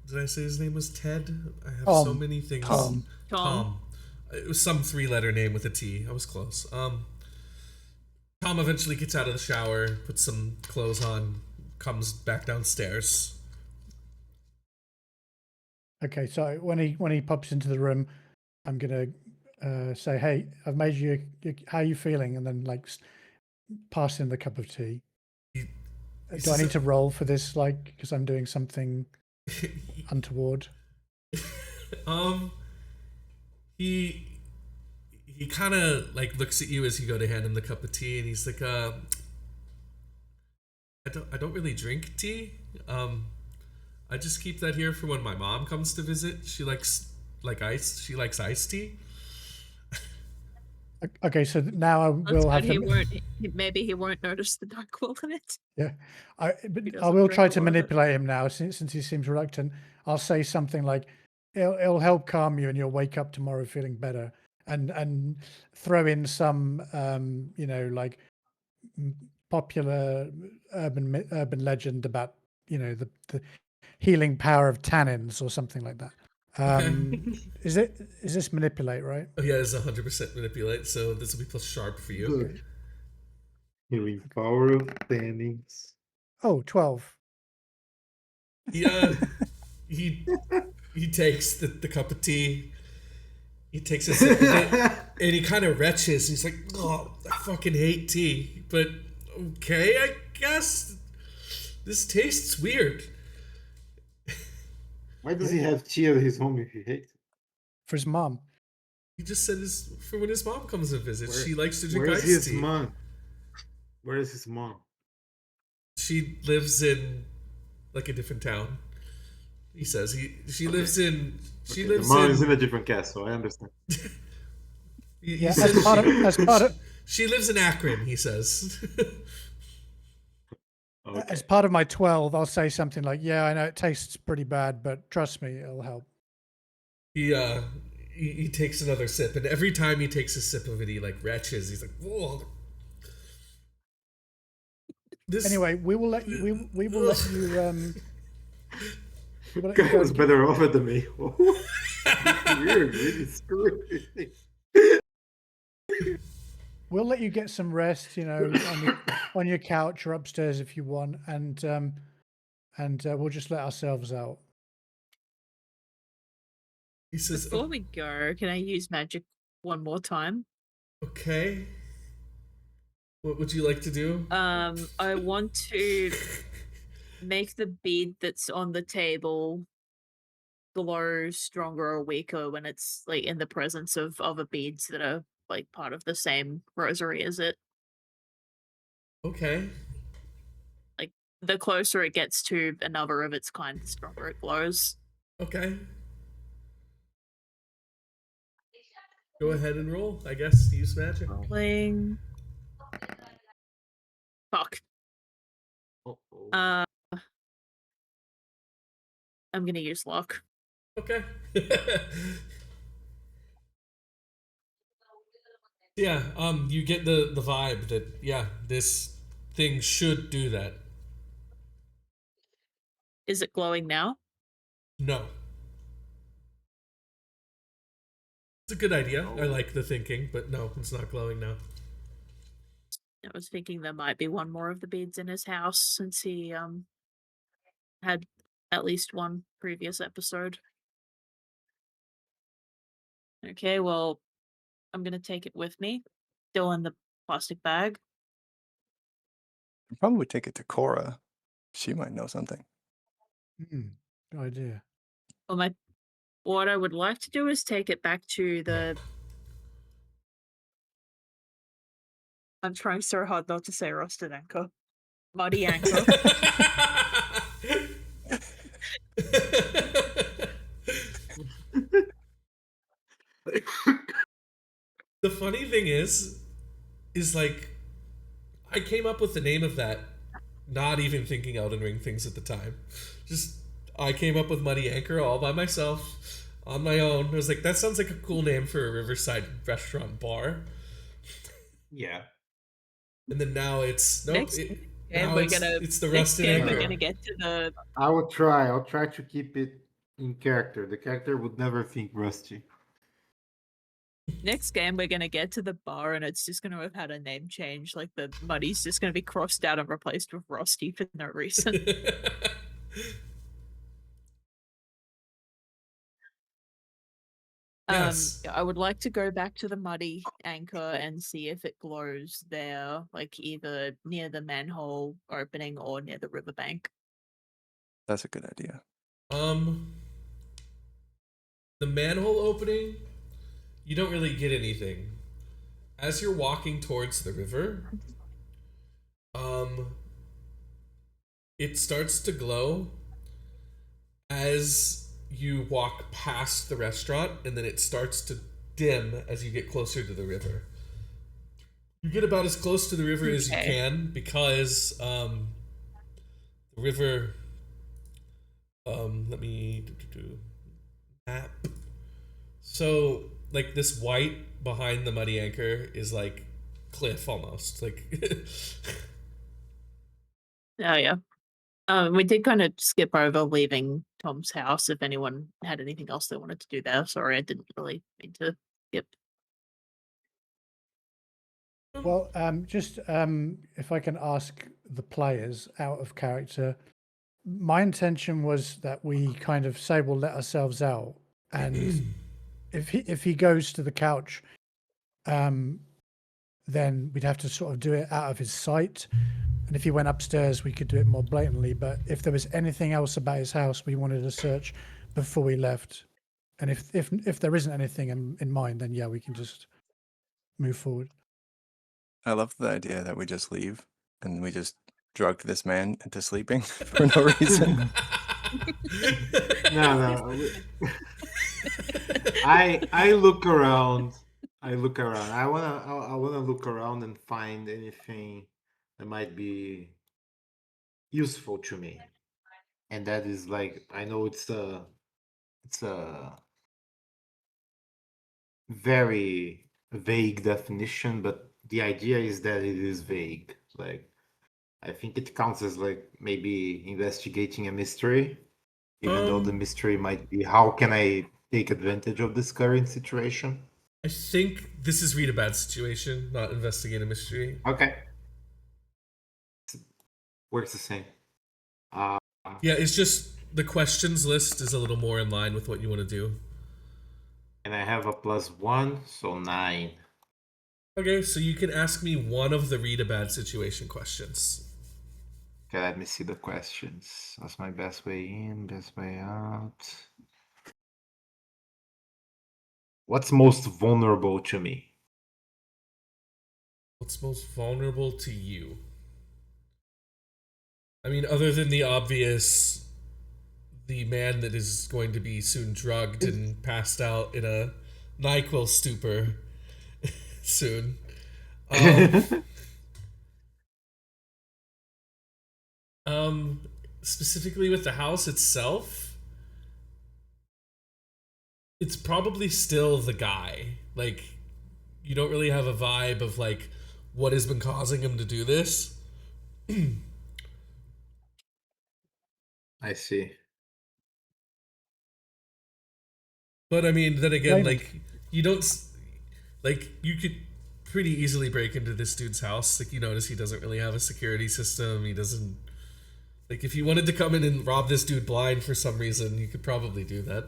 Did I say his name was Ted? I have so Tom. many things. Tom. Tom. It was some 3-letter name with a T. I was close. Tom eventually gets out of the shower, puts some clothes on, comes back downstairs. Okay, so when he pops into the room, I'm gonna say, "Hey, I've made you. How are you feeling?" And then like pass him the cup of tea. He Do I need to roll for this? Like, because I'm doing something untoward. He kind of like looks at you as you go to hand him the cup of tea, and he's like, I don't really drink tea. I just keep that here for when my mom comes to visit. She likes ice. She likes iced tea. Okay, so now I That's will good. have He him. won't. Maybe he won't notice the dark will in it. Yeah, but I doesn't will drink try a to lot of it. manipulate him now since he seems reluctant. I'll say something like, "It'll help calm you, and you'll wake up tomorrow feeling better." And throw in some like popular urban legend about the healing power of tannins or something like that. Is this manipulate, right? Oh yeah, it's 100% manipulate. So this will be plus sharp for you. Good. Healing power of tannins. Oh, 12. He takes the cup of tea. He takes a sip of it, and he kind of retches. He's like, "Oh, I fucking hate tea, but okay, I guess this tastes weird." Why does he have tea at his home if he hates it? For his mom. He just said for when his mom comes and visits. She likes to drink Where's iced his tea. mom? Where is his mom? She lives in like a different town. He says she lives in. She Okay, lives the mom in. is in a different cast, so I understand. Yeah, as part of She lives in Akron, he says. Okay. as part of my 12, I'll say something like, "Yeah, I know it tastes pretty bad, but trust me, it'll help." He takes another sip, and every time he takes a sip of it, he like retches. He's like, whoa. This Anyway, we will let you. We will let you. We will let you Guy go was and better off than me. We're really screwed. we'll let you get some rest. You know, on your couch or upstairs if you want, and we'll just let ourselves out. he says, Before we go, can I use magic one more time? okay. What would you like to do? I want to make the bead that's on the table glow stronger or weaker when it's like in the presence of other beads that are like part of the same rosary as it. Okay. Like the closer it gets to another of its kind, the stronger it glows. Okay. Go ahead and roll. I guess use magic. Rolling. Fuck. Uh-oh. I'm gonna use luck. Okay. Yeah. You get the vibe that this thing should do that. Is it glowing now? No. It's a good idea. I like the thinking, but no, it's not glowing now. I was thinking there might be one more of the beads in his house since he had at least one previous episode. Okay, well, I'm gonna take it with me, still in the plastic bag. I'll probably take it to Cora. She might know something. Good idea. Well, what I would like to do is take it back to the. I'm trying so hard not to say rusted anchor, muddy anchor. The funny thing is like, I came up with the name of that, not even thinking Elden Ring things at the time. Just, I came up with Muddy Anchor all by myself, on my own. I was like, that sounds like a cool name for a riverside restaurant bar. Yeah. And then now it's Next it's the next rusted game anchor. we're gonna get to the. I'll try to keep it in character. The character would never think Rusty. Next game, we're gonna get to the bar, and it's just gonna have had a name change. Like the Muddy's just gonna be crossed out and replaced with Rusty for no reason. Yes. I would like to go back to the Muddy anchor and see if it glows there, like either near the manhole opening or near the riverbank. That's a good idea. The manhole opening, you don't really get anything. As you're walking towards the river, it starts to glow as you walk past the restaurant, and then it starts to dim as you get closer to the river. You get about as close to the river as you can, because the river, let me do map. So like this white behind the Muddy Anchor is like cliff almost, like. Oh yeah. We did kind of skip over leaving Tom's house. If anyone had anything else they wanted to do there, sorry, I didn't really mean to skip. Well, just if I can ask the players out of character, my intention was that we kind of say we'll let ourselves out, and if he goes to the couch, then we'd have to sort of do it out of his sight. And if he went upstairs, we could do it more blatantly. But if there was anything else about his house we wanted to search before we left, and if there isn't anything in mind, then yeah, we can just move forward. I love the idea that we just leave and we just drugged this man into sleeping for no reason. No. I look around. I look around. I wanna look around and find anything that might be useful to me. And that is like, I know it's a very vague definition, but the idea is that it is vague. Like, I think it counts as like maybe investigating a mystery, even though the mystery might be how can I take advantage of this current situation. I think this is read a bad situation, not investigate a mystery. Okay, works the same. Uh, Yeah, it's just the questions list is a little more in line with what you want to do. and I have a +1, so 9. Okay, so you can ask me one of the read a bad situation questions. Okay, let me see the questions. That's my best way in, best way out. What's most vulnerable to me? What's most vulnerable to you? I mean, other than the obvious, the man that is going to be soon drugged and passed out in a NyQuil stupor soon. Um, Specifically with the house itself, it's probably still the guy. Like, you don't really have a vibe of like what has been causing him to do this. I see. But I mean, then again, Raymond. like you don't like you could pretty easily break into this dude's house. Like you notice he doesn't really have a security system. He doesn't like if you wanted to come in and rob this dude blind for some reason, you could probably do that.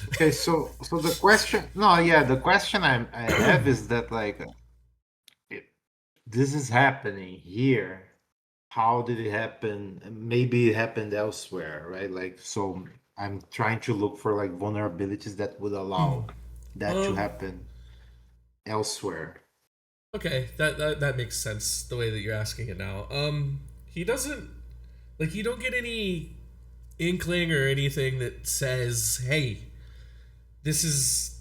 Okay, so the question, no, yeah, the question I have is that like, if this is happening here, how did it happen? Maybe it happened elsewhere, right? Like, so I'm trying to look for like vulnerabilities that would allow that to Um, happen elsewhere. Okay, that makes sense the way that you're asking it now. He doesn't like you don't get any inkling or anything that says, "Hey, this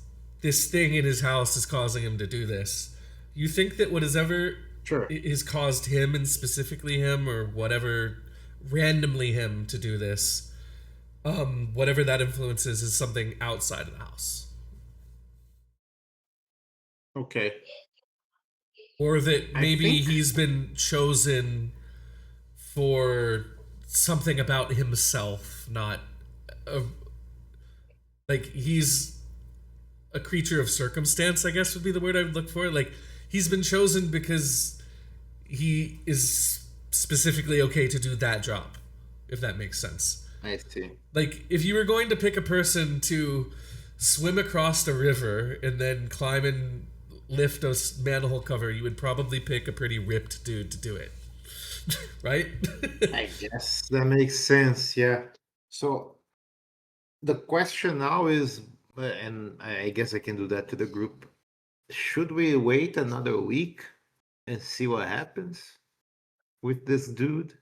thing in his house is causing him to do this." You think that what has ever Sure. has caused him and specifically him or whatever randomly him to do this, whatever that influence is something outside of the house. Okay. Or that I maybe think he's been chosen for something about himself, not a, like he's a creature of circumstance, I guess would be the word I would look for. Like he's been chosen because he is specifically okay to do that job, if that makes sense. I see. Like if you were going to pick a person to swim across a river and then climb and lift a manhole cover, you would probably pick a pretty ripped dude to do it. Right? I guess that makes sense. Yeah. So the question now is, and I guess I can do that to the group. Should we wait another week and see what happens with this dude?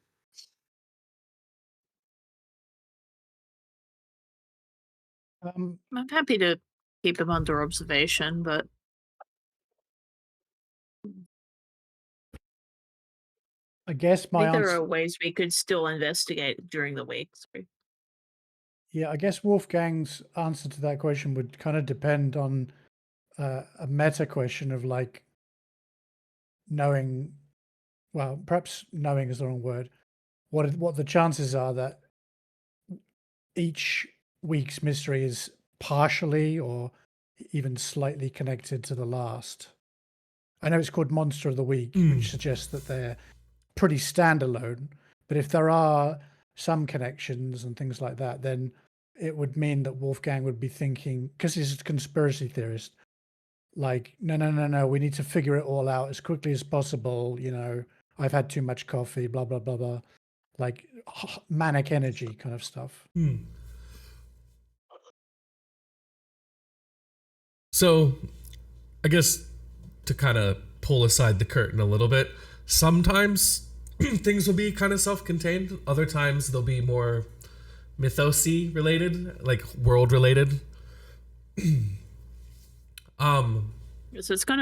I'm happy to keep him under observation, but I guess I my think there answer. are ways we could still investigate during the week. Sorry. Yeah, I guess Wolfgang's answer to that question would kind of depend on a meta question of like knowing, well, perhaps knowing is the wrong word. What the chances are that each week's mystery is partially or even slightly connected to the last. I know it's called Monster of the Week, which suggests that they're pretty standalone. But if there are some connections and things like that, then it would mean that Wolfgang would be thinking, because he's a conspiracy theorist, like, no, we need to figure it all out as quickly as possible. You know, I've had too much coffee, blah, blah, blah, blah. Like manic energy kind of stuff. So, I guess to kind of pull aside the curtain a little bit, sometimes things will be kind of self-contained. Other times they'll be more mythosy related, like world related. So it's kind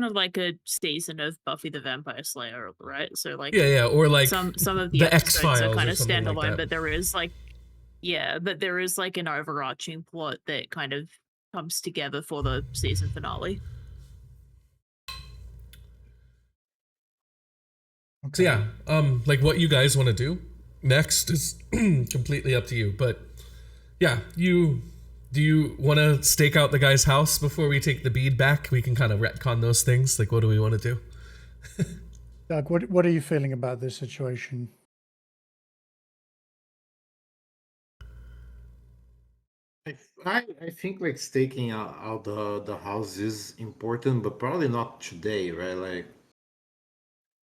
of like a season of Buffy the Vampire Slayer, right? So like Yeah, or like some of the the X episodes are Files kind or of something like standalone, that. but there is like but there is like an overarching plot that kind of comes together for the season finale. So yeah, like what you guys want to do next is completely up to you. But yeah, do you want to stake out the guy's house before we take the bead back? We can kind of retcon those things. Like, what do we want to do? Doug, what are you feeling about this situation? I think like staking out the house is important, but probably not today, right? Like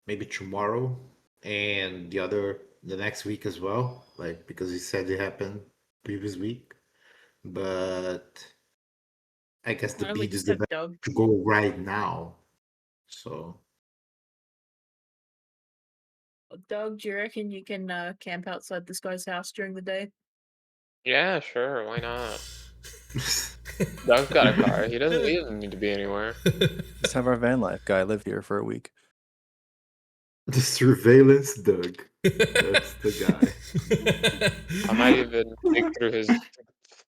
maybe tomorrow and the next week as well. Like because he said it happened previous week. But I guess the Why don't we bead is just the have best Doug? to go right now. So Doug, do you reckon you can camp outside this guy's house during the day? Yeah, sure. Why not? Doug's got a car. He doesn't need to be anywhere. Let's have our van life guy live here for a week. the surveillance Doug. That's the guy. I might even dig through his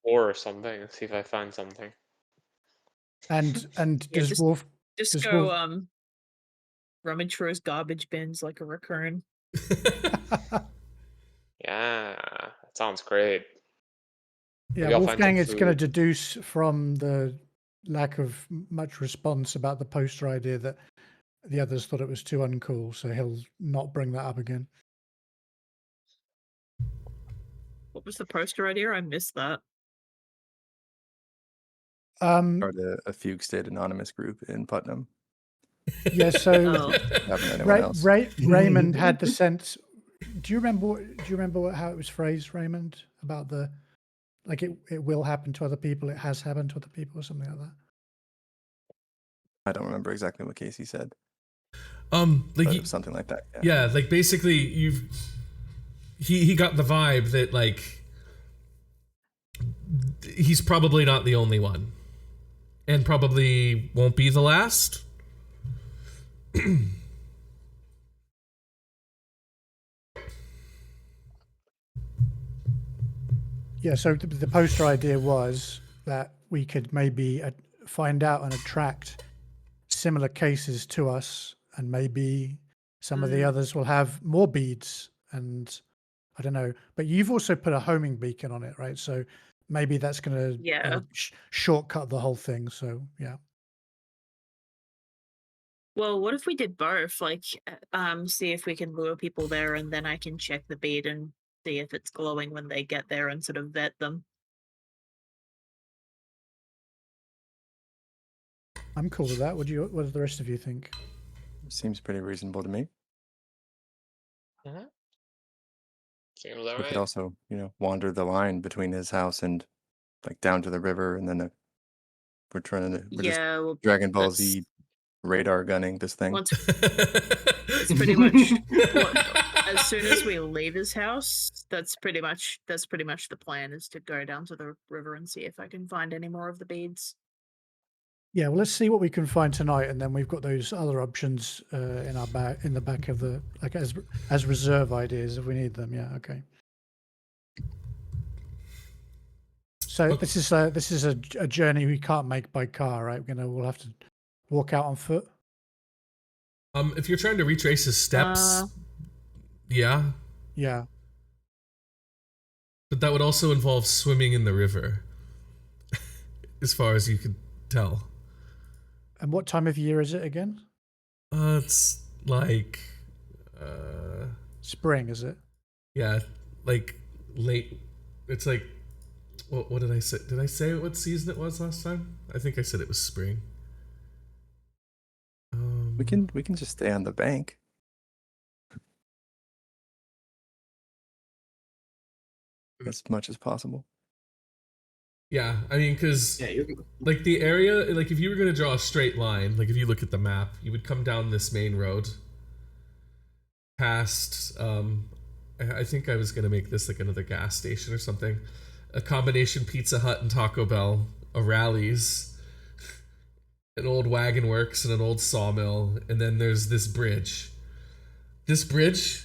floor or something and see if I find something. And Yeah, does Wolf just does go Wolf rummage through his garbage bins like a raccoon. Yeah, that sounds great. Yeah, Maybe I'll find Wolfgang some is going to food. deduce from the lack of much response about the poster idea that the others thought it was too uncool, so he'll not bring that up again. What was the poster idea? I missed that. Start a fugue state anonymous group in Putnam. Yeah, so Oh. Happen to anyone else? Raymond had the sense. Do you remember how it was phrased, Raymond? About the like it will happen to other people, it has happened to other people, or something like that. I don't remember exactly what Casey said, like but it was something like that. yeah, like basically he got the vibe that like he's probably not the only one, and probably won't be the last. Yeah, so the poster idea was that we could maybe find out and attract similar cases to us, and maybe some of the others will have more beads, and I don't know. But you've also put a homing beacon on it, right? So maybe that's going to Yeah. shortcut the whole thing. So yeah. Well, what if we did both? Like, see if we can lure people there, and then I can check the bead and see if it's glowing when they get there, and sort of vet them. I'm cool with that. What do the rest of you think? Seems pretty reasonable to me. Seems We alright. could also, wander the line between his house and like down to the river, and then we're just Yeah, well, Dragon Ball that's Z radar gunning this thing. once it's pretty much as soon as we leave his house, that's pretty much the plan, is to go down to the river and see if I can find any more of the beads. Yeah, well, let's see what we can find tonight, and then we've got those other options in the back of the like as reserve ideas if we need them. Yeah, okay. So this is a journey we can't make by car, right? We'll have to walk out on foot. If you're trying to retrace his steps, yeah, but that would also involve swimming in the river, as far as you could tell. And what time of year is it again? It's like spring, is it? Yeah, like late. It's like what did I say? Did I say what season it was last time? I think I said it was spring. We can just stay on the bank. As much as possible. Yeah, I mean, because like the area, like if you were gonna draw a straight line, like if you look at the map, you would come down this main road past. I think I was gonna make this like another gas station or something, a combination Pizza Hut and Taco Bell, a Rallies, an old wagon works and an old sawmill, and then there's this bridge. This bridge,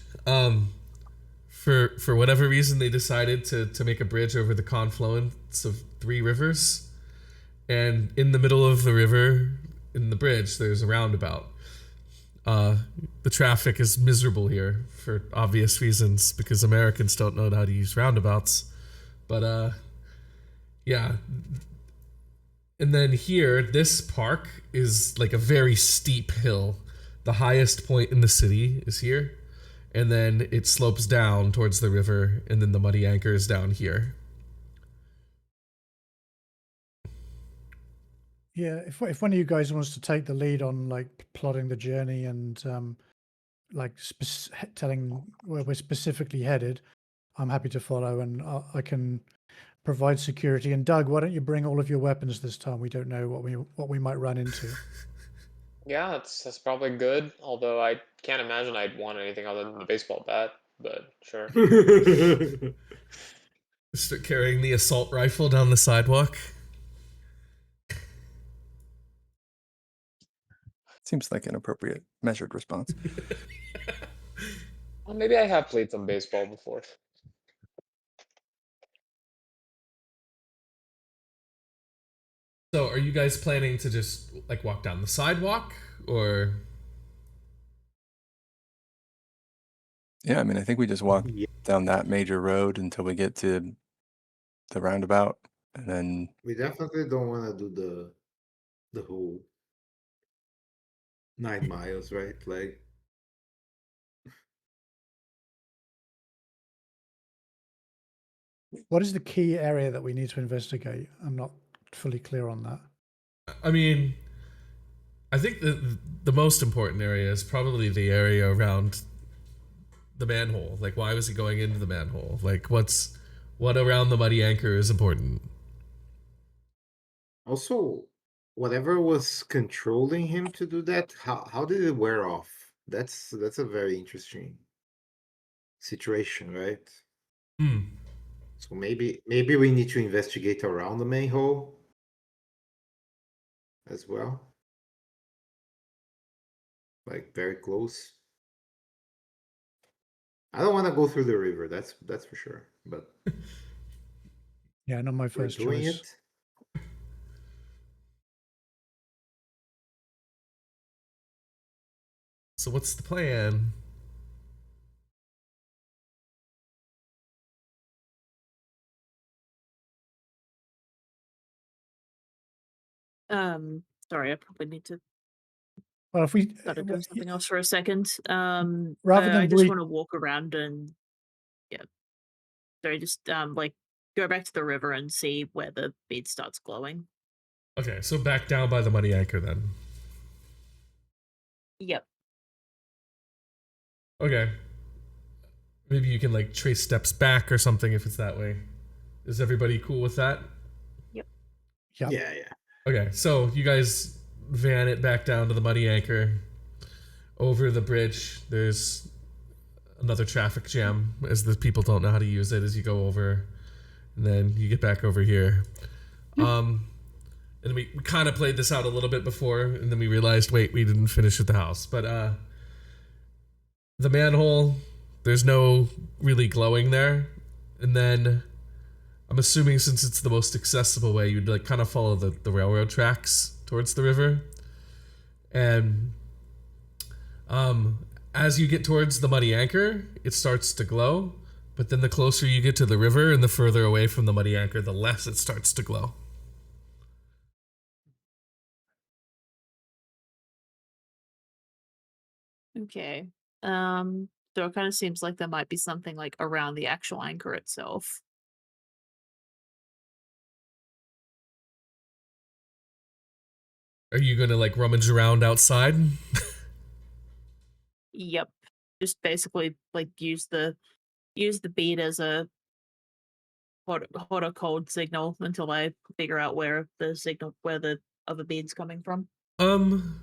for whatever reason, they decided to make a bridge over the confluence of three rivers, and in the middle of the river, in the bridge, there's a roundabout. The traffic is miserable here for obvious reasons because Americans don't know how to use roundabouts. But yeah. And then here, this park is like a very steep hill. The highest point in the city is here. And then it slopes down towards the river, and then the Muddy Anchor is down here. Yeah, if one of you guys wants to take the lead on like plotting the journey and like telling where we're specifically headed, I'm happy to follow, and I can provide security. And Doug, why don't you bring all of your weapons this time? We don't know what we might run into. Yeah, that's probably good. Although I can't imagine I'd want anything other than the baseball bat. But sure. Start carrying the assault rifle down the sidewalk. Seems like an appropriate, measured response. Well, maybe I have played some baseball before. So, are you guys planning to just like walk down the sidewalk, or? Yeah, I mean, I think we just walk Yeah. down that major road until we get to the roundabout, and then We definitely don't want to do the whole 9 miles, right? Like, What is the key area that we need to investigate? I'm not fully clear on that. I mean, I think the most important area is probably the area around the manhole. Like, why was he going into the manhole? Like, what around the Muddy Anchor is important? also, whatever was controlling him to do that, how did it wear off? That's a very interesting situation, right? Hmm. So maybe we need to investigate around the main hole as well. Like very close. I don't want to go through the river, that's for sure. But Yeah, not my we're first doing choice. it. So, what's the plan? Sorry, I probably need to Well, if we gotta do something else for a second. rather I than just bleed, want to walk around and sorry, just like go back to the river and see where the bead starts glowing. Okay, so back down by the Muddy Anchor then. Yep. Okay. Maybe you can like trace steps back or something if it's that way. Is everybody cool with that? Yep. yeah, Yeah. Okay, so you guys van it back down to the Muddy Anchor. Over the bridge, there's another traffic jam as the people don't know how to use it as you go over. And then you get back over here. And we kind of played this out a little bit before, and then we realized, wait, we didn't finish at the house. But the manhole, there's no really glowing there. And then I'm assuming since it's the most accessible way, you'd like kind of follow the railroad tracks towards the river. And as you get towards the Muddy Anchor, it starts to glow. But then the closer you get to the river and the further away from the Muddy Anchor, the less it starts to glow. Okay. So it kind of seems like there might be something like around the actual anchor itself. Are you gonna like rummage around outside? Yep. Just basically like use the bead as a hot or cold signal until I figure out where the other bead's coming from. Um,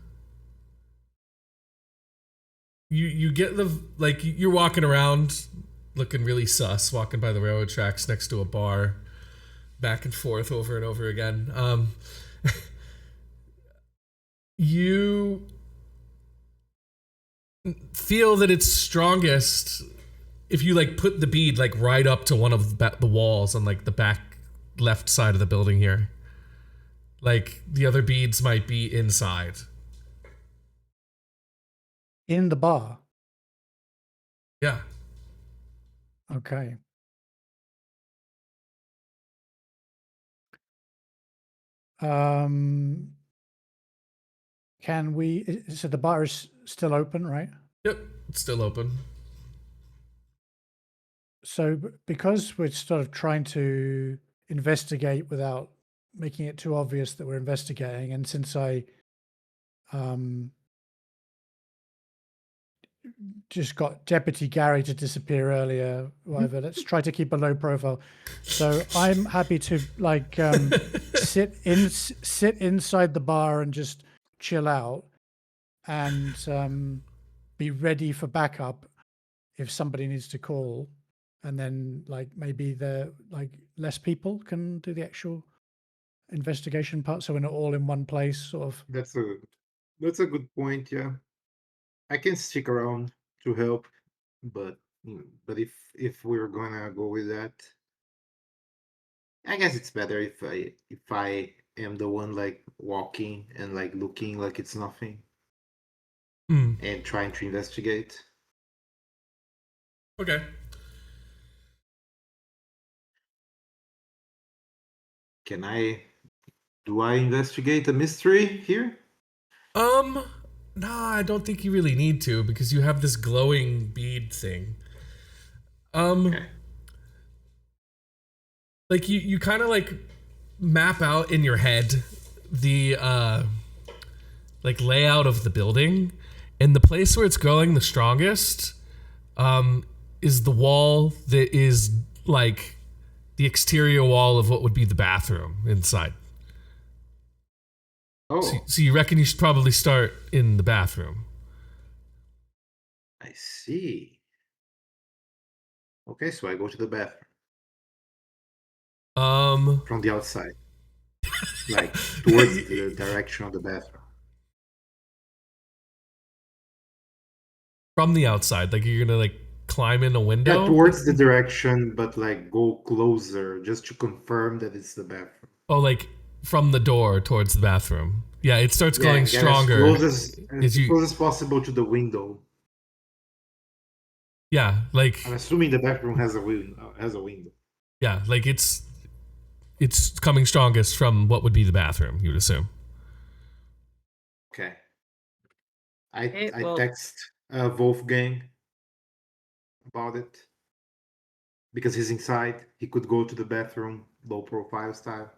you get the like you're walking around looking really sus, walking by the railroad tracks next to a bar, back and forth over and over again. You feel that it's strongest if you like put the bead like right up to one of the walls on like the back left side of the building here. Like the other beads might be inside. In the bar. Yeah. Okay. Can we? So the bar is still open, right? Yep. It's still open. So because we're sort of trying to investigate without making it too obvious that we're investigating, and since I just got Deputy Gary to disappear earlier, whatever, let's try to keep a low profile. So I'm happy to like sit inside the bar and just chill out and be ready for backup if somebody needs to call. And then like maybe the like less people can do the actual investigation part, so we're not all in one place, sort of. That's a good point. Yeah, I can stick around to help, but if we're gonna go with that, I guess it's better if I am the one like walking and like looking like it's nothing Mm. and trying to investigate. Okay. Do I investigate a mystery here? Nah, I don't think you really need to because you have this glowing bead thing. Okay. Like you kind of like map out in your head the like layout of the building, and the place where it's growing the strongest is the wall that is like the exterior wall of what would be the bathroom inside. Oh, So you reckon you should probably start in the bathroom? I see. Okay, so I go to the bathroom from the outside, like towards the direction of the bathroom. From the outside, like you're gonna like climb in a Yeah, window. towards the direction, but like go closer just to confirm that it's the bathroom. Oh, like from the door towards the bathroom. Yeah, it starts Yeah, glowing get as stronger. close as you, close as possible to the window. yeah, like I'm assuming the bathroom has a window. yeah, like it's coming strongest from what would be the bathroom. You would assume. Okay. Okay, I well- text Wolfgang about it because he's inside. He could go to the bathroom, low profile style.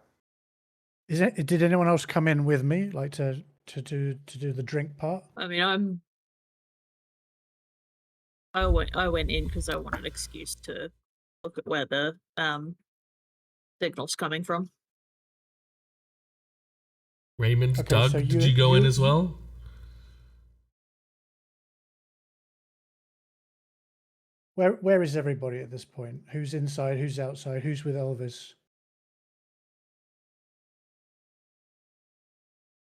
Did anyone else come in with me, like to do the drink part? I mean, I went in because I want an excuse to look at where the signal's coming from. Raymond, Okay, Doug, so did you go in as well? Where is everybody at this point? Who's inside? Who's outside? Who's with Elvis?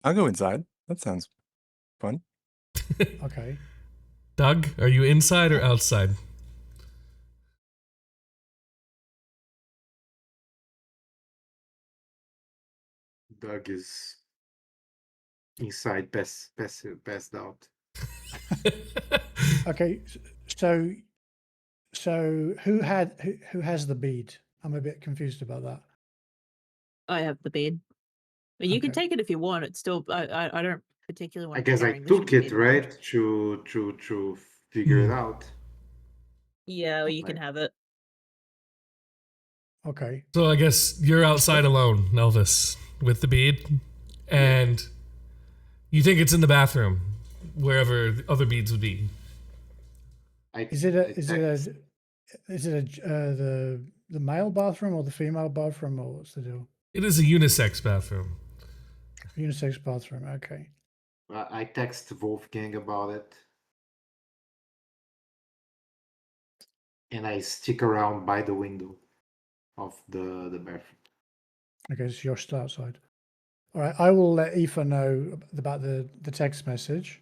I'll go inside. That sounds fun. Okay. Doug, are you inside or outside? Doug is inside, passed out. Okay. So who has the bead? I'm a bit confused about that. I have the bead. But you can Okay. take it if you want. It's still I don't particularly want. I guess I took it right to figure it out. Yeah, well, you can Like- have it. Okay. So I guess you're outside alone, Elvis, with the bead, and you think it's in the bathroom, wherever the other beads would be. Is it the male bathroom or the female bathroom, or what's the deal? It is a unisex bathroom. Unisex bathroom. Okay. I text Wolfgang about it, and I stick around by the window of the bathroom. Okay, so you're still outside. All right, I will let Aoife know about the text message,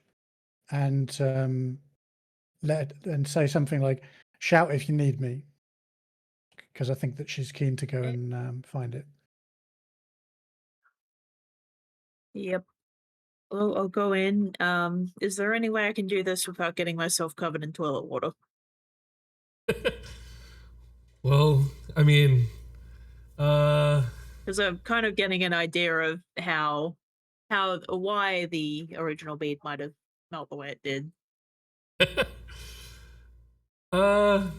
and say something like, "Shout if you need me," because I think that she's keen to go and find it. Yep. Well, I'll go in. Is there any way I can do this without getting myself covered in toilet water? Well, I mean, Because I'm kind of getting an idea of why the original bead might have smelt the way it did. uh,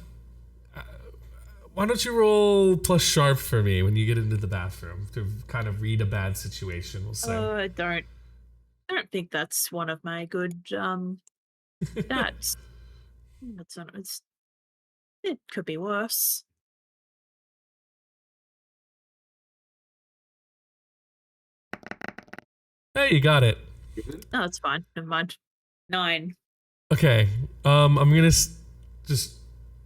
why don't you roll plus sharp for me when you get into the bathroom to kind of read a bad situation? We'll say. I don't think that's one of my good stats. That's not. It could be worse. Hey, you got it. No, it's fine. Never mind. 9. Okay. I'm gonna just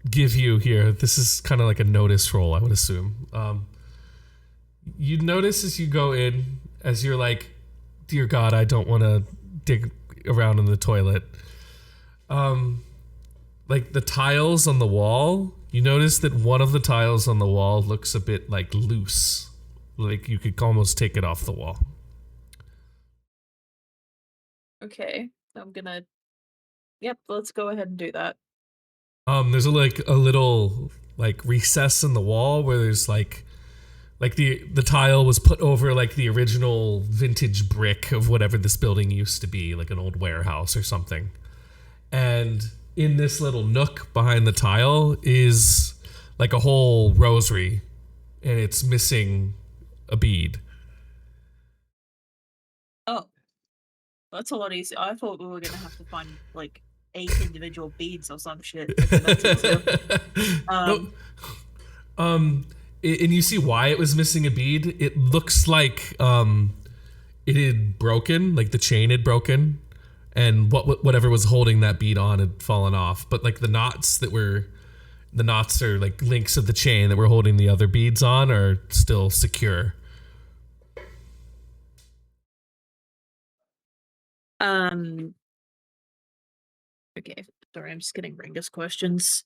give you here. This is kind of like a notice roll, I would assume. You notice as you go in, as you're like, dear God, I don't want to dig around in the toilet. Like the tiles on the wall, you notice that one of the tiles on the wall looks a bit like loose. Like you could almost take it off the wall. Okay, I'm gonna. Yep, let's go ahead and do that. There's a little like recess in the wall where there's like the tile was put over like the original vintage brick of whatever this building used to be, like an old warehouse or something. And in this little nook behind the tile is like a whole rosary, and it's missing a bead. Oh, that's a lot easier. I thought we were gonna have to find like 8 individual beads or some shit. Okay, that's easier. No. And you see why it was missing a bead. It looks like it had broken, like the chain had broken, and whatever was holding that bead on had fallen off. But like the knots are like links of the chain that were holding the other beads on are still secure. Okay, sorry, I'm just getting Ringus questions.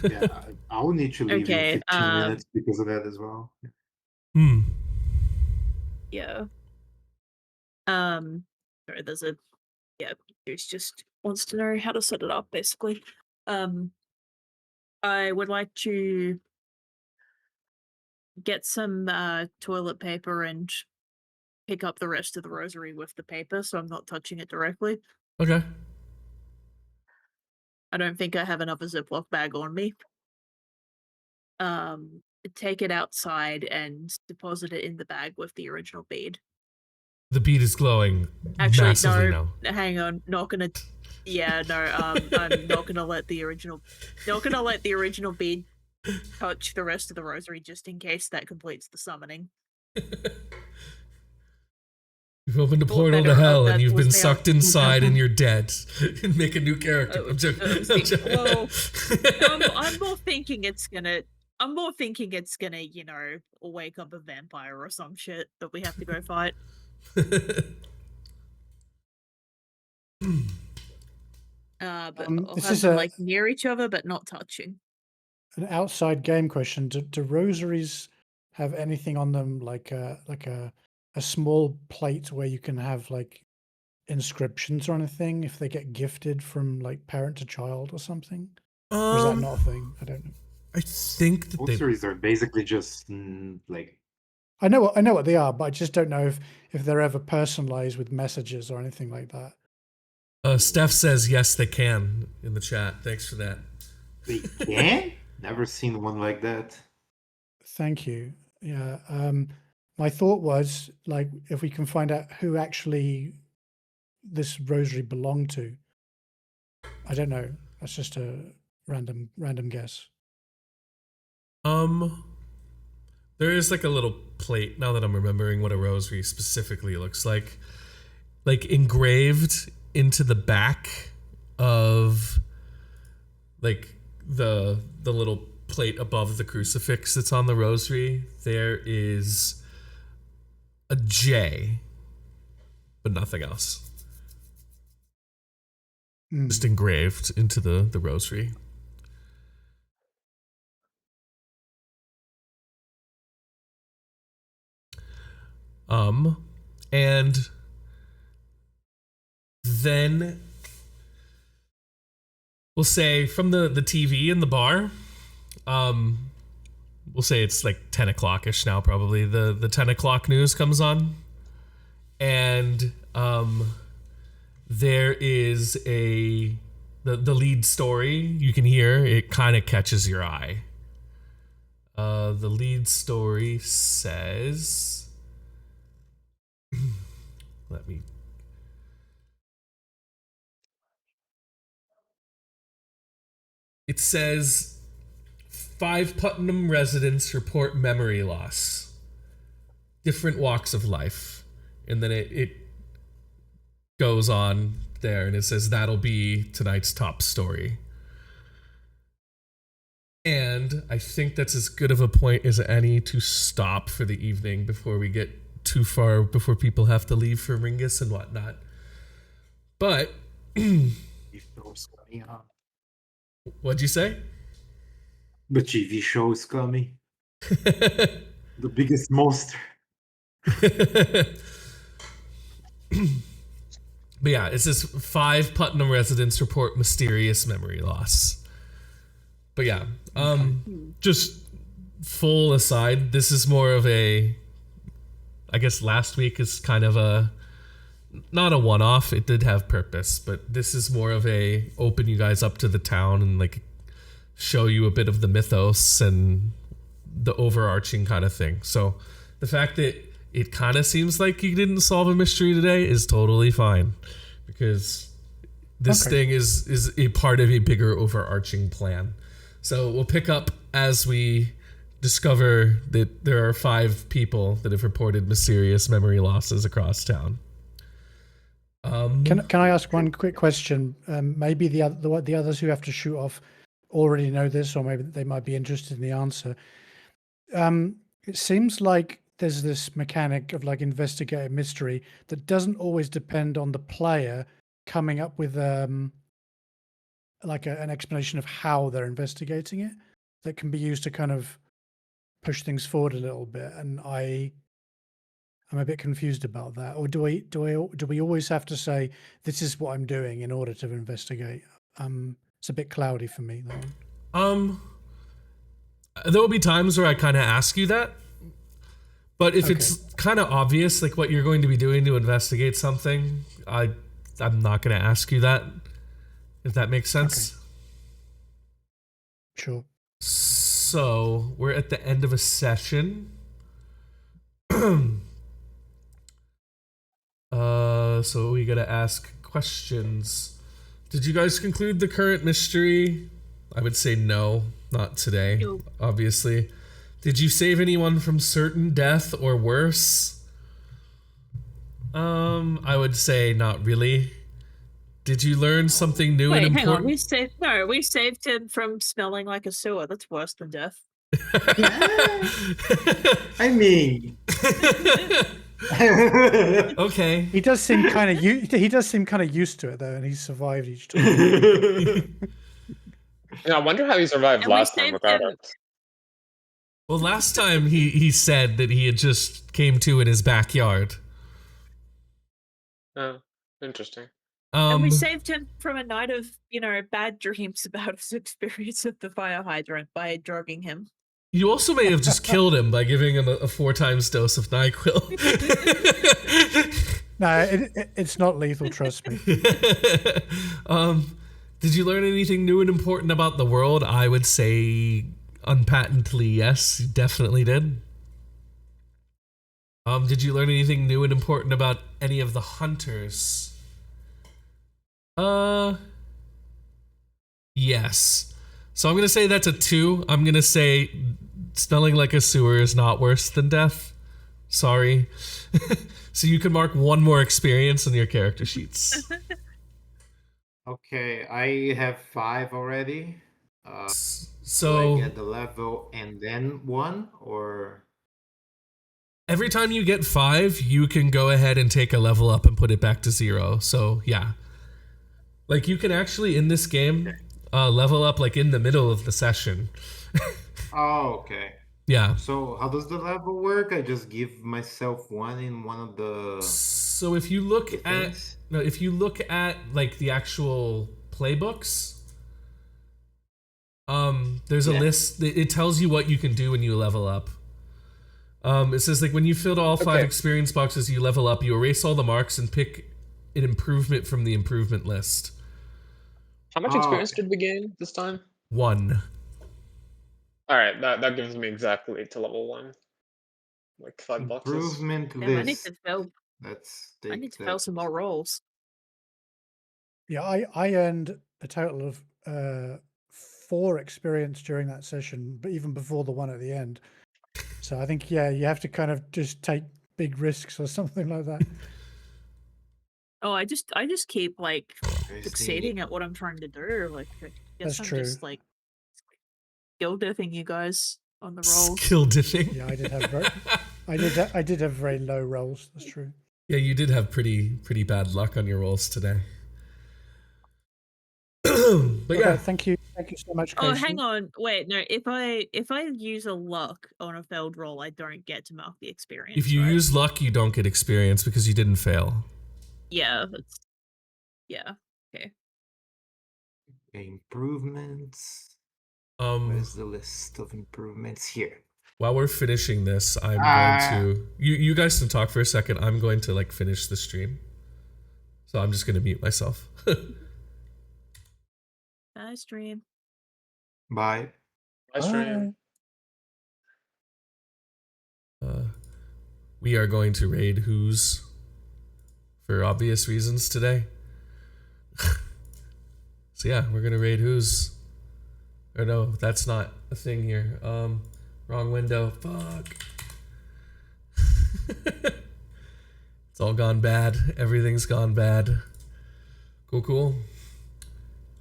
Yeah, I will need to leave Okay, in 15 minutes because of that as well. Yeah. Sorry, there's just wants to know how to set it up, basically. I would like to get some toilet paper and pick up the rest of the rosary with the paper, so I'm not touching it directly. Okay. I don't think I have another Ziploc bag on me. Take it outside and deposit it in the bag with the original bead. The bead is glowing Actually, massively no. now. Hang on. Not gonna. Yeah, no. I'm not gonna let the original. Not gonna let the original bead touch the rest of the rosary, just in case that completes the summoning. You've opened a Thought portal to better of hell, that and you've was been now- sucked inside, and you're dead. And make a new character. I'm joking. Well, I'm more thinking it's gonna. Wake up a vampire or some shit that we have to go fight. But I'll This have is them like near each other, but not touching. an outside game question. Do rosaries have anything on them like a small plate where you can have like inscriptions or anything if they get gifted from like parent to child or something? Or is that not a thing? I don't know. I think that Rosaries are basically just like I know what they are, but I just don't know if they're ever personalized with messages or anything like that. Steph says yes, they can in the chat. Thanks for that. they can. Never seen one like that. Thank you. Yeah. My thought was like if we can find out who actually this rosary belonged to. I don't know. That's just a random guess. There is like a little plate now that I'm remembering what a rosary specifically looks like engraved into the back of like the little plate above the crucifix that's on the rosary. There is a J, but nothing else. Just engraved into the rosary. And then we'll say from the TV in the bar, we'll say it's like 10 o'clock-ish now, probably. The 10 o'clock news comes on. And there is the lead story you can hear. It kind of catches your eye. The lead story says... Let me... It says 5 Putnam residents report memory loss. Different walks of life. And then it goes on there and it says that'll be tonight's top story. And I think that's as good of a point as any to stop for the evening before we get too far, before people have to leave for Ringus and whatnot. But what'd you say? The TV show is coming. The biggest monster. But yeah, it says 5 Putnam residents report mysterious memory loss. But yeah, just full aside, this is more of a, I guess last week is kind of a, not a one-off, it did have purpose, but this is more of a open you guys up to the town and like show you a bit of the mythos and the overarching kind of thing. So the fact that it kind of seems like you didn't solve a mystery today is totally fine, because this thing is a part of a bigger overarching plan. So we'll pick up as we discover that there are 5 people that have reported mysterious memory losses across town. Can I ask one quick question? Maybe the others who have to shoot off already know this, or maybe they might be interested in the answer. It seems like there's this mechanic of like investigative mystery that doesn't always depend on the player coming up with like an explanation of how they're investigating it, that can be used to kind of push things forward a little bit. And I'm a bit confused about that. Or do we always have to say this is what I'm doing in order to investigate? It's a bit cloudy for me, that one. There will be times where I kind of ask you that, but if it's kind of obvious, like what you're going to be doing to investigate something, I'm not going to ask you that, if that makes sense. Sure. So we're at the end of a session. So we gotta ask questions. Did you guys conclude the current mystery? I would say no, not today, No. obviously. Did you save anyone from certain death or worse? I would say not really. Did you learn something new and Wait, hang on. important? We saved him from smelling like a sewer. That's worse than death. I mean, Okay. He does seem kind of used to it though, and he's survived each time. Yeah, I wonder how he survived And we last time saved without him. us. Well, last time he said that he had just came to in his backyard. Oh, interesting. And we saved him from a night of, bad dreams about his experience at the fire hydrant by drugging him. You also may have just killed him by giving him a 4 times dose of NyQuil. No, it's not lethal, trust me. Did you learn anything new and important about the world? I would say unpatently yes, you definitely did. Did you learn anything new and important about any of the hunters? Yes. So I'm going to say that's a 2. I'm going to say smelling like a sewer is not worse than death. Sorry. So you can mark 1 more experience on your character sheets. okay, I have 5 already. Do So I get the level and then 1, or Every time you get 5, you can go ahead and take a level up and put it back to 0. So yeah, like you can actually in this game level up like in the middle of the session. Oh, okay. Yeah. So how does the level work? I just give myself one in one of the So if you look at things. if you look at like the actual playbooks, there's a Yeah. list. It tells you what you can do when you level up. It says like when you filled all 5 Okay. experience boxes, you level up. You erase all the marks and pick an improvement from the improvement list. How much Oh, experience okay. did we gain this time? 1. All right, that gives me exactly to level 1, like $5. Improvement Damn, I need list. to fill. Let's I need take to fill that. some more rolls. Yeah, I earned a total of 4 experience during that session, but even before the one at the end. So I think yeah, you have to kind of just take big risks or something like that. Oh, I just keep like Where's the succeeding at what I'm trying to do. Like, I guess That's I'm true. just like skill diffing you guys on the rolls. Skill diffing. Yeah, I did have I did have very low rolls. That's true. Yeah, you did have pretty bad luck on your rolls today. But Okay, yeah, thank you so much, Oh, Casey. hang on. Wait, no. If I use a luck on a failed roll, I don't get to mark the experience. if you right? use luck, you don't get experience because you didn't fail. Yeah, that's okay. Improvements. Um, Where's the list of improvements here? while we're finishing this, I'm going to you guys can talk for a second. I'm going to like finish the stream, so I'm just going to mute myself. Nice dream. Bye. I stream. We are going to raid Who's for obvious reasons today. So yeah, we're gonna raid Who's. Or no, that's not a thing here. Wrong window. Fuck. It's all gone bad. Everything's gone bad. Cool.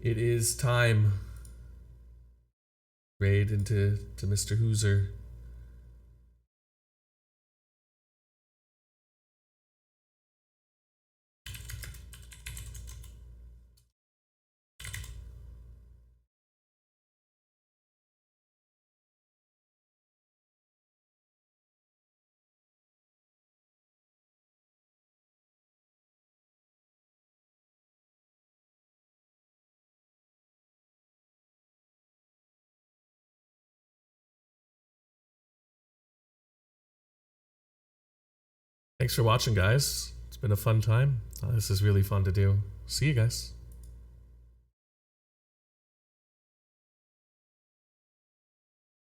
It is time. Raid into Mr. Hooser. Thanks for watching, guys. It's been a fun time. This is really fun to do. See you guys.